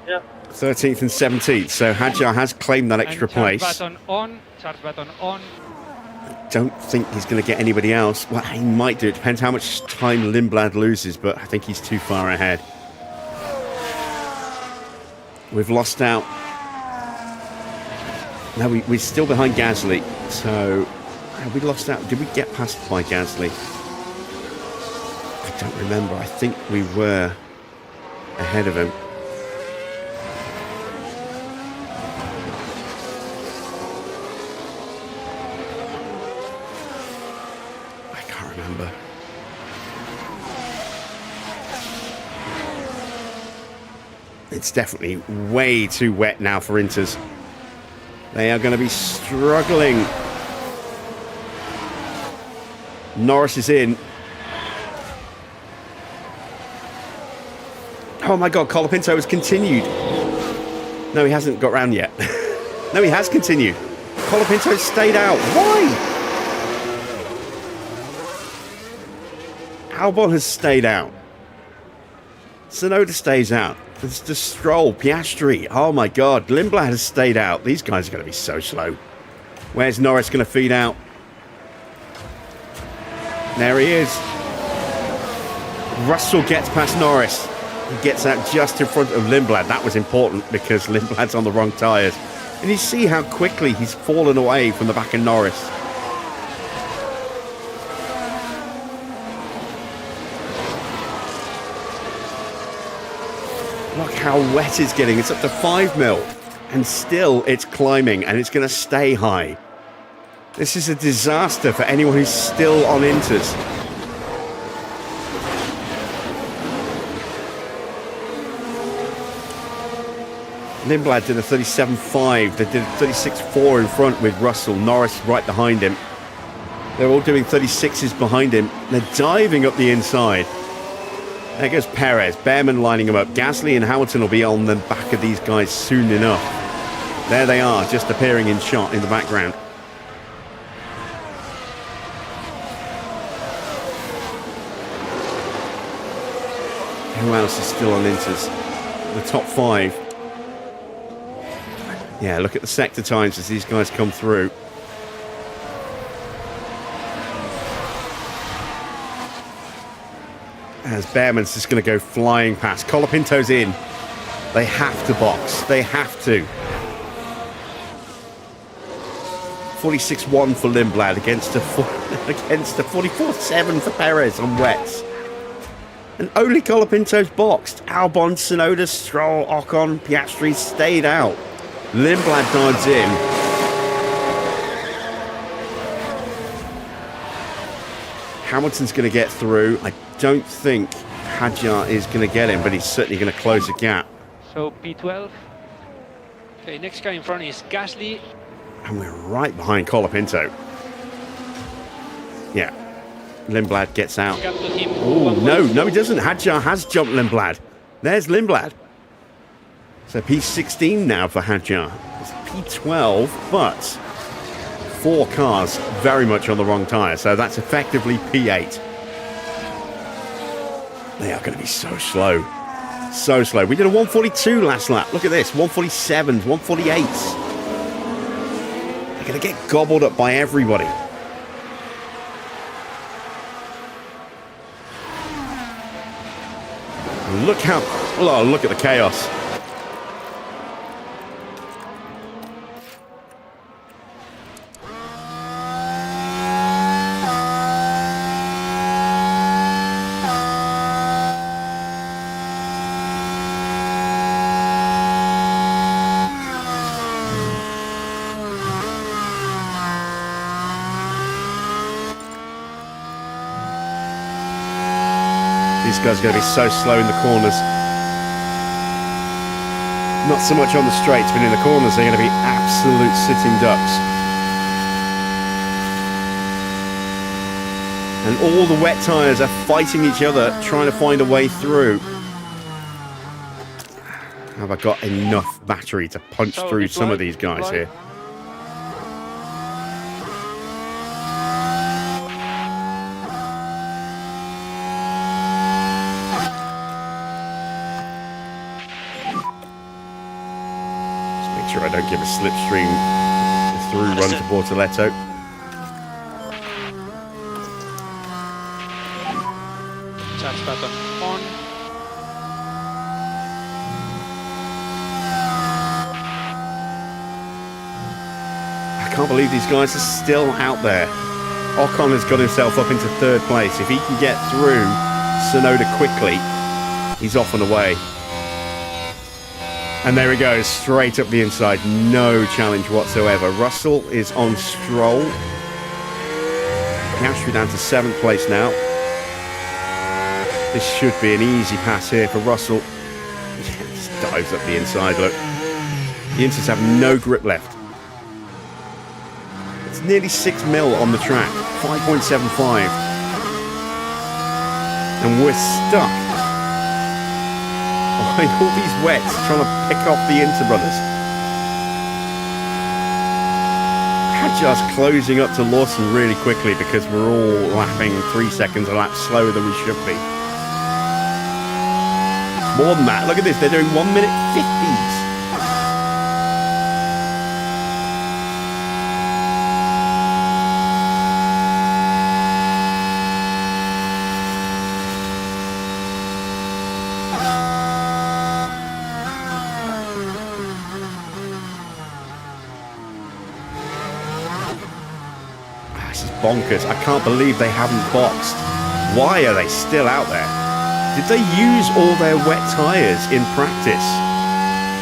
Yeah. 13th and 17th, so Hadjar has claimed that extra And charge place. button on. Charge button on. Don't think he's going to get anybody else. Well, he might do. It depends how much time Lindblad loses, but I think he's too far ahead. We've lost out. No, we're still behind Gasly. So, have we lost out? Did we get past by Gasly? I don't remember. I think we were ahead of him. Remember. It's definitely way too wet now for Inters. They are going to be struggling. Norris is in. Oh my god, Colapinto has continued. No, he hasn't got round yet. No, he has continued. Colapinto stayed out. Why? Albon has stayed out. Sonoda stays out. It's just Stroll, Piastri. Oh my god, Lindblad has stayed out. These guys are going to be so slow. Where's Norris going to feed out? There he is. Russell gets past Norris. He gets out just in front of Lindblad. That was important because Lindblad's on the wrong tyres. And you see how quickly he's fallen away from the back of Norris. Look how wet it's getting. It's up to 5 mil. And still it's climbing and it's going to stay high. This is a disaster for anyone who's still on Inters. Lindblad did a 37.5. They did a 36.4 in front with Russell. Norris right behind him. They're all doing 36s behind him. They're diving up the inside. There goes Perez. Behrman lining them up. Gasly and Hamilton will be on the back of these guys soon enough. There they are, just appearing in shot in the background. Who else is still on Inters? The top 5. Yeah, look at the sector times as these guys come through. As Behrman's just going to go flying past. Colapinto's in. They have to box. They have to. 46.1 for Lindblad against a 44.7 for Perez on wets. And only Colapinto's boxed. Albon, Tsunoda, Stroll, Ocon, Piastri stayed out. Lindblad dives in. Hamilton's going to get through. I don't think Hadjar is going to get him, but he's certainly going to close the gap. So P12. Okay, next guy in front is Gasly. And we're right behind Colapinto. Yeah. Lindblad gets out. Oh, no, he doesn't. Hadjar has jumped Lindblad. There's Lindblad. So P16 now for Hadjar. It's P12, but 4 cars very much on the wrong tyre. So that's effectively P8. They are going to be so slow. So slow. We did a 142 last lap. Look at this. 147s, 148s. They're going to get gobbled up by everybody. Look how... Oh, look at the chaos. These guys are going to be so slow in the corners. Not so much on the straights, but in the corners they're going to be absolute sitting ducks. And all the wet tyres are fighting each other, trying to find a way through. Have I got enough battery to punch through some of these guys here? Sure I don't give a slipstream through run to Bortoletto. Charge button on. I can't believe these guys are still out there. Ocon has got himself up into 3rd place. If he can get through Tsunoda quickly, he's off and away. And there he goes, straight up the inside. No challenge whatsoever. Russell is on Stroll. Piastri down to 7th place now. This should be an easy pass here for Russell. Just dives up the inside, look. The Inters have no grip left. It's nearly 6 mil on the track. 5.75. And we're stuck behind all these wets trying to pick off the Inter brothers. Hadjar's closing up to Lawson really quickly because we're all lapping 3 seconds a lap slower than we should be. More than that, look at this, they're doing 1 minute 50s. Bonkers. I can't believe they haven't boxed. Why are they still out there? Did they use all their wet tyres in practice?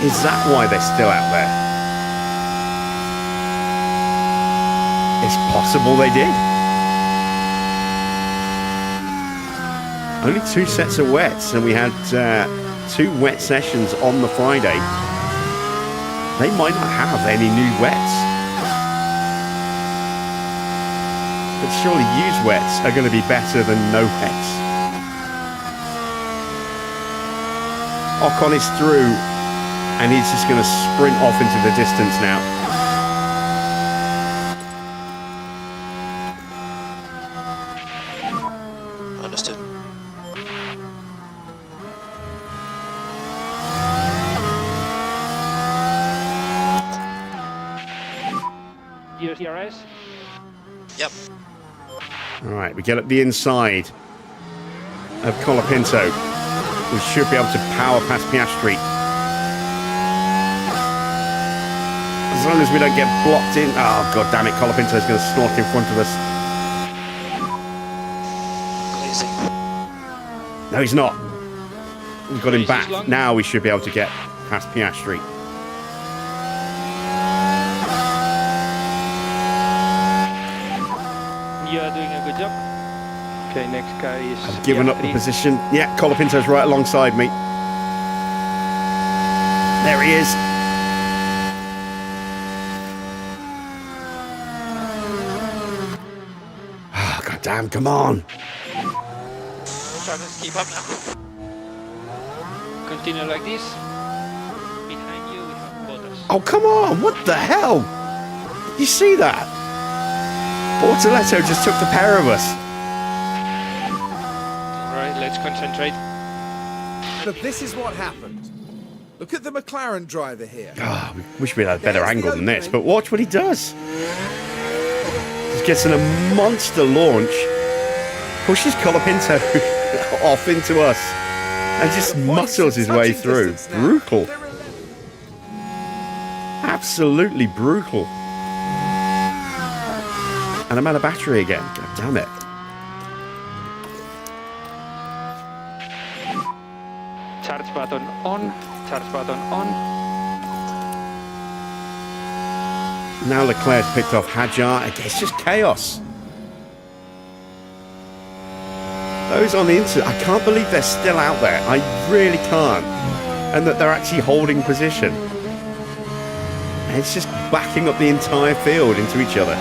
Is that why they're still out there? It's possible they did. Only 2 sets of wets, and we had 2 wet sessions on the Friday. they might not have any new wets. But surely used wets are going to be better than no wets. Ocon is through, and he's just going to sprint off into the distance now. Understood. DRS. Yep. All right, we get up the inside of Colapinto. We should be able to power past Piastri. As long as we don't get blocked in. Oh, god damn it, Colapinto is going to snort in front of us. Easy. No, he's not. We've got him Race is back. long. Now we should be able to get past Piastri. You're doing a good job. Okay, next guy is. I've given up the Piastri. position. Yeah, Colapinto's right alongside me. There he is. Oh, god damn, come on. Try to keep up now. Continue like this. Behind you we have Bottas. Oh, come on. What the hell? You see that? Bortoletto just took the pair of us. Alright, let's concentrate. But this is what happened. Look at the McLaren driver here. Oh, we wish we had a better There's the angle than this, opening. but watch what he does. He gets in a monster launch, pushes Colapinto off into us, and just The points muscles are his way touching through. distance now. Brutal. They're Absolutely brutal. And I'm out of battery again. God damn it. Charge button on. Charge button on. Now Leclerc's picked off Hadjar. It's just chaos. Those on the inside, I can't believe they're still out there. I really can't. And that they're actually holding position. And it's just backing up the entire field into each other.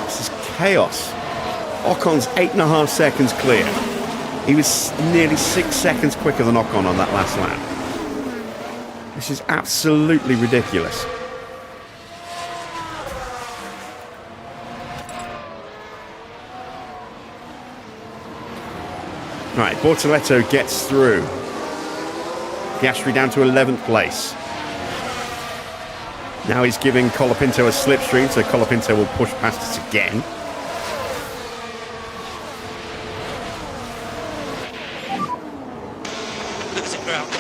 This is chaos. Ocon's 8.5 seconds clear. He was nearly 6 seconds quicker than Ocon on that last lap. This is absolutely ridiculous. Right, Bortoletto gets through. Piastri down to 11th place. Now he's giving Colapinto a slipstream, so Colapinto will push past us again. Losing ground.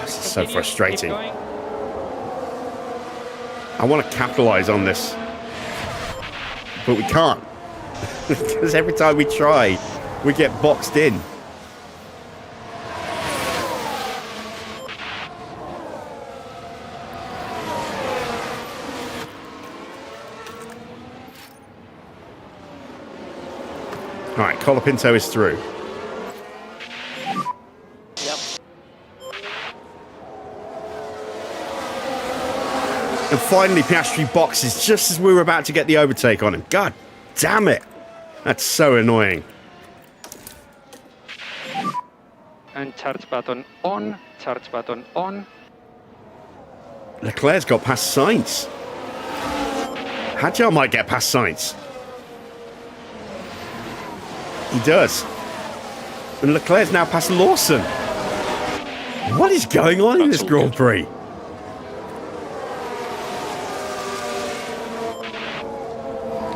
This is so Continue, frustrating. keep going. I want to capitalize on this, but we can't. Because every time we try, we get boxed in. All right, Colapinto is through. Yep. And finally, Piastri boxes just as we were about to get the overtake on him. God damn it. That's so annoying. And charge button on. Charge button on. Leclerc's got past Sainz. Hadjar might get past Sainz. He does. And Leclerc's now past Lawson. What is going on in That's this all Grand good. Prix?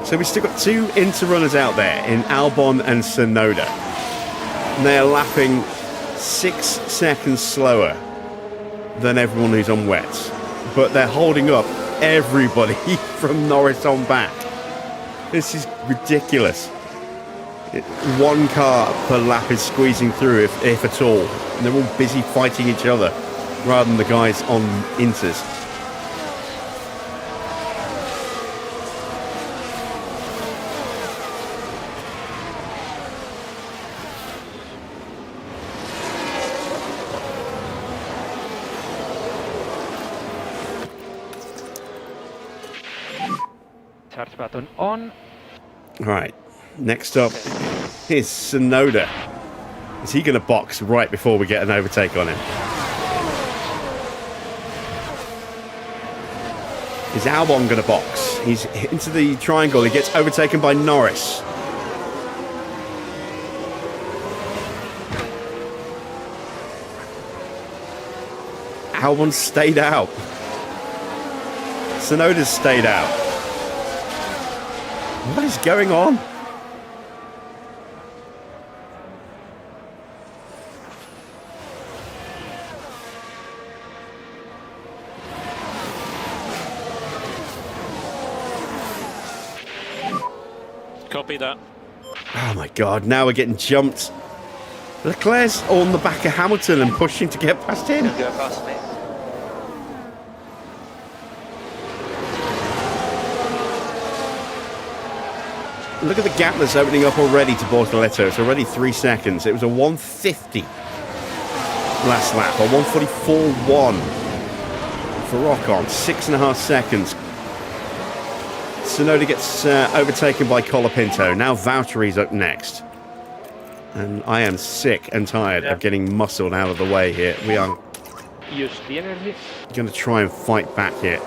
So we've still got two inter-runners out there in Albon and Tsunoda. And they are lapping 6 seconds slower than everyone who's on wets. But they're holding up everybody from Norris on back. This is ridiculous. One car per lap is squeezing through, if at all. And they're all busy fighting each other rather than the guys on inters. charge button on. All right. Next up is Tsunoda. Is he going to box right before we get an overtake on him? Is Albon going to box? He's into the triangle. He gets overtaken by Norris. Albon stayed out. Tsunoda's stayed out. What is going on? Copy that. Oh my God, now we're getting jumped. Leclerc's on the back of Hamilton and pushing to get past him. Go past me. Look at the gap that's opening up already to Bortoletto. It's already 3 seconds. It was a 150 last lap, a 144.1 for Ocon, 6.5 seconds. Tsunoda gets overtaken by Colapinto. Now Valtteri's up next. And I am sick and tired of getting muscled out of the way here. We are Use the energy. going to try and fight back here.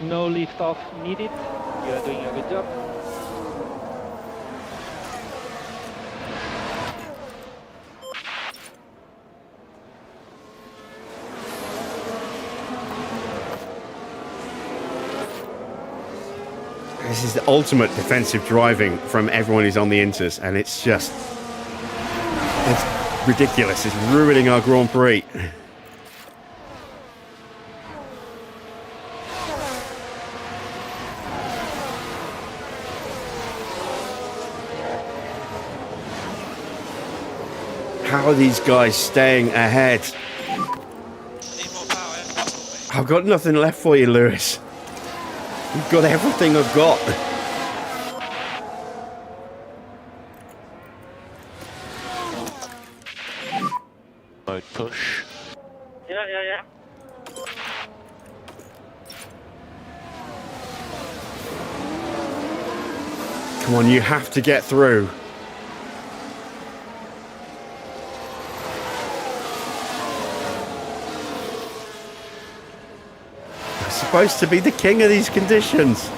No lift off needed. You are doing a good job. This is the ultimate defensive driving from everyone who's on the Inters, and it's just... it's ridiculous. It's ruining our Grand Prix. How are these guys staying ahead? Need more power. I've got nothing left for you, Lewis. You've got everything I've got. Mode push. Yeah. Come on, you have to get through. I'm supposed to be the king of these conditions.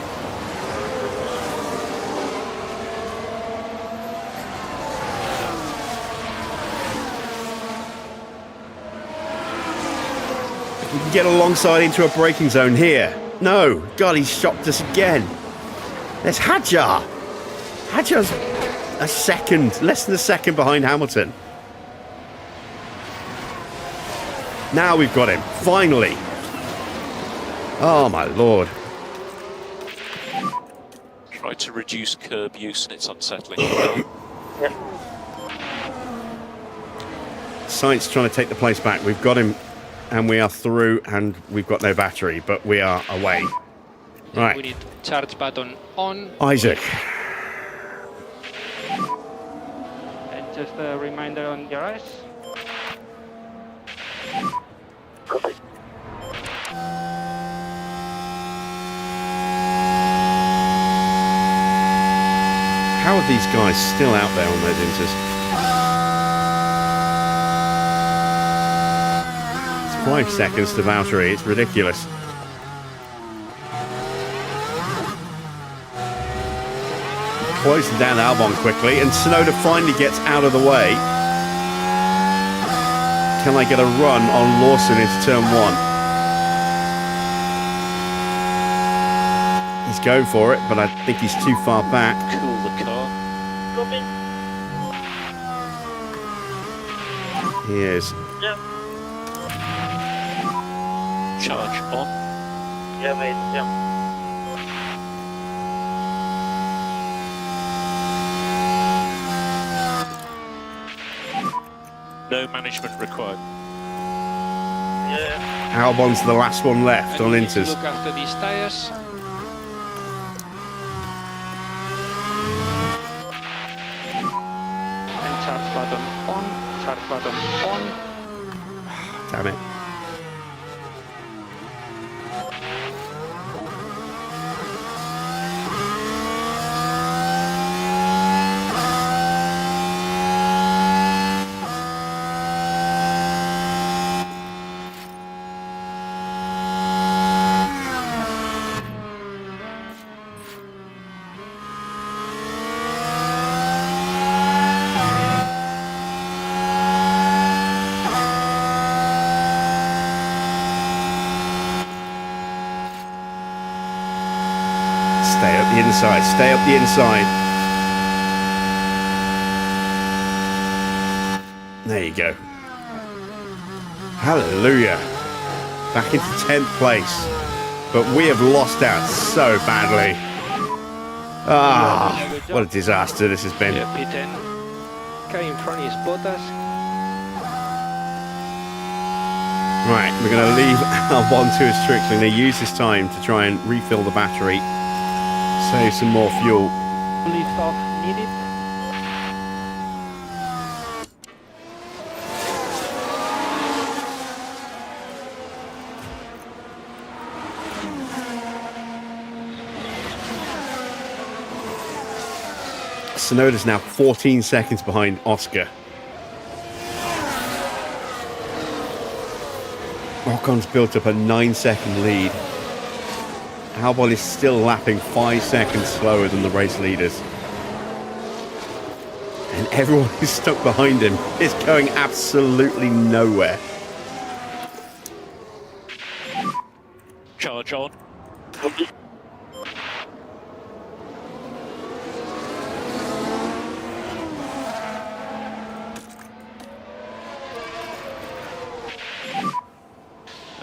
We can get alongside into a braking zone here. No, God, he's shocked us again. There's Hadjar. Hadjar's a second, less than a second behind Hamilton. Now we've got him, finally. Oh my Lord. Try to reduce curb use and it's unsettling. Sainz trying to take the place back. We've got him and we are through and we've got no battery, but we are away. We Right, need charge button on. Isaac. And just a reminder on your eyes. How are these guys still out there on those Inters? It's 5 seconds to Valtteri. It's ridiculous. Closing down Albon quickly, and Tsunoda finally gets out of the way. Can I get a run on Lawson into turn 1? He's going for it, but I think he's too far back. Cool the car. Copy. He is. Yeah. Charge on. Yeah, mate. Yeah. No management required. Yeah. Albon's the last one left And on we need to Inters. look after these tires. And charge button on. Charge button on. Damn it. the inside. Stay up the inside. There you go. Hallelujah. Back into 10th place. But we have lost out so badly. Ah, what a disaster this has been. Yeah, P10. Okay, in front is Bottas. Right, we're going to leave our 1-2 as strict. We're going to use this time to try and refill the battery. Save some more fuel. Lift off needed. Tsunoda's now 14 seconds behind Oscar. Ocon's built up a 9-second lead. Albon is still lapping 5 seconds slower than the race leaders. And everyone who's stuck behind him is going absolutely nowhere. Charge on.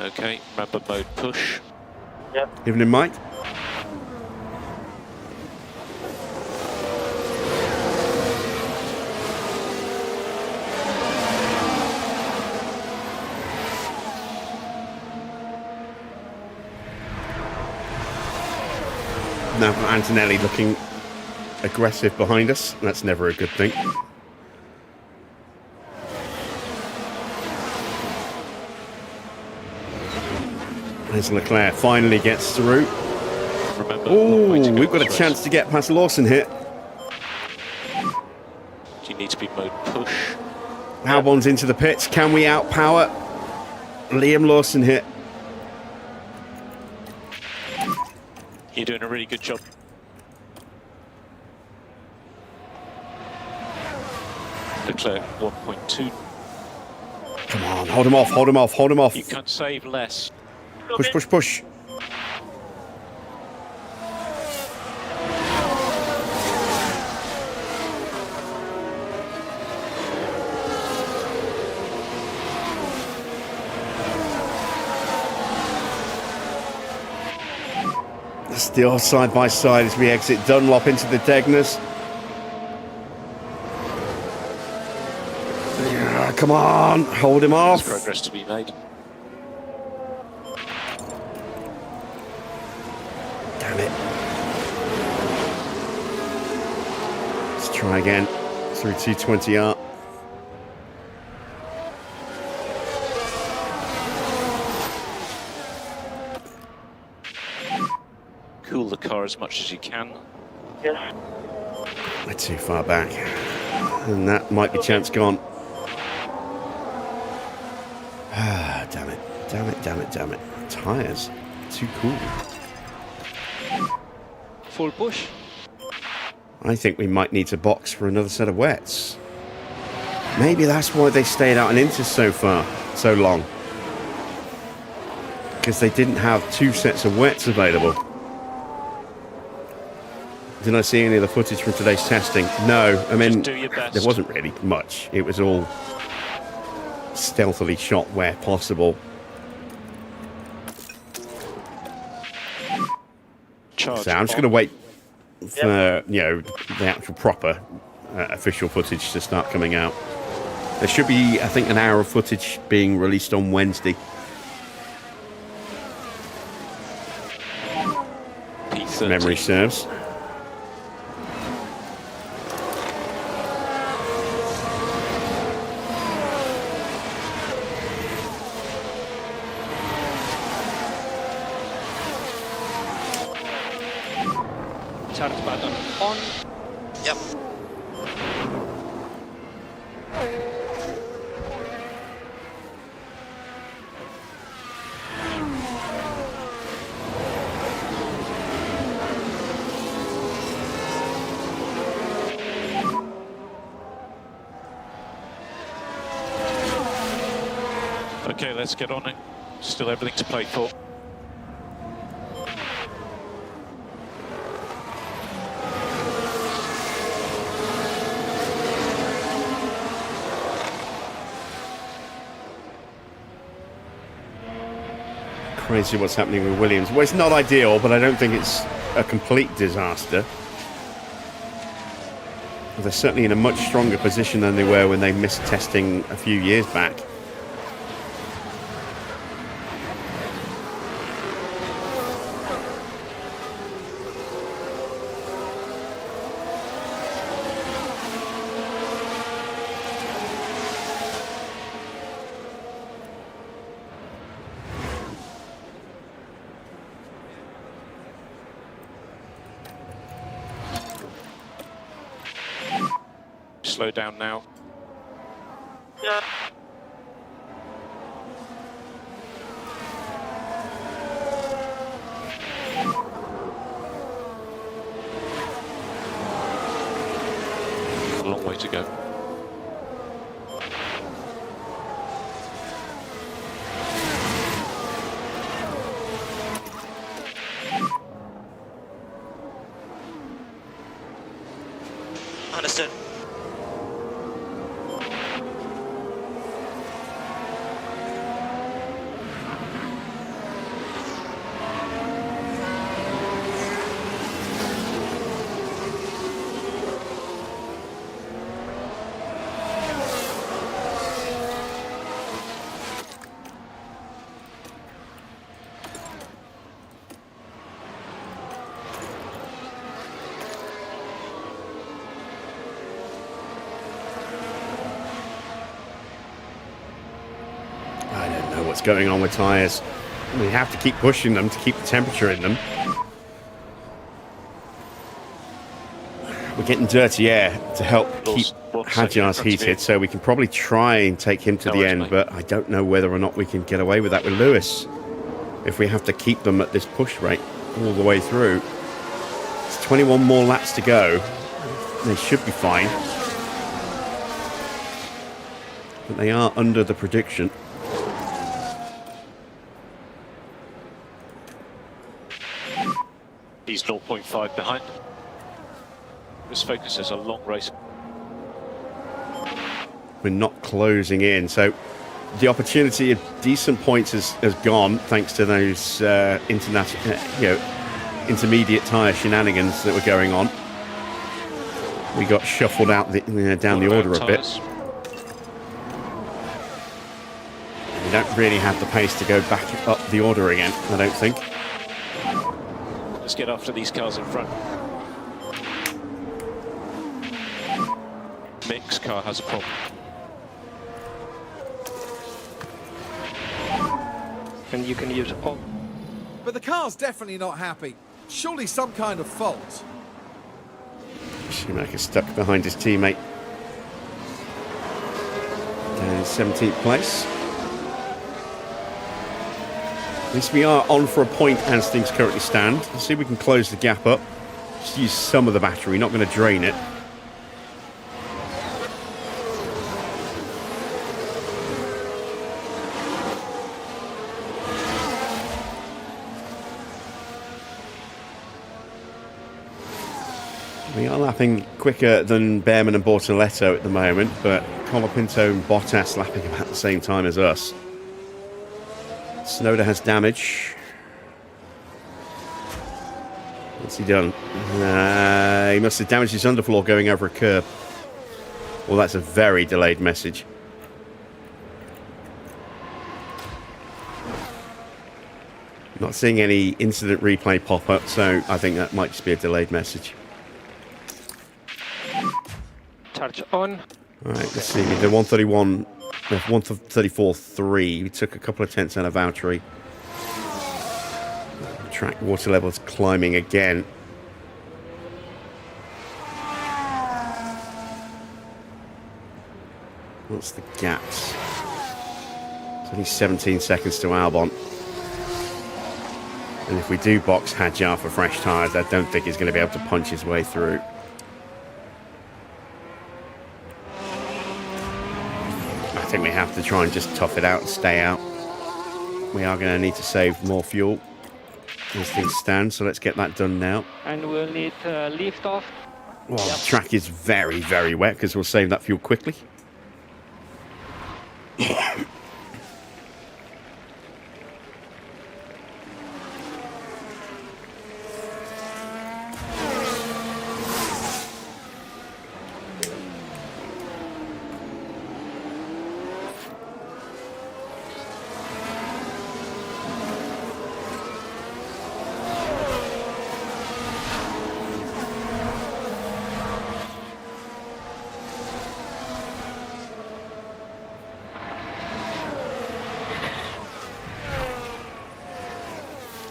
Okay, remember mode push. Yep. Even in mind? Now Antonelli looking aggressive behind us. That's never a good thing. As Leclerc finally gets through. Remember, Oh, long way to go we've got a in this chance race. to get past Lawson here. You need to be mode push. Albon's into the pits. Can we outpower Liam Lawson here? You're doing a really good job. Leclerc 1.2. Come on, hold him off, hold him off, hold him off. You can save less. Push, push, push. Still side by side as we exit Dunlop into the Degners. Yeah, come on, hold him off. There's progress to be made. Damn it. Let's try again through 220R. Cool the car as much as you can. Yes. We're too far back. And that might be chance gone. Ah, damn it. Damn it, damn it, damn it. Tyres. Too cool. Full push. I think we might need to box for another set of wets. Maybe that's why they stayed out in Inter so long. Because they didn't have 2 sets of wets available. Did I see any of the footage from today's testing? No, I mean, Just do your best. there wasn't really much. It was all stealthily shot where possible. Charge So I'm just on. going to wait for, you know, the actual proper official footage to start coming out. There should be, I think, an hour of footage being released on Wednesday. P30. Memory serves. Charge button on. Yep. Okay, let's get on it. Still everything to play for. Crazy what's happening with Williams. Well, it's not ideal, but I don't think it's a complete disaster. They're certainly in a much stronger position than they were when they missed testing a few years back. Slow down now. Yeah. A long way to go. Understood. I don't know what's going on with tyres. We have to keep pushing them to keep the temperature in them. We're getting dirty air to help keep Hadjar's heated, so we can probably try and take him to the end, but I don't know whether or not we can get away with that with Lewis. If we have to keep them at this push rate all the way through. It's 21 more laps to go. They should be fine. But they are under the prediction. He's 0.5 behind. This Focus is a long race. We're not closing in, so the opportunity of decent points has gone thanks to those intermediate tyre shenanigans that were going on. We got shuffled out down the order a bit. We don't really have the pace to go back up the order again, I don't think. Let's get after these cars in front. Mick's car has a problem. And you can use all. But the car's definitely not happy. Surely some kind of fault. Schumacher stuck behind his teammate. Down in 17th place. At least we are on for a point as things currently stand. Let's see if we can close the gap up. Just use some of the battery, not going to drain it. We are lapping quicker than Behrman and Bortoletto at the moment, but Colapinto and Bottas lapping about the same time as us. Tsunoda has damage. What's he done? He must have damaged his underfloor going over a curb. Well, that's a very delayed message. Not seeing any incident replay pop up, so I think that might just be a delayed message. Charge on. All right, let's see. We did 134.3. We took a couple of tenths out of Valtteri. Track water levels climbing again. What's the gaps? It's only 17 seconds to Albon. And if we do box Hadjar for fresh tyres, I don't think he's going to be able to punch his way through. I think we have to try and just tough it out and stay out. We are going to need to save more fuel as things stand, so let's get that done now. And we'll need lift off. Well, the track is very, very wet because we'll save that fuel quickly.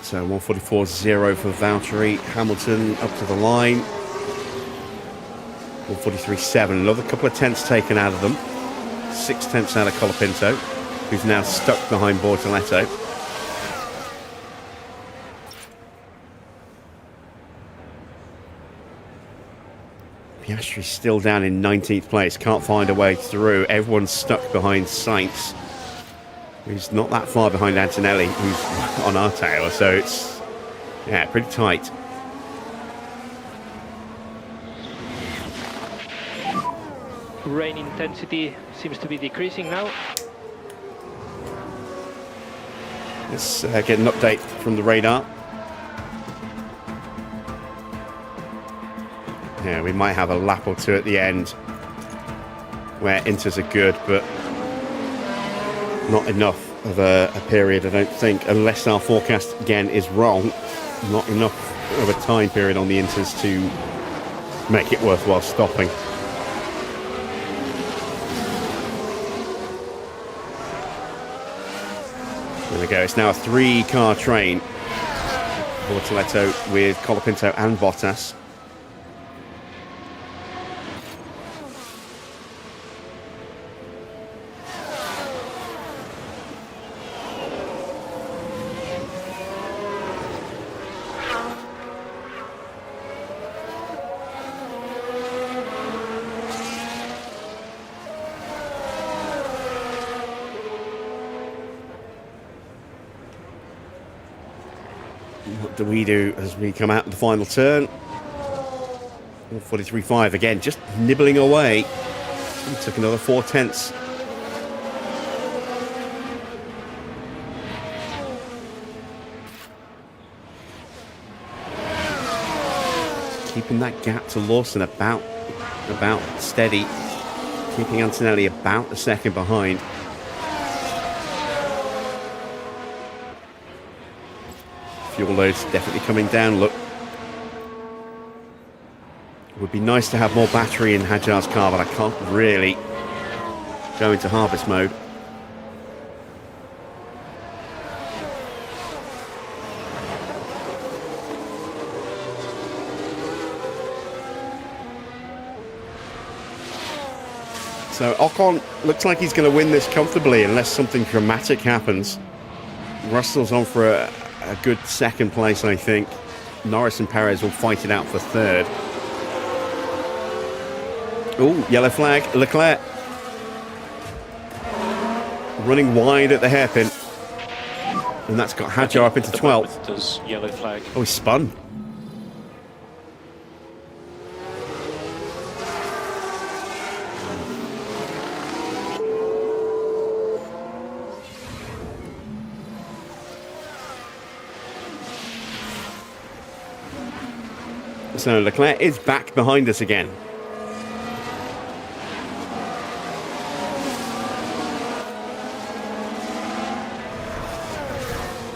So 144.0 for Valtteri. Hamilton up to the line. 143.7. Another couple of tenths taken out of them. 6 tenths out of Colapinto, who's now stuck behind Bortoletto. Piastri still down in 19th place. Can't find a way through. Everyone's stuck behind Sainz, who's not that far behind Antonelli, who's on our tail. So it's, yeah, pretty tight. Rain intensity seems to be decreasing now. Let's get an update from the radar. Yeah, we might have a lap or two at the end where inters are good, but not enough of a period, I don't think, unless our forecast again is wrong. Not enough of a time period on the inters to make it worthwhile stopping. There we go. It's now a 3-car train. Bortoletto with Colapinto and Bottas. What do we do as we come out of the final turn? 43.5 again, just nibbling away. We took another 4 tenths. Keeping that gap to Lawson about steady. Keeping Antonelli about a second behind. Fuel load's definitely coming down, look. It would be nice to have more battery in Hadjar's car, but I can't really go into harvest mode. So Ocon looks like he's going to win this comfortably unless something dramatic happens. Russell's on for a good second place, I think. Norris and Perez will fight it out for third. Oh, yellow flag. Leclerc running wide at the hairpin. And that's got Hadjar up into 12th. Does yellow flag. Oh, he spun. So Leclerc is back behind us again.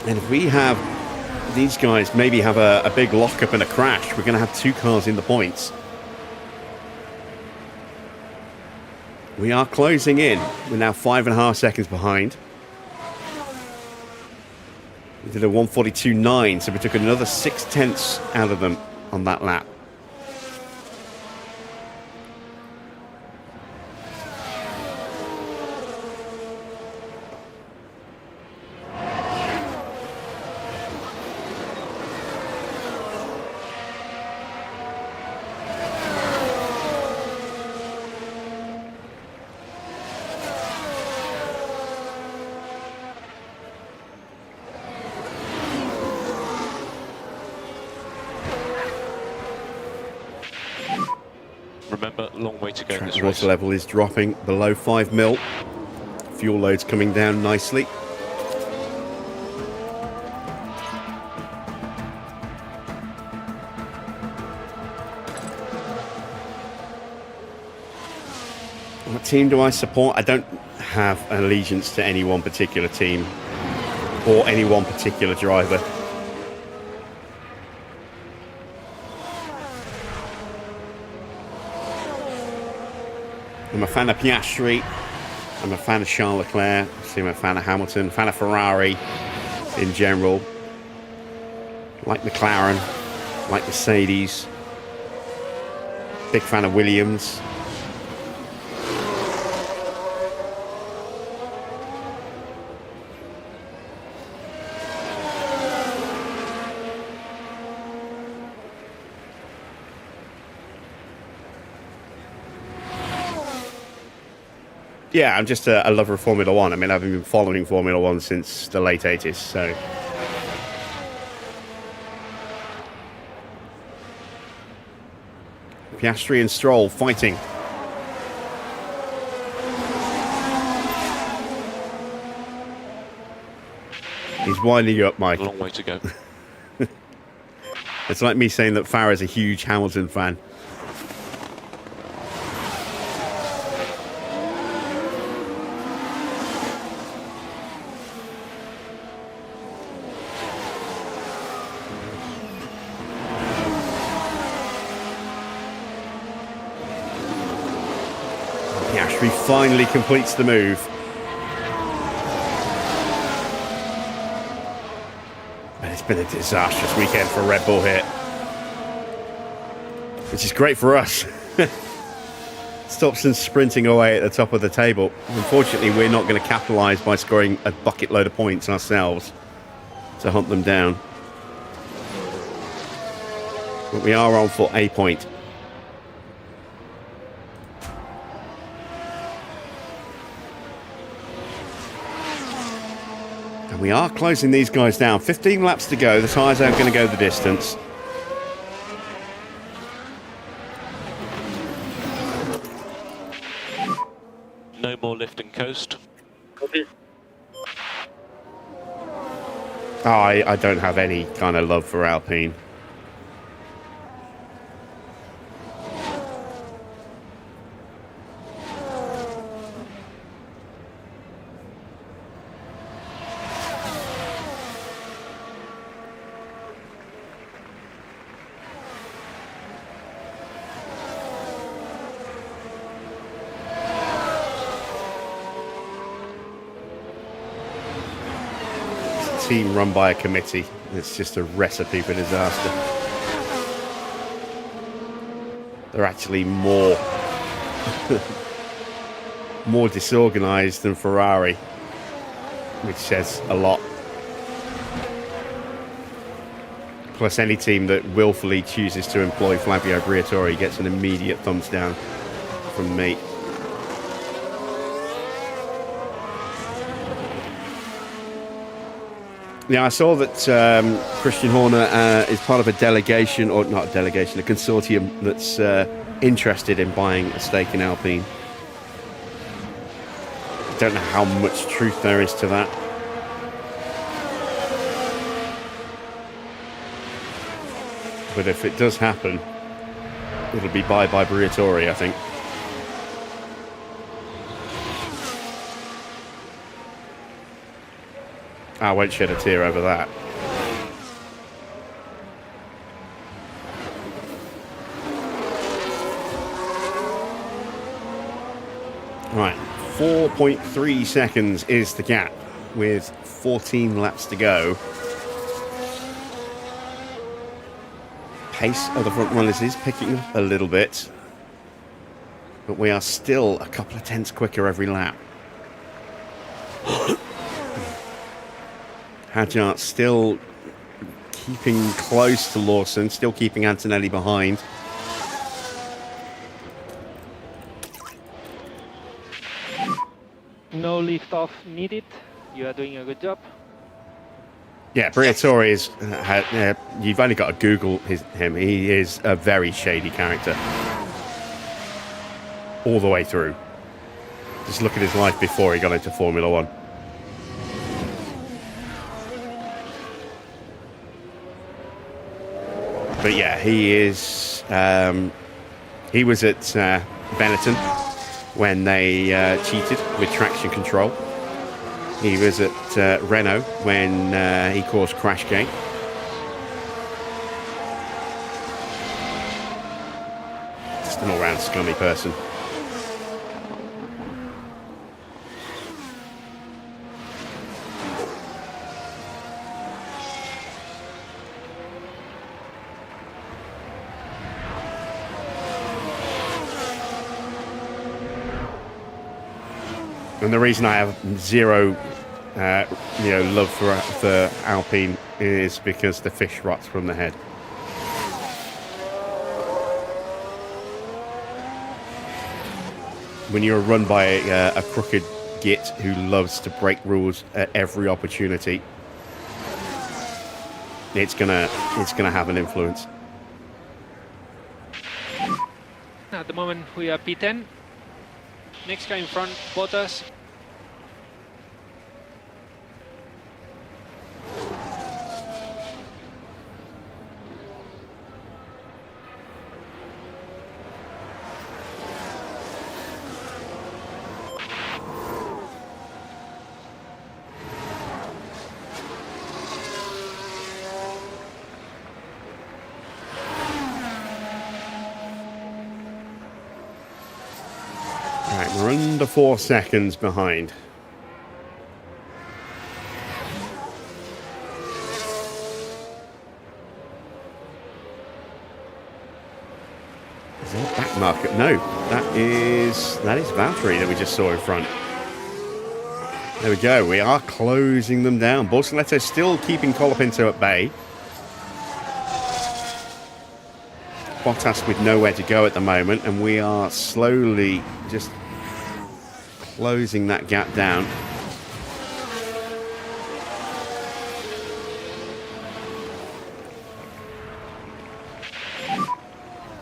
And if we have these guys maybe have a big lockup and a crash, we're going to have 2 cars in the points. We are closing in. We're now 5.5 seconds behind. We did a 142.9, so we took another 6 tenths out of them on that lap. Remember, long way to go in this race. Water level is dropping below 5 mil. Fuel load's coming down nicely. What team do I support? I don't have an allegiance to any one particular team or any one particular driver. I'm a fan of Piastri. I'm a fan of Charles Leclerc. I'm a fan of Hamilton. A fan of Ferrari in general. Like McLaren, like Mercedes. Big fan of Williams. Yeah, I'm just a lover of Formula One. I mean, I've been following Formula One since the late 80s, so... Piastri and Stroll fighting. He's winding you up, Mike. A long way to go. It's like me saying that Farah's a huge Hamilton fan. Piastri finally completes the move. And it's been a disastrous weekend for Red Bull here. Which is great for us. Stops them sprinting away at the top of the table. Unfortunately, we're not going to capitalise by scoring a bucket load of points ourselves to hunt them down. But we are on for a point. We are closing these guys down. 15 laps to go. The tyres aren't going to go the distance. No more lift and coast. Copy. Oh, I don't have any kind of love for Alpine. Team run by a committee. It's just a recipe for disaster. They're actually more more disorganized than Ferrari, which says a lot. Plus, any team that willfully chooses to employ Flavio Briatore gets an immediate thumbs down from me. Yeah, I saw that Christian Horner is part of a delegation, or not a delegation, a consortium that's interested in buying a stake in Alpine. I don't know how much truth there is to that. But if it does happen, it'll be by Briatore, I think. I won't shed a tear over that. Right, 4.3 seconds is the gap with 14 laps to go. Pace of the front runners is picking up a little bit, but we are still a couple of tenths quicker every lap. Hadjar still keeping close to Lawson, still keeping Antonelli behind. No lift off needed. You are doing a good job. Yeah, Briatore is. You've only got to Google him. He is a very shady character, all the way through. Just look at his life before he got into Formula One. But yeah, he is. He was at Benetton when they cheated with traction control. He was at Renault when he caused Crashgate. Just an all-round scummy person. And the reason I have zero, love for Alpine is because the fish rots from the head. When you're run by a crooked git who loves to break rules at every opportunity, it's gonna have an influence. At the moment we are P10. Next guy in front, Bottas. We're under 4 seconds behind. Is there a back market? No, that is Valtteri that we just saw in front. There we go. We are closing them down. Bortoletto still keeping Colapinto at bay. Bottas with nowhere to go at the moment, and we are slowly just closing that gap down.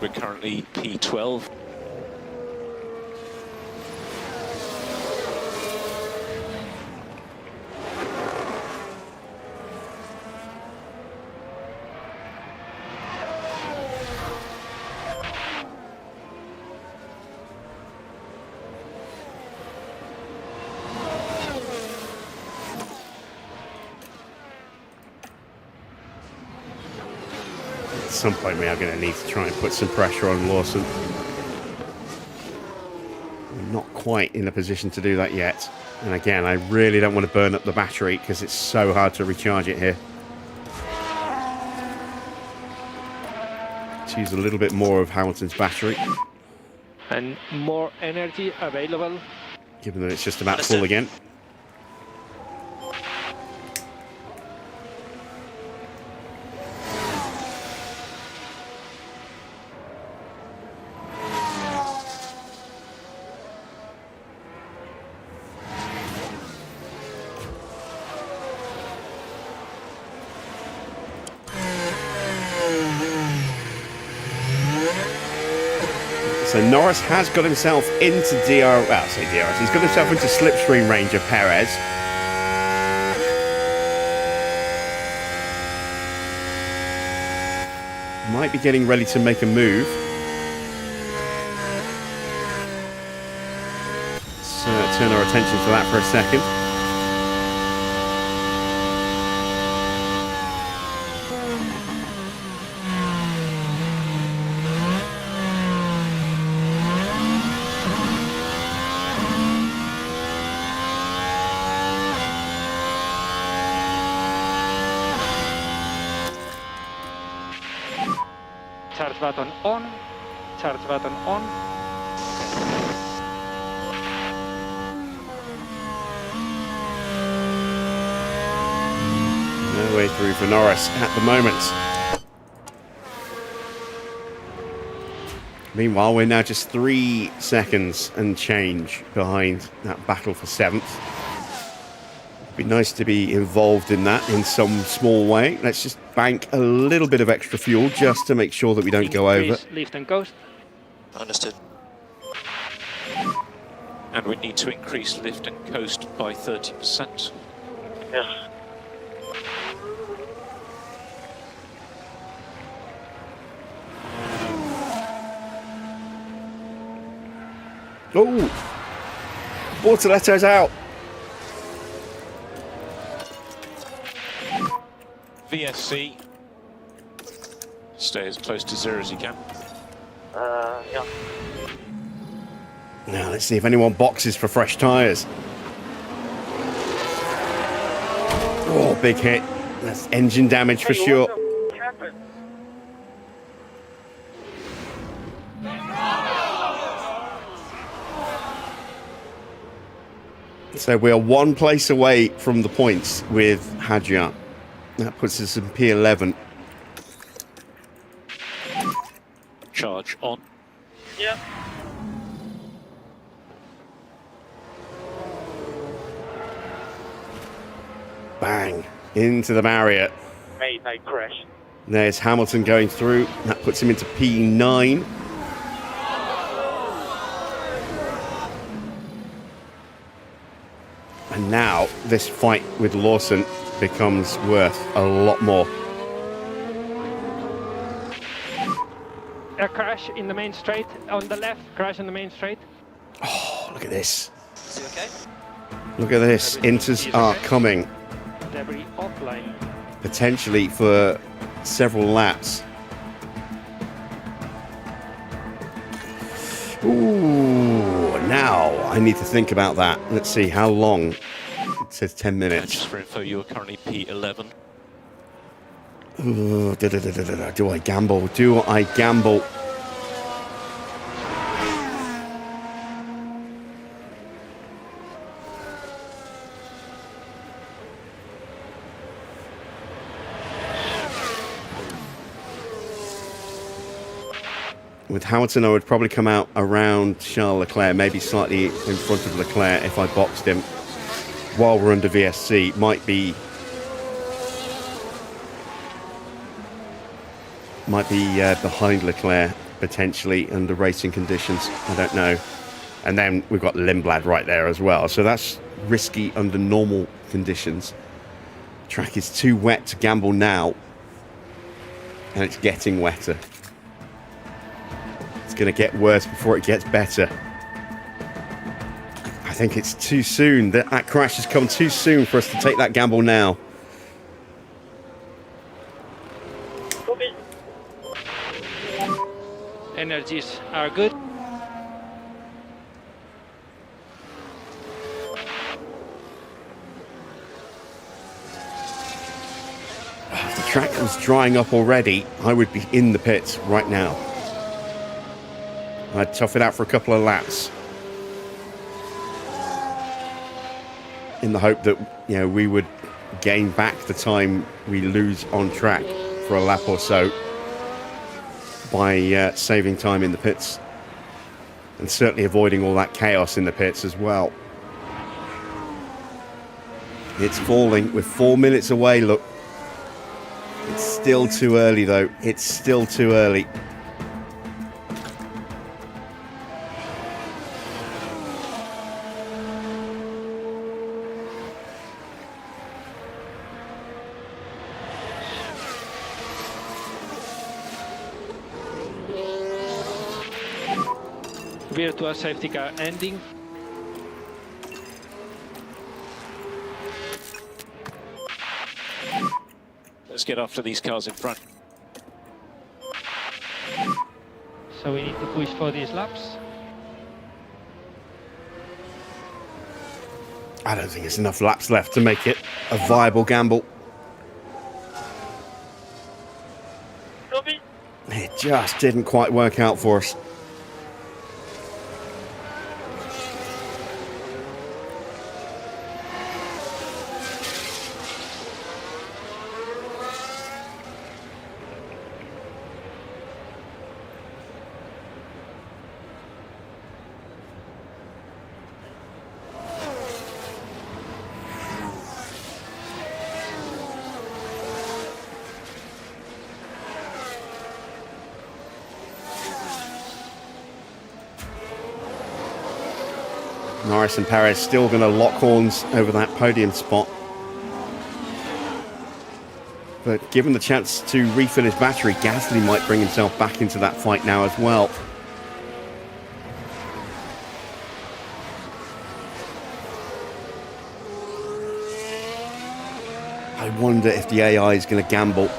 We're currently P12. At some point we are going to need to try and put some pressure on Lawson. We're not quite in a position to do that yet. And again, I really don't want to burn up the battery because it's so hard to recharge it here. Let's use a little bit more of Hamilton's battery. And more energy available. Given that it's just about full again. So Norris has got himself into he's got himself into slipstream range of Perez. Might be getting ready to make a move. Let's turn our attention to that for a second. Charge button on. Charge button on. No way through for Norris at the moment. Meanwhile, we're now just 3 seconds and change behind that battle for 7th. Be nice to be involved in that in some small way. Let's just bank a little bit of extra fuel just to make sure that we don't go over. Lift and coast. Understood. And we need to increase lift and coast by 30%. Yes. Oh! Bortoletto's out! VSC. Stay as close to 0 as you can. Yeah. Now let's see if anyone boxes for fresh tyres. Oh, big hit. That's engine damage for sure. So we are one place away from the points with Hadjar. That puts us in P11. Charge on. Yeah. Bang. Into the barrier. Mate, I crashed. There's Hamilton going through. That puts him into P9. And now this fight with Lawson becomes worth a lot more. A crash in the main straight, on the left, crash in the main straight. Oh, look at this. Is he okay? Look at this. Inters are coming. Debris offline. Potentially for several laps. Ooh, now I need to think about that. Let's see how long. It says 10 minutes. Just for info, you are currently P11. Ooh, do I gamble? Do I gamble? With Hamilton, I would probably come out around Charles Leclerc, maybe slightly in front of Leclerc if I boxed him while we're under VSC. Might be behind Leclerc, potentially, under racing conditions. I don't know. And then we've got Lindblad right there as well. So that's risky under normal conditions. Track is too wet to gamble now. And it's getting wetter. It's going to get worse before it gets better. I think it's too soon. That crash has come too soon for us to take that gamble now. Energies are good. If the track was drying up already, I would be in the pits right now. I'd tough it out for a couple of laps. In the hope that, you know, we would gain back the time we lose on track for a lap or so by saving time in the pits. And certainly avoiding all that chaos in the pits as well. It's falling. We're 4 minutes away, look. It's still too early, though. It's still too early. Virtual safety car ending. Let's get after these cars in front. So we need to push for these laps. I don't think there's enough laps left to make it a viable gamble. It just didn't quite work out for us. Norris and Perez still going to lock horns over that podium spot. But given the chance to refill his battery, Gasly might bring himself back into that fight now as well. I wonder if the AI is going to gamble.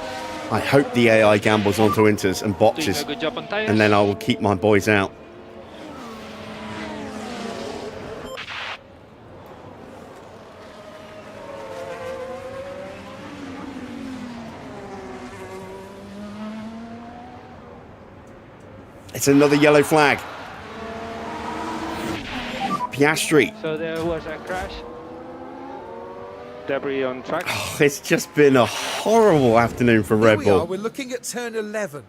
I hope the AI gambles onto Inters and boxes, Doing a good job on tires. and then I will keep my boys out. It's another yellow flag. Piastri. So there was a crash. Debris on track. It's just been a horrible afternoon for Here Red we are, Bull. we're looking at turn 11.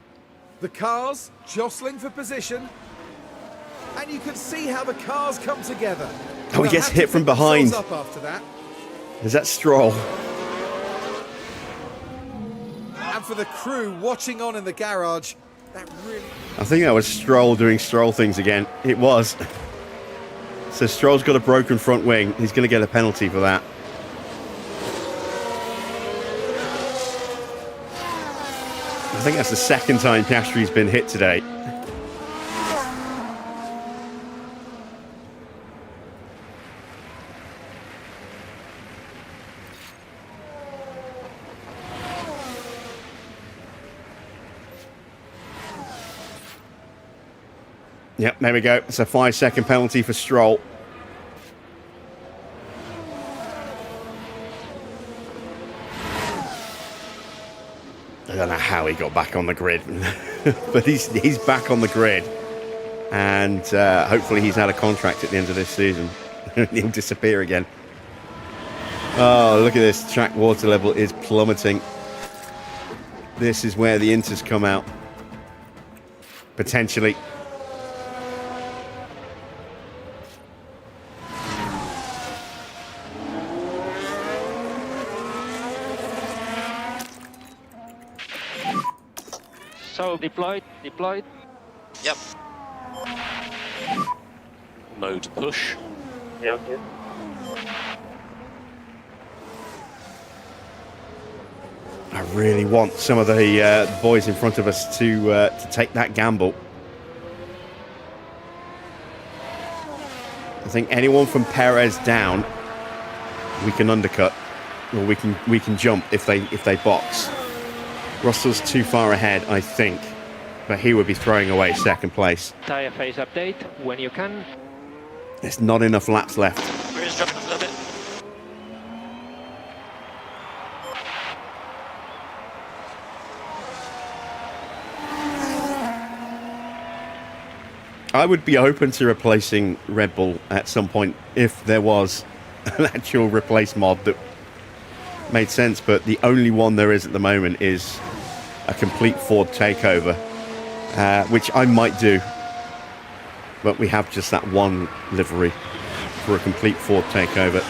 The cars jostling for position. And you can see how the cars come together. Oh, he They'll gets have to hit from pick themselves behind. Up after that. Is that Stroll? And for the crew watching on in the garage, that really... I think that was Stroll doing Stroll things again. It was. So Stroll's got a broken front wing. He's going to get a penalty for that. I think that's the second time Piastri's been hit today. Yep, there we go. It's a 5-second penalty for Stroll. I don't know how he got back on the grid, but he's back on the grid, and hopefully he's out of contract at the end of this season. He'll disappear again. Oh, look at this. Track water level is plummeting. This is where the inters come out. Potentially. So deployed. Yep. Mode push. Yeah, okay. I really want some of the boys in front of us to take that gamble. I think anyone from Perez down, we can undercut, or we can jump if they box. Russell's too far ahead, I think, but he would be throwing away second place. Tire phase update when you can. There's not enough laps left. We're just dropping a little bit. I would be open to replacing Red Bull at some point if there was an actual replace mod that made sense, but the only one there is at the moment is a complete Ford takeover, which I might do, but we have just that one livery for a complete Ford takeover.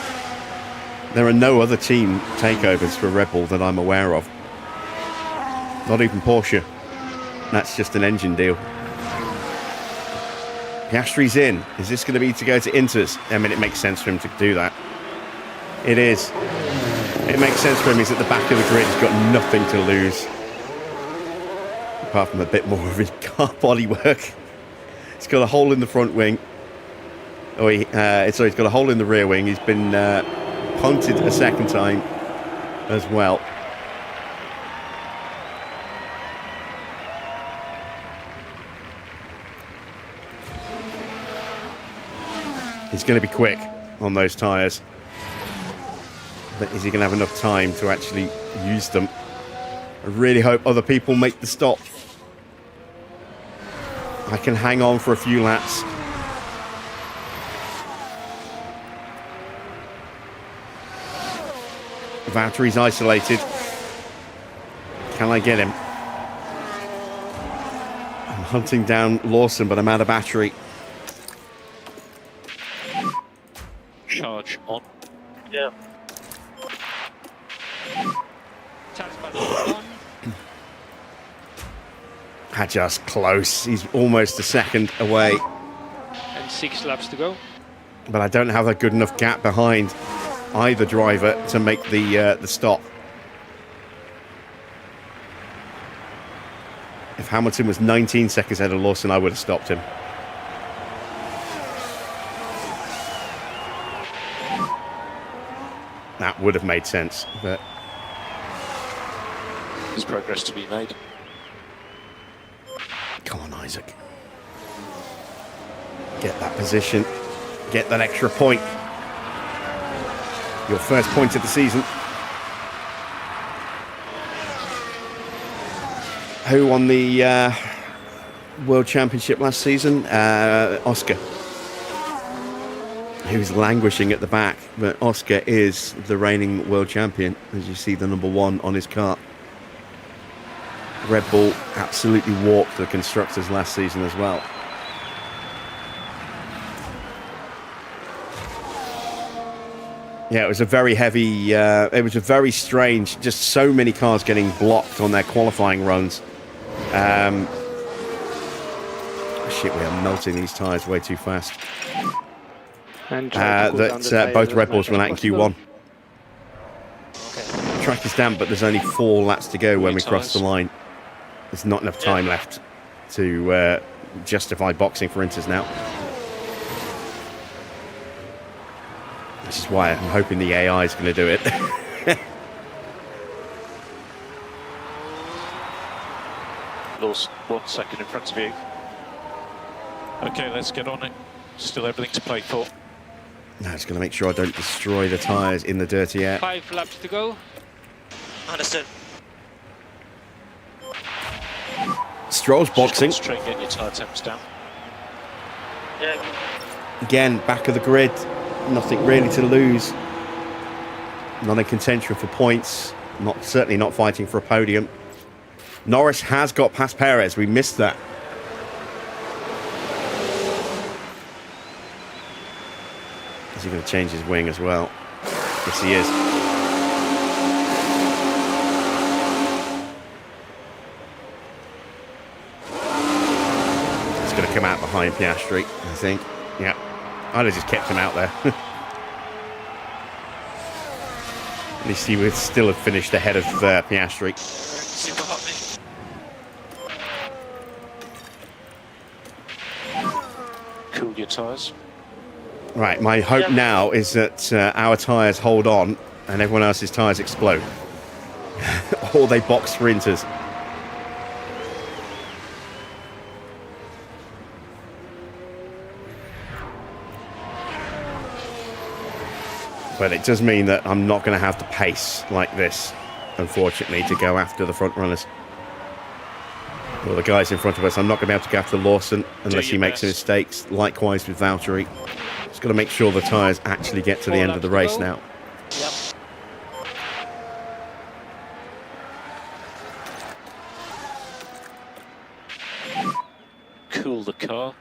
There are no other team takeovers for Red Bull that I'm aware of, not even Porsche. That's just an engine deal. Piastri's in. Is this going to be to go to Inters? I mean, it makes sense for him to do that. It is. It makes sense for him. He's at the back of the grid. He's got nothing to lose. Apart from a bit more of his car bodywork. He's got a hole in the front wing. Oh, he's got a hole in the rear wing. He's been punted a second time as well. He's going to be quick on those tyres. But is he going to have enough time to actually use them? I really hope other people make the stop. I can hang on for a few laps. Valtteri's isolated. Can I get him? I'm hunting down Lawson, but I'm out of battery. Charge on. Yeah. Charge button on. Just close. He's almost a second away. And 6 laps to go. But I don't have a good enough gap behind either driver to make the stop. If Hamilton was 19 seconds ahead of Lawson, I would have stopped him. That would have made sense, but There's progress to be made. come on, Isaac. Get that position. Get that extra point. Your first point of the season. Who won the World Championship last season? Oscar. who's languishing at the back. But Oscar is the reigning world champion, as you see the number 1 on his car. Red Bull absolutely walked the constructors last season as well. Yeah, it was a very heavy, it was a very strange, just so many cars getting blocked on their qualifying runs. Shit, we are melting these tyres way too fast. And Both Red Bulls went out in Q1. The track is damp, but there's only 4 laps to go when we cross the line. There's not enough time left to justify boxing for Inters now. This is why I'm hoping the AI is going to do it. Lost 1 second in front of you. Okay, let's get on it. Still everything to play for. Now just going to make sure I don't destroy the tyres in the dirty air. 5 laps to go. Understood. Stroll's boxing. Straight, get your tyre temps down. Yeah. Again, back of the grid. Nothing really to lose. Not in contention for points. Certainly not fighting for a podium. Norris has got past Perez. We missed that. Is he going to change his wing as well? Yes, he is. He's going to come out behind Piastri, I think. Yeah. I'd have just kept him out there. At least he would still have finished ahead of Piastri. Super hot, mate. Cool your tyres. Right, my hope now is that our tyres hold on and everyone else's tyres explode. Or they box for Inters. But it does mean that I'm not going to have the pace like this, unfortunately, to go after the front runners. Well, the guys in front of us, I'm not going to be able to go after Lawson unless he makes mistakes. Likewise with Valtteri. Just got to make sure the tyres actually get to the end of the race now. Yep. Cool the car.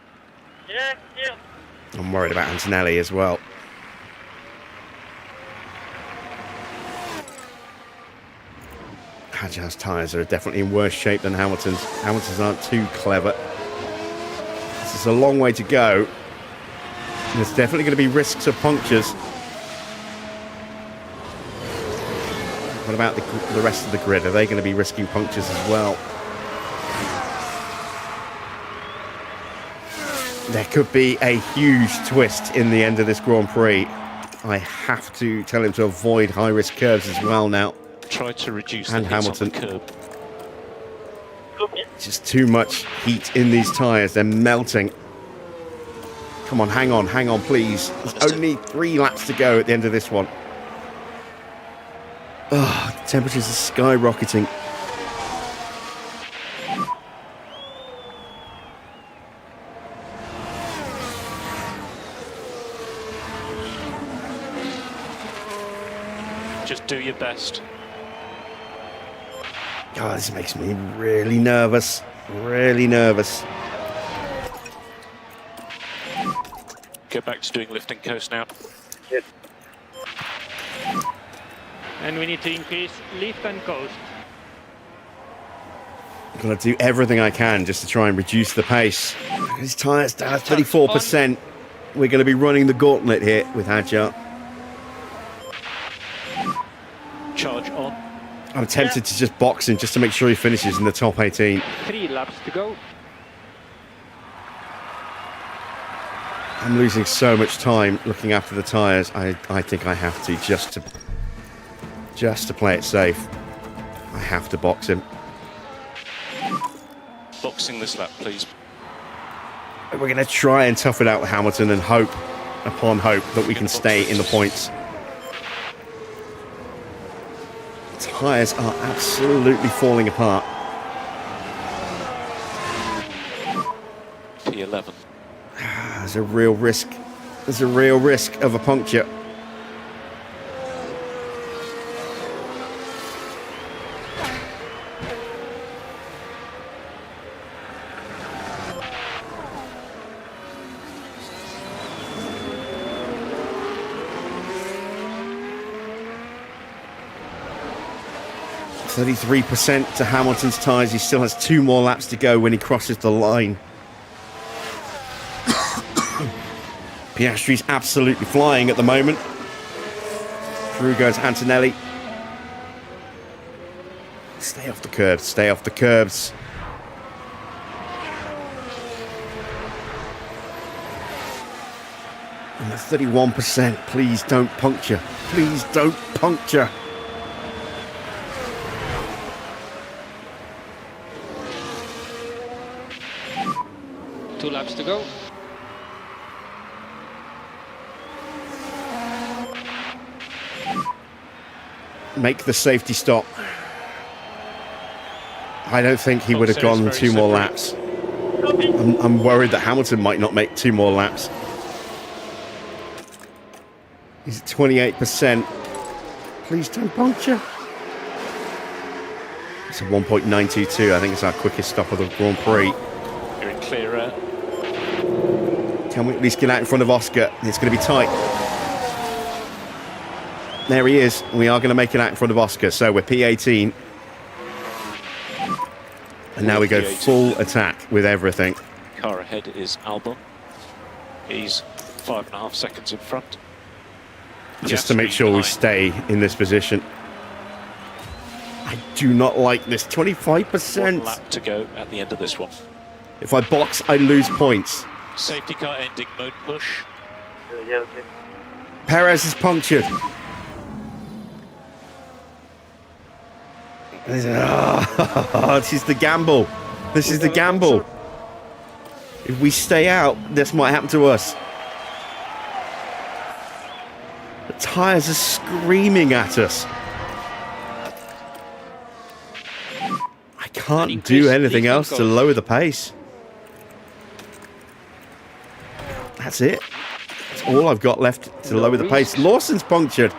Yeah, yeah. I'm worried about Antonelli as well. Hadjar's tyres are definitely in worse shape than Hamilton's. Hamilton's aren't too clever. This is a long way to go. There's definitely going to be risks of punctures. What about the rest of the grid? Are they going to be risking punctures as well? There could be a huge twist in the end of this Grand Prix. I have to tell him to avoid high-risk curves as well now. Try to reduce And the hits Hamilton. on the curb. Just too much heat in these tyres. They're melting. Come on, hang on, please. There's only 3 laps to go at the end of this one. Oh, the temperatures are skyrocketing. Just do your best. Oh, this makes me really nervous. Really nervous. Go back to doing lift and coast now. And we need to increase lift and coast. I'm going to do everything I can just to try and reduce the pace. His tyres down at 34%. We're going to be running the gauntlet here with Hadjar. Charge on. I'm tempted to just box him just to make sure he finishes in the top 18. 3 laps to go. I'm losing so much time looking after the tyres. I think I have to just to play it safe. I have to box him. Boxing this lap, please. We're going to try and tough it out with Hamilton and hope upon hope that we can stay in the points. Tyres are absolutely falling apart. P11. There's a real risk There's a real risk of a puncture. %33% to Hamilton's tyres. He still has 2 more laps to go when he crosses the line. Piastri's absolutely flying at the moment. Through goes Antonelli. Stay off the curbs, stay off the curbs. And the 31%, please don't puncture. Please don't puncture. Two laps to go. Make the safety stop. I don't think he would have gone 2 more laps. I'm worried that Hamilton might not make 2 more laps. He's at 28%. Please don't puncture. It's a 1.922. I think it's our quickest stop of the Grand Prix. You're in clear air. Can we at least get out in front of Oscar? It's going to be tight. There he is. We are going to make it out in front of Oscar. So we're P18. And now we go full attack with everything. Car ahead is Albon. He's 5.5 seconds in front. Just to make sure we stay in this position. I do not like this. 25%. 1 lap to go at the end of this one. If I box, I lose points. Safety car ending, mode push. Yeah, okay. Perez is punctured. This is the gamble. This is the gamble. If we stay out, this might happen to us. The tyres are screaming at us. I can't do anything else to lower the pace. That's it. That's all I've got left to lower the pace. Lawson's punctured.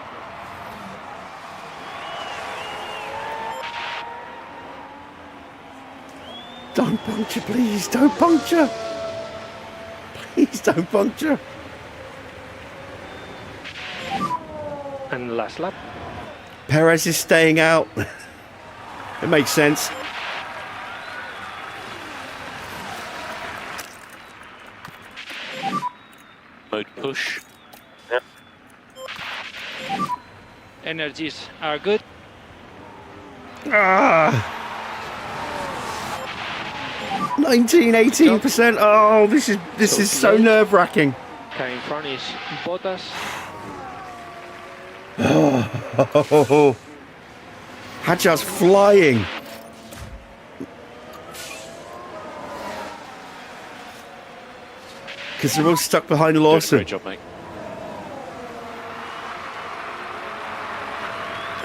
Don't puncture, please. Don't puncture. Please don't puncture. And last lap. Perez is staying out. It makes sense. Mode push. Yep. Energies are good. 18%. Oh, this is so nerve-wracking. Car in front is Bottas. Oh, Hadjar's flying. Because they're all stuck behind Lawson. Great job, mate.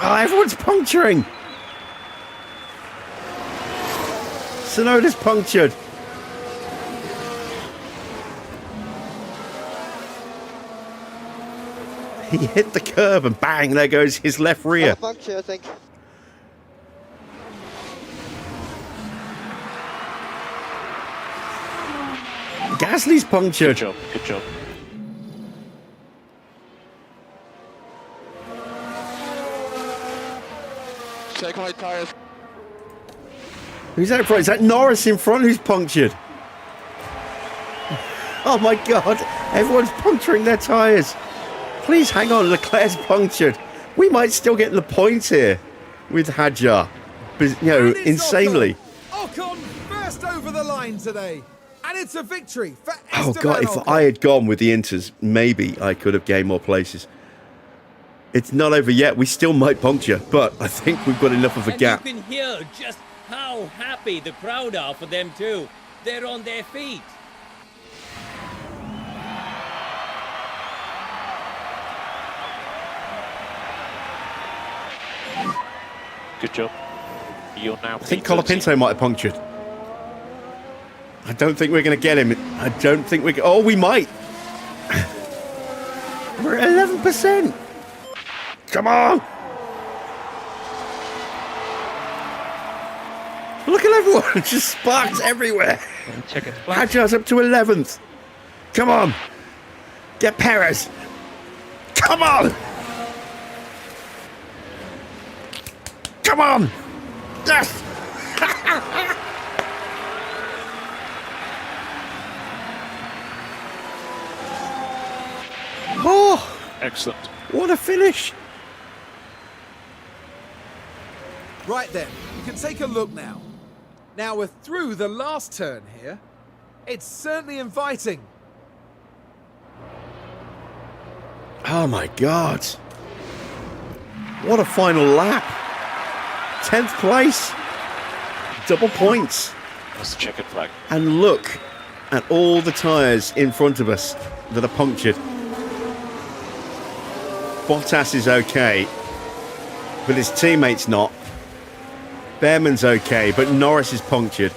Oh, everyone's puncturing. Sonoda's punctured. He hit the curb and bang, there goes his left rear. Puncture, I think. Gasly's Good punctured. job, good job. Check my tires. Who's that in front? Is that Norris in front who's punctured? Oh my god, everyone's puncturing their tyres. Please hang on, Leclerc's punctured. We might still get the points here with Hadjar. You know, And it's insanely. Ocon first over the line today. And it's a victory for Oh Esteban god, if Ocon. I had gone with the Inters, maybe I could have gained more places. It's not over yet. We still might puncture, but I think we've got enough of a And gap. you can hear just how happy the crowd are for them too. They're on their feet. Good job. You're now I think Colapinto might have punctured. I don't think we're going to get him. I don't think we're... Oh, we might. We're at 11%. Come on. Look at everyone. Just sparks everywhere. Check it. Flash. Hadjar's up to 11th. Come on. Get Perez. Come on. Come on. Yes. Oh, Excellent. what a finish. Right then, you can take a look now. Now we're through the last turn here. It's certainly inviting. Oh my God. What a final lap. 10th place. Double points. That's the checkered flag. And look at all the tyres in front of us that are punctured. Bottas is okay, but his teammate's not. Behrman's okay, but Norris is punctured.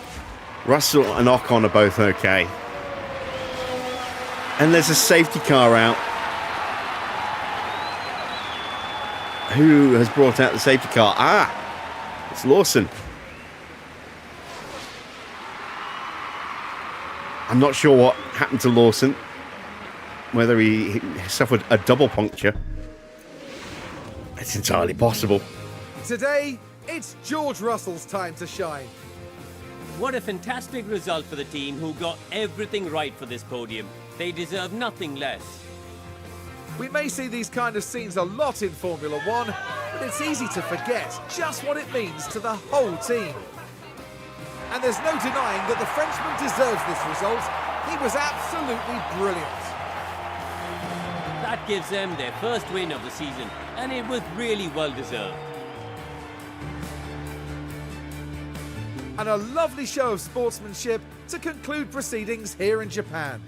Russell and Ocon are both okay. And there's a safety car out. Who has brought out the safety car? Ah, it's Lawson. I'm not sure what happened to Lawson. Whether he suffered a double puncture. It's entirely possible. Today, it's George Russell's time to shine. What a fantastic result for the team who got everything right for this podium. They deserve nothing less. We may see these kind of scenes a lot in Formula One, but it's easy to forget just what it means to the whole team. And there's no denying that the Frenchman deserves this result. He was absolutely brilliant. That gives them their first win of the season, and it was really well deserved. And a lovely show of sportsmanship to conclude proceedings here in Japan.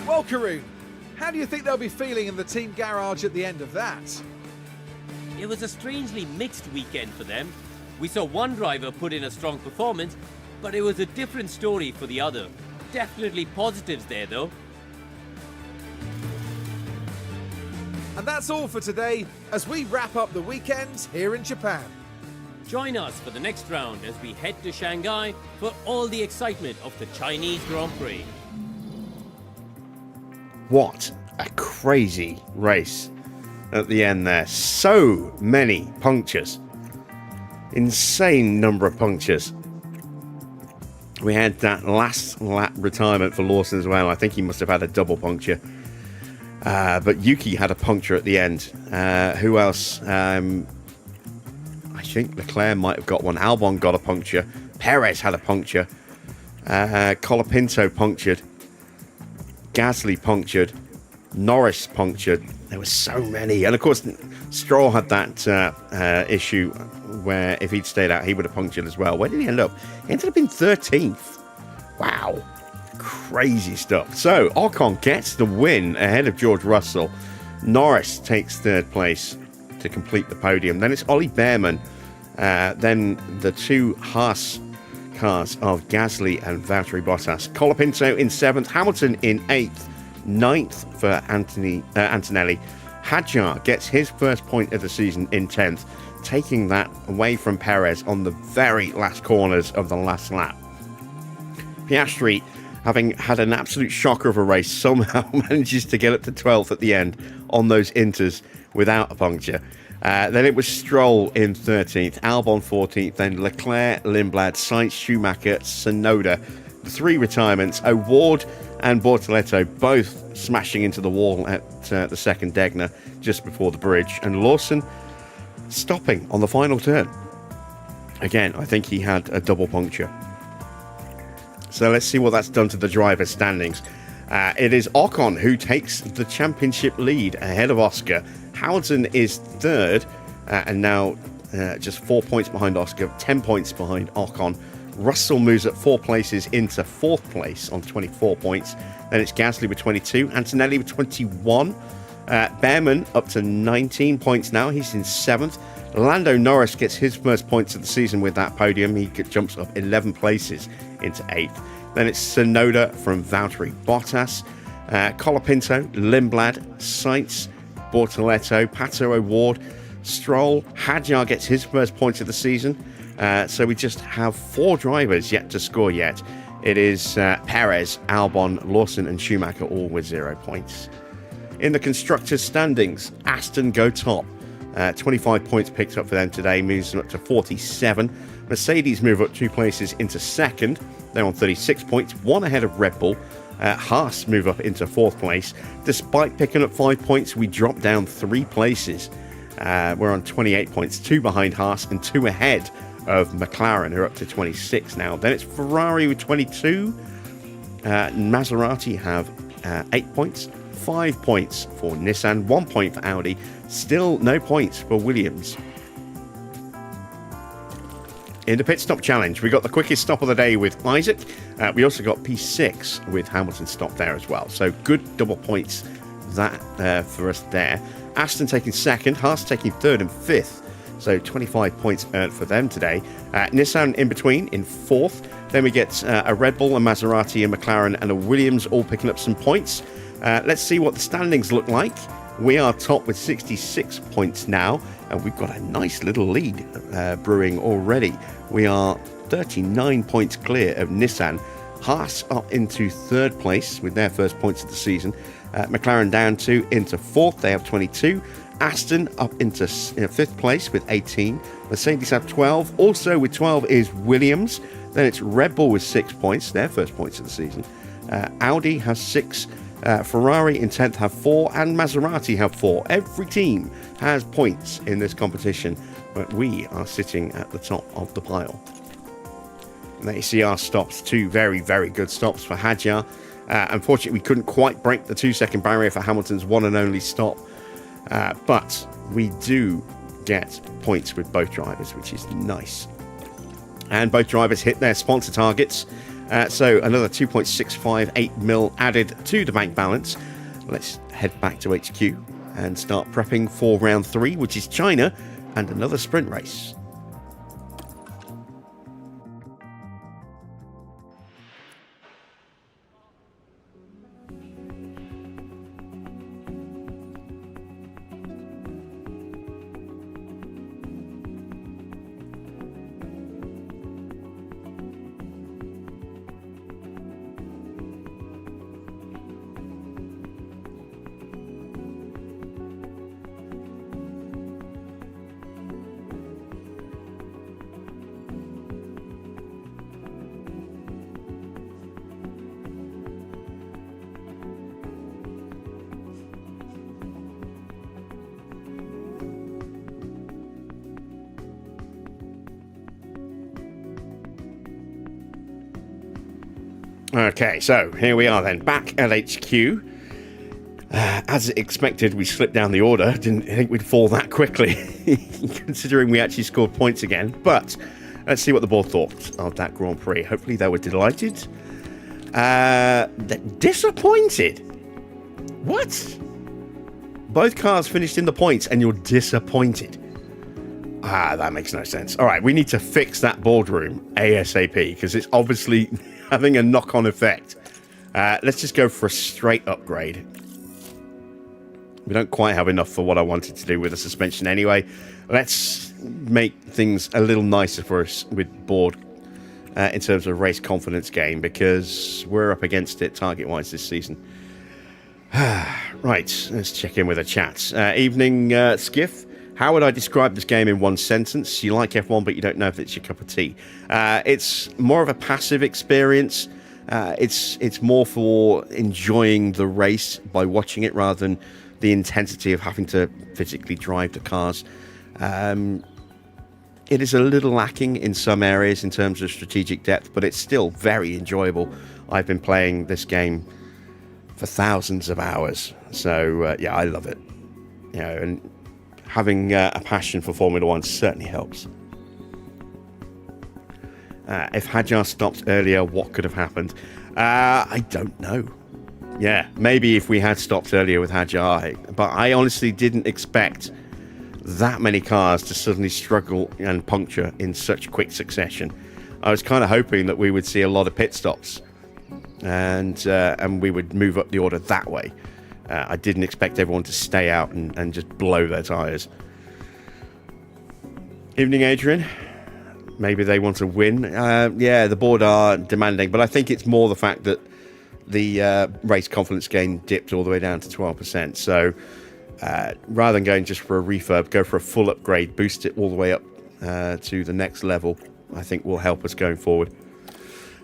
Well, Karun, how do you think they'll be feeling in the team garage at the end of that? It was a strangely mixed weekend for them. We saw one driver put in a strong performance, but it was a different story for the other. Definitely positives there though. And that's all for today as we wrap up the weekend here in Japan. Join us for the next round as we head to Shanghai for all the excitement of the Chinese Grand Prix. What a crazy race at the end there. So many punctures. Insane number of punctures. We had that last lap retirement for Lawson as well. I think he must have had a double puncture. But Yuki had a puncture at the end. Who else? I think Leclerc might have got one. Albon got a puncture. Perez had a puncture. Colapinto punctured. Gasly punctured. Norris punctured. There were so many. And of course, Stroll had that issue where if he'd stayed out, he would have punctured as well. Where did he end up? He ended up in 13th. Wow. Crazy stuff. So, Ocon gets the win ahead of George Russell. Norris takes third place to complete the podium. Then it's Ollie Behrman. Then the two Haas cars of Gasly and Valtteri Bottas. Colapinto in 7th. Hamilton in 8th. 9th for Antonelli. Hadjar gets his first point of the season in 10th, taking that away from Perez on the very last corners of the last lap. Piastri, having had an absolute shocker of a race, somehow manages to get up to 12th at the end on those inters without a puncture. Then it was Stroll in 13th, Albon 14th, then Leclerc, Lindblad, Sainz, Schumacher, Tsunoda. The three retirements, O'Ward and Bortoletto both smashing into the wall at the second Degner just before the bridge, and Lawson stopping on the final turn. Again, I think he had a double puncture. So let's see what that's done to the driver's standings. It is Ocon who takes the championship lead ahead of Oscar. Hamilton is third and now just 4 points behind Oscar, 10 points behind Ocon. Russell moves up 4 places into 4th place on 24 points. Then it's Gasly with 22, Antonelli with 21. Behrman up to 19 points now. He's in 7th. Lando Norris gets his first points of the season with that podium. He jumps up 11 places into 8th. Then it's Tsunoda from Valtteri Bottas, Colapinto, Lindblad, Sainz, Bortoletto, Pato O'Ward, Stroll. Hadjar gets his first points of the season. So we just have 4 drivers yet to score yet. It is Perez, Albon, Lawson and Schumacher all with 0 points. In the constructors' standings, Aston go top. 25 points picked up for them today, moves them up to 47. Mercedes move up 2 places into 2nd. They're on 36 points, 1 ahead of Red Bull. Haas move up into 4th place. Despite picking up 5 points, we drop down 3 places. We're on 28 points, 2 behind Haas and 2 ahead of McLaren, who are up to 26 now. Then it's Ferrari with 22. Maserati have 8 points, 5 points for Nissan, 1 point for Audi, still no points for Williams. In the pit stop challenge, we got the quickest stop of the day with Isaac. We also got P6 with Hamilton stop there as well. So good double points that for us there. Aston taking 2nd, Haas taking 3rd and 5th. So 25 points earned for them today. Nissan in between in 4th. Then we get a Red Bull, a Maserati, a McLaren and a Williams all picking up some points. Let's see what the standings look like. We are top with 66 points now, and we've got a nice little lead brewing already. We are 39 points clear of Nissan. Haas up into 3rd place with their first points of the season. McLaren down 2 into 4th. They have 22. Aston up into 5th place with 18. Mercedes have 12. Also with 12 is Williams. Then it's Red Bull with 6 points, their first points of the season. Audi has 6. Ferrari in 10th have 4 and Maserati have 4. Every team has points in this competition, but we are sitting at the top of the pile. And there you see our stops, 2 very, very good stops for Hadjar. Unfortunately, we couldn't quite break the 2-second barrier for Hamilton's one and only stop, but we do get points with both drivers, which is nice. And both drivers hit their sponsor targets. So another 2.658 mil added to the bank balance. Let's head back to HQ and start prepping for round 3, which is China and another sprint race. Okay, so here we are then, back at HQ. As expected, we slipped down the order. Didn't think we'd fall that quickly, considering we actually scored points again. But let's see what the board thought of that Grand Prix. Hopefully they were delighted. Disappointed? What? Both cars finished in the points and you're disappointed? That makes no sense. All right, we need to fix that boardroom ASAP, because it's obviously having a knock-on effect. Let's just go for a straight upgrade. We don't quite have enough for what I wanted to do with the suspension anyway. Let's make things a little nicer for us with board in terms of race confidence game, because we're up against it target-wise this season. Right, let's check in with a chat. Evening, Skiff. How would I describe this game in one sentence? You like F1, but you don't know if it's your cup of tea. It's more of a passive experience. It's more for enjoying the race by watching it rather than the intensity of having to physically drive the cars. It is a little lacking in some areas in terms of strategic depth, but it's still very enjoyable. I've been playing this game for thousands of hours. So, yeah, I love it. You know, and having a passion for Formula One certainly helps. If Hadjar stopped earlier, what could have happened? I don't know. Yeah, maybe if we had stopped earlier with Hadjar, but I honestly didn't expect that many cars to suddenly struggle and puncture in such quick succession. I was kind of hoping that we would see a lot of pit stops, and we would move up the order that way. I didn't expect everyone to stay out and just blow their tyres. Evening, Adrian. Maybe they want to win. Yeah, the board are demanding, but I think it's more the fact that the race confidence gain dipped all the way down to 12%. So rather than going just for a refurb, go for a full upgrade, boost it all the way up to the next level, I think will help us going forward.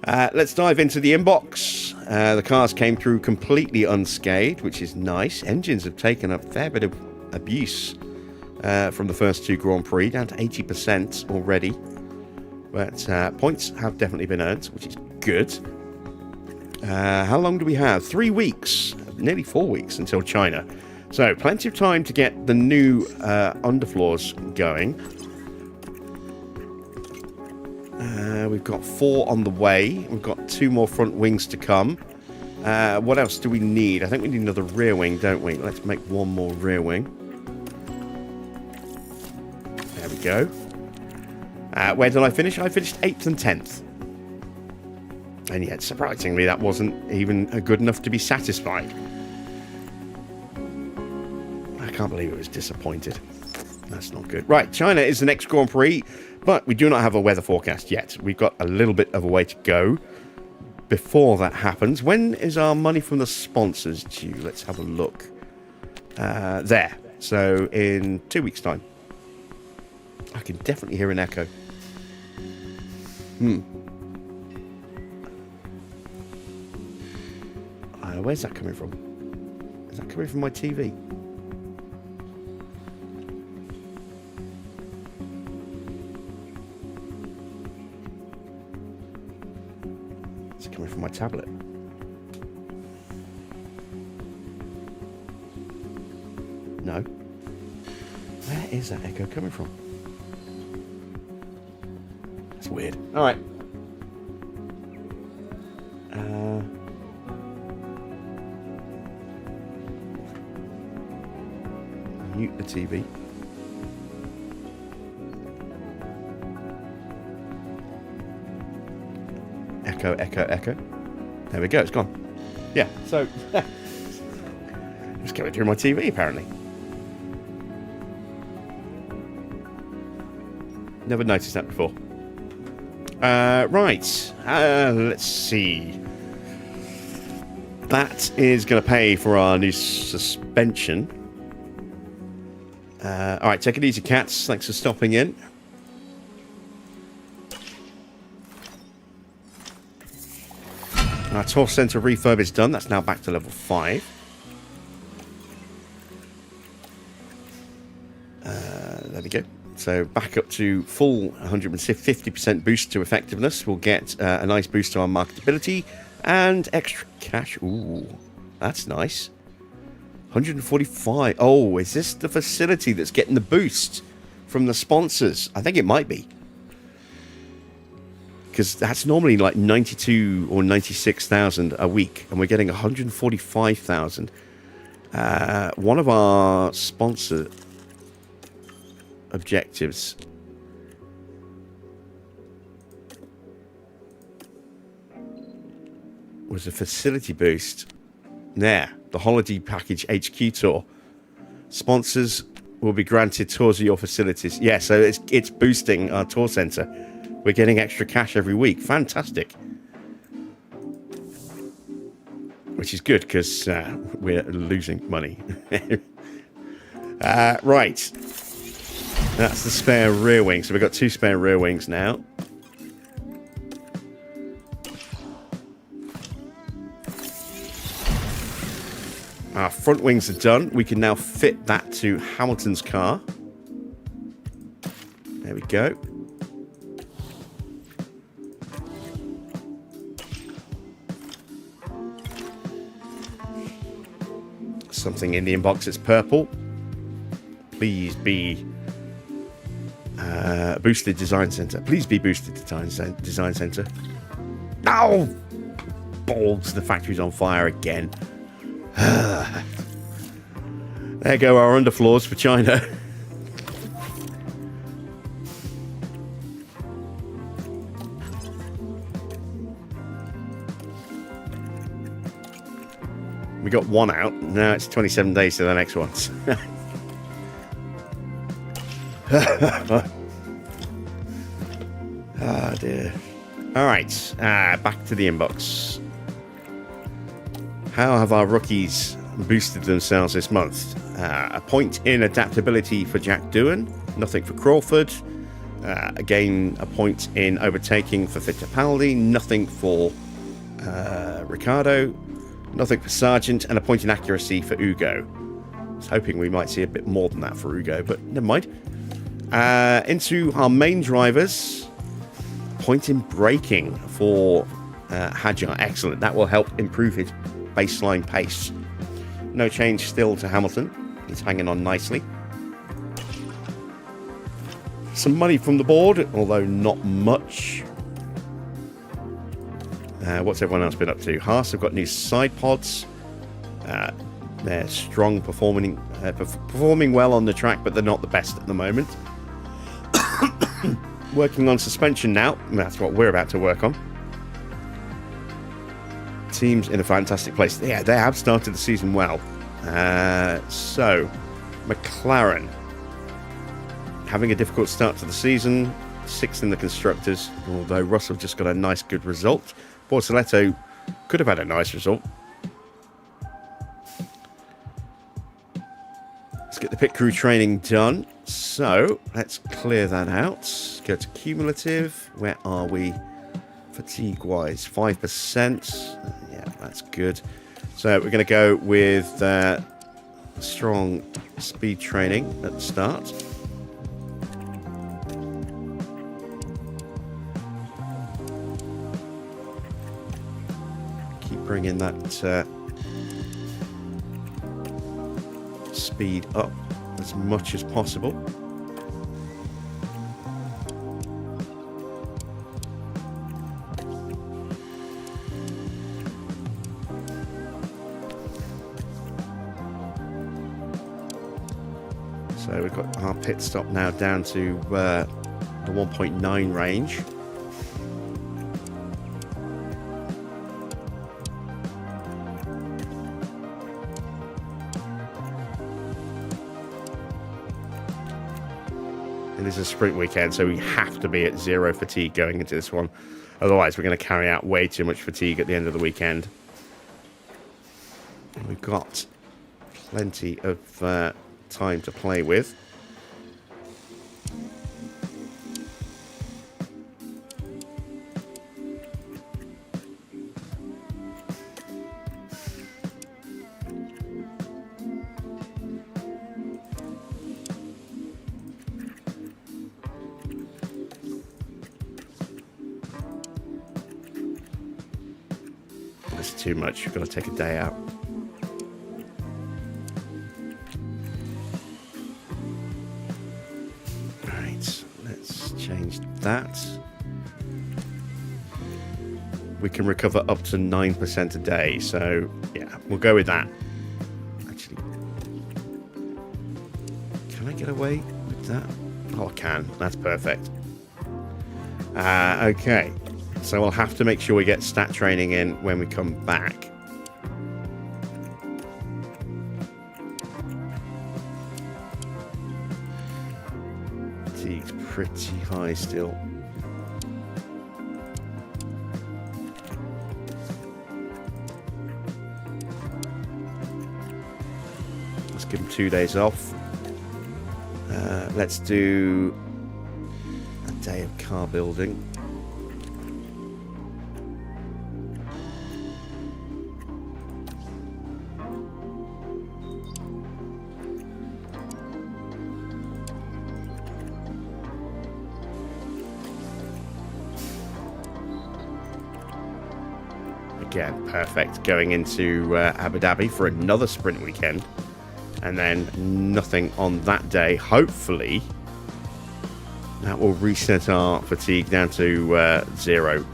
Let's dive into the inbox. The cars came through completely unscathed, which is nice. Engines have taken a fair bit of abuse from the first two Grand Prix, down to 80% already. But points have definitely been earned, which is good. How long do we have? 3 weeks, nearly 4 weeks until China. So plenty of time to get the new underfloors going. We've got 4 on the way. We've got 2 more front wings to come. What else do we need? I think we need another rear wing, don't we? Let's make 1 more rear wing. There we go. Where did I finish? I finished 8th and 10th. And yet, surprisingly, that wasn't even good enough to be satisfied. I can't believe it was disappointed. That's not good. Right, China is the next Grand Prix, but we do not have a weather forecast yet. We've got a little bit of a way to go before that happens. When is our money from the sponsors due? Let's have a look. There. So, in 2 weeks' time. I can definitely hear an echo. Where's that coming from? Is that coming from my TV? It's coming from my tablet. No. Where is that echo coming from? That's weird. All right. Mute the TV. Echo, echo, echo. There we go, it's gone. Yeah, so it's going through my TV apparently. Never noticed that before. Right, let's see. That is going to pay for our new suspension. Alright, take it easy, cats. Thanks for stopping in. Our Tour Centre refurb is done. That's now back to level 5. There we go. So back up to full 150% boost to effectiveness. We'll get a nice boost to our marketability and extra cash. Ooh, that's nice. 145. Oh, is this the facility that's getting the boost from the sponsors? I think it might be. Because that's normally like 92 or 96,000 a week. And we're getting 145,000. One of our sponsor objectives was a facility boost. There. The Holiday Package HQ Tour. Sponsors will be granted tours of your facilities. Yeah, so it's boosting our tour centre. We're getting extra cash every week. Fantastic. Which is good because we're losing money. Right. That's the spare rear wing. So we've got 2 spare rear wings now. Our front wings are done. We can now fit that to Hamilton's car. There we go. Something in the inbox that's purple. Please be boosted design center. Please be boosted design center. Ow! Balls, the factory's on fire again. There go our underfloors for China. We got one out. Now it's 27 days to the next one. Oh dear. Alright, back to the inbox. How have our rookies boosted themselves this month? A point in adaptability for Jack Doohan, nothing for Crawford. Again, a point in overtaking for Fittipaldi, nothing for Ricciardo, nothing for Sargent, and a point in accuracy for Ugo. I was hoping we might see a bit more than that for Ugo, but never mind. Into our main drivers, point in braking for Hadjar, excellent. That will help improve his baseline pace. No change still to Hamilton. He's hanging on nicely. Some money from the board, although not much. What's everyone else been up to? Haas have got new side pods. They're strong, performing well on the track, but they're not the best at the moment. Working on suspension now. That's what we're about to work on. Team's in a fantastic place. Yeah, they have started the season well. So, McLaren having a difficult start to the season. 6th in the constructors, although Russell just got a nice good result. Bortoletto could have had a nice result. Let's get the pit crew training done. So let's clear that out. Go to cumulative. Where are we? Fatigue wise, 5%. Yeah, that's good. So we're going to go with strong speed training at the start. Keep bringing that speed up as much as possible. So we've got our pit stop now down to the 1.9 range. It is a sprint weekend, so we have to be at 0 fatigue going into this one. Otherwise, we're going to carry out way too much fatigue at the end of the weekend. We've got plenty of time to play with. That's too much. You've got to take a day out. That we can recover up to 9% a day, so yeah, we'll go with that. Actually, can I get away with that? Oh, I can. That's perfect. Okay, so we'll have to make sure we get stat training in when we come back. Fatigue's pretty high still. Let's give him 2 days off. Let's do a day of car building. Again, perfect. Going into Abu Dhabi for another sprint weekend. And then nothing on that day. Hopefully, that will reset our fatigue down to 0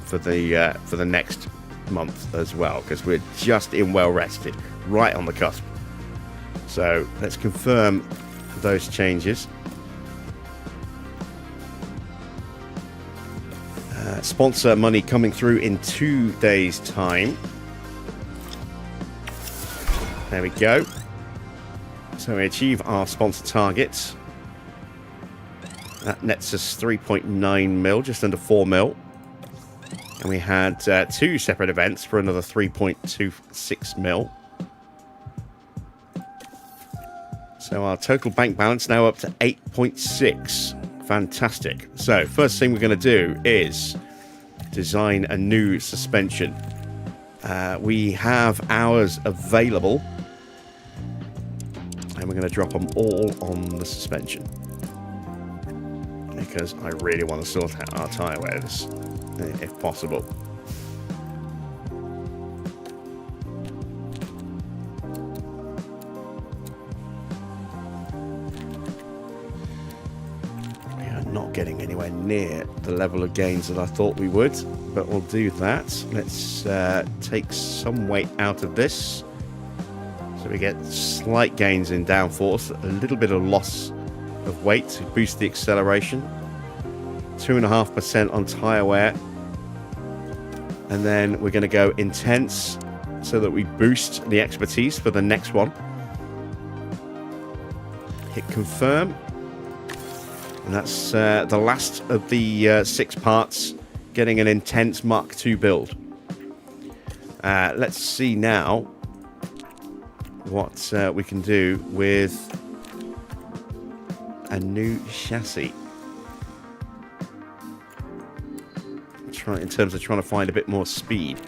for the next month as well, because we're just in well rested, right on the cusp. So let's confirm those changes. Sponsor money coming through in 2 days' time. There we go. So we achieve our sponsor targets. That nets us 3.9 mil, just under 4 mil. And we had 2 separate events for another 3.26 mil. So our total bank balance now up to 8.6. Fantastic. So first thing we're going to do is design a new suspension. We have ours available. And we're going to drop them all on the suspension. Because I really want to sort out our tyre wears, if possible. We are not getting anywhere near the level of gains that I thought we would, but we'll do that. Let's take some weight out of this. So we get slight gains in downforce, a little bit of loss of weight to boost the acceleration, 2.5% on tyre wear, and then we're going to go intense so that we boost the expertise for the next one. Hit confirm, and that's the last of the 6 parts getting an intense Mark II build. Let's see now what we can do with a new chassis. In terms of trying to find a bit more speed.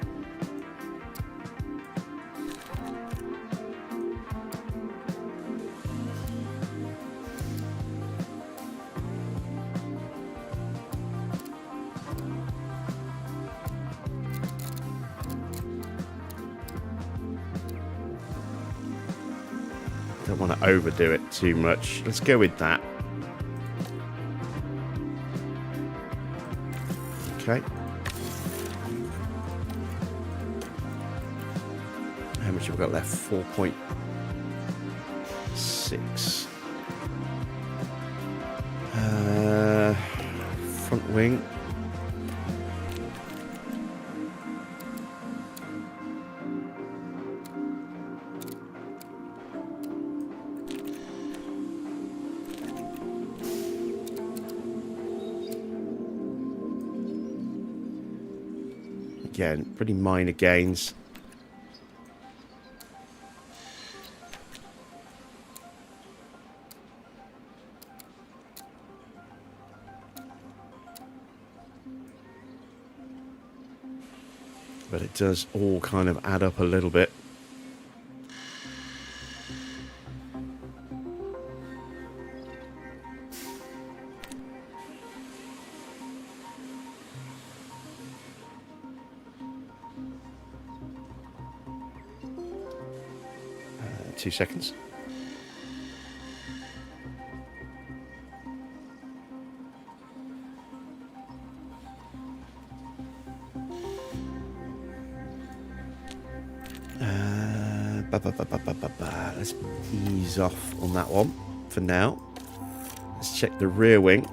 Don't want to overdo it too much. Let's go with that. Okay. How much have we got left? 4.6. Front wing. Again, pretty minor gains. But it does all kind of add up a little bit. Two seconds. Let's ease off on that one for now. Let's check the rear wing.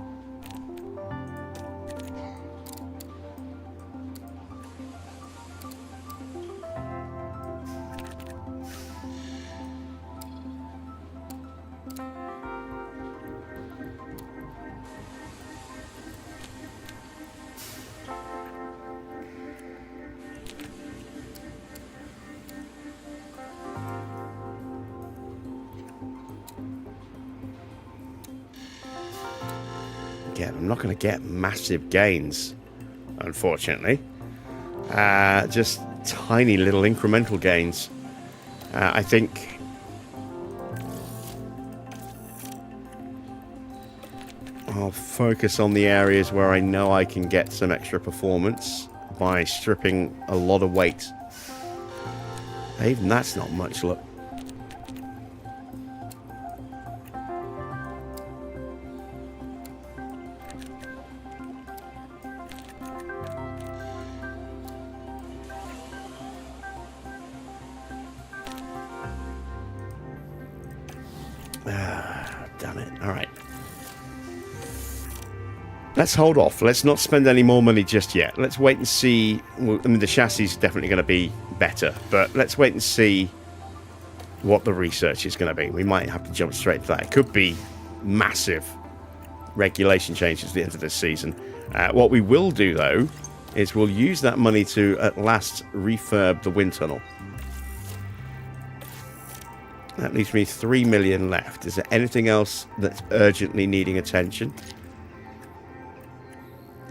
Again, I'm not going to get massive gains, unfortunately. Just tiny little incremental gains. I think I'll focus on the areas where I know I can get some extra performance by stripping a lot of weight. Even that's not much luck. Damn it. All right. Let's hold off. Let's not spend any more money just yet. Let's wait and see. Well, I mean, the chassis is definitely going to be better, but let's wait and see what the research is going to be. We might have to jump straight to that. It could be massive regulation changes at the end of this season. What we will do, though, is we'll use that money to, at last, refurb the wind tunnel. That leaves me 3 million left. Is there anything else that's urgently needing attention?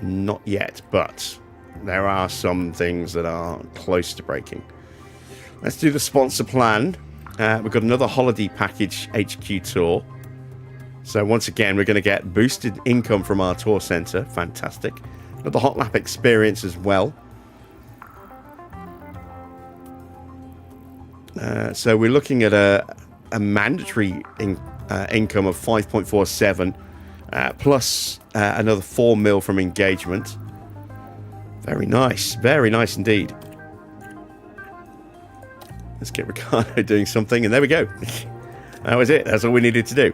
Not yet, but there are some things that are close to breaking. Let's do the sponsor plan. We've got another holiday package HQ tour. So once again, we're going to get boosted income from our tour centre. Fantastic. Got the hot lap experience as well. So we're looking at a mandatory income of 5.47 plus another 4 mil from engagement. Very nice indeed. Let's get Ricardo doing something, and there we go. That was it. That's all we needed to do.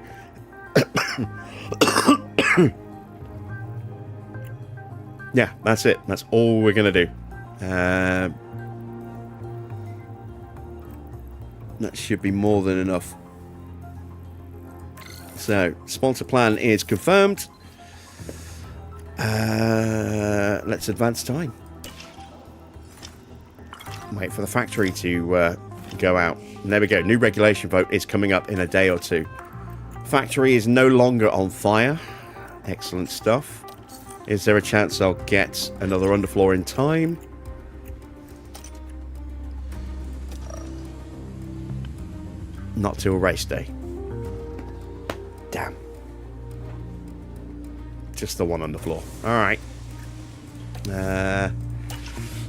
Yeah, that's it. That's all we're going to do. That should be more than enough. So, sponsor plan is confirmed. Let's advance time. Wait for the factory to go out. And there we go. New regulation vote is coming up in a day or two. Factory is no longer on fire. Excellent stuff. Is there a chance I'll get another underfloor in time? Not till race day. Damn. Just the one underfloor. Alright.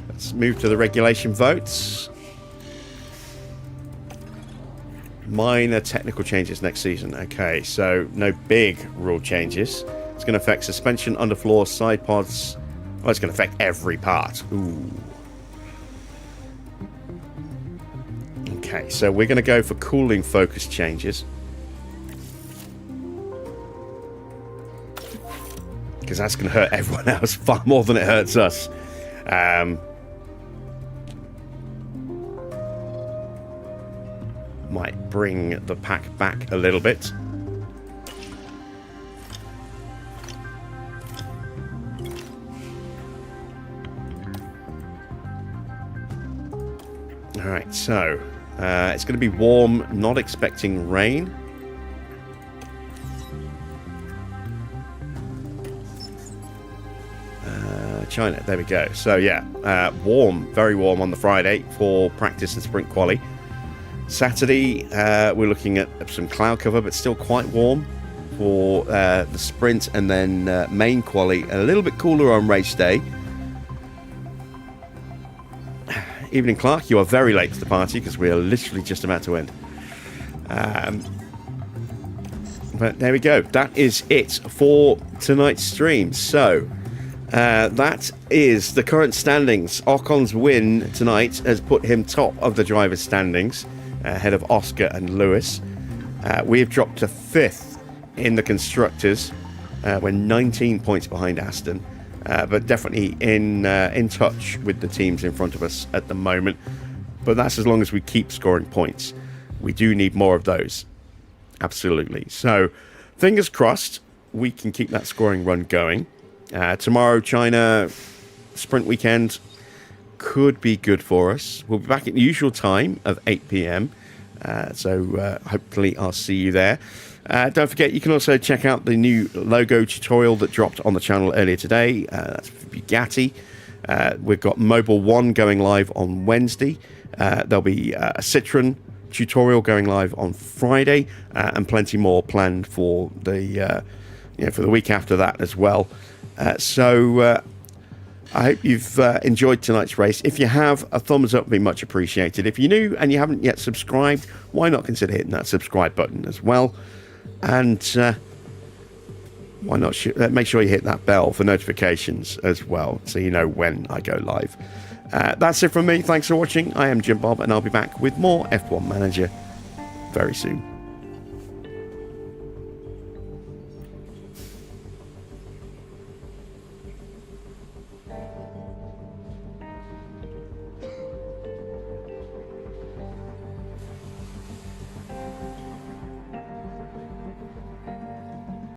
Let's move to the regulation votes. Minor technical changes next season. Okay, so no big rule changes. It's going to affect suspension, underfloor, side pods. Oh, it's going to affect every part. Ooh. Okay, so we're going to go for cooling focus changes. Because that's going to hurt everyone else far more than it hurts us. Might bring the pack back a little bit. Alright, so it's going to be warm, not expecting rain. China, there we go. So yeah, warm, very warm on the Friday for practice and sprint quali. Saturday, we're looking at some cloud cover, but still quite warm for the sprint and then main quali. A little bit cooler on race day. Evening, Clark, you are very late to the party because we are literally just about to end. But there we go. That is it for tonight's stream. So that is the current standings. Ocon's win tonight has put him top of the drivers' standings, ahead of Oscar and Lewis. We have dropped to 5th in the constructors. We're 19 points behind Aston. But definitely in touch with the teams in front of us at the moment. But that's as long as we keep scoring points. We do need more of those. Absolutely. So, fingers crossed, we can keep that scoring run going. Tomorrow, China sprint weekend could be good for us. We'll be back at the usual time of 8 p.m. So, hopefully I'll see you there. Don't forget, you can also check out the new logo tutorial that dropped on the channel earlier today. That's for Bugatti. We've got Mobile 1 going live on Wednesday. There'll be a Citroen tutorial going live on Friday, and plenty more planned for the for the week after that as well. So I hope you've enjoyed tonight's race. If you have, a thumbs up would be much appreciated. If you're new and you haven't yet subscribed, why not consider hitting that subscribe button as well? And why not make sure you hit that bell for notifications as well, so you know when I go live. That's it from me. Thanks for watching. I am Jim Bob, and I'll be back with more F1 Manager very soon.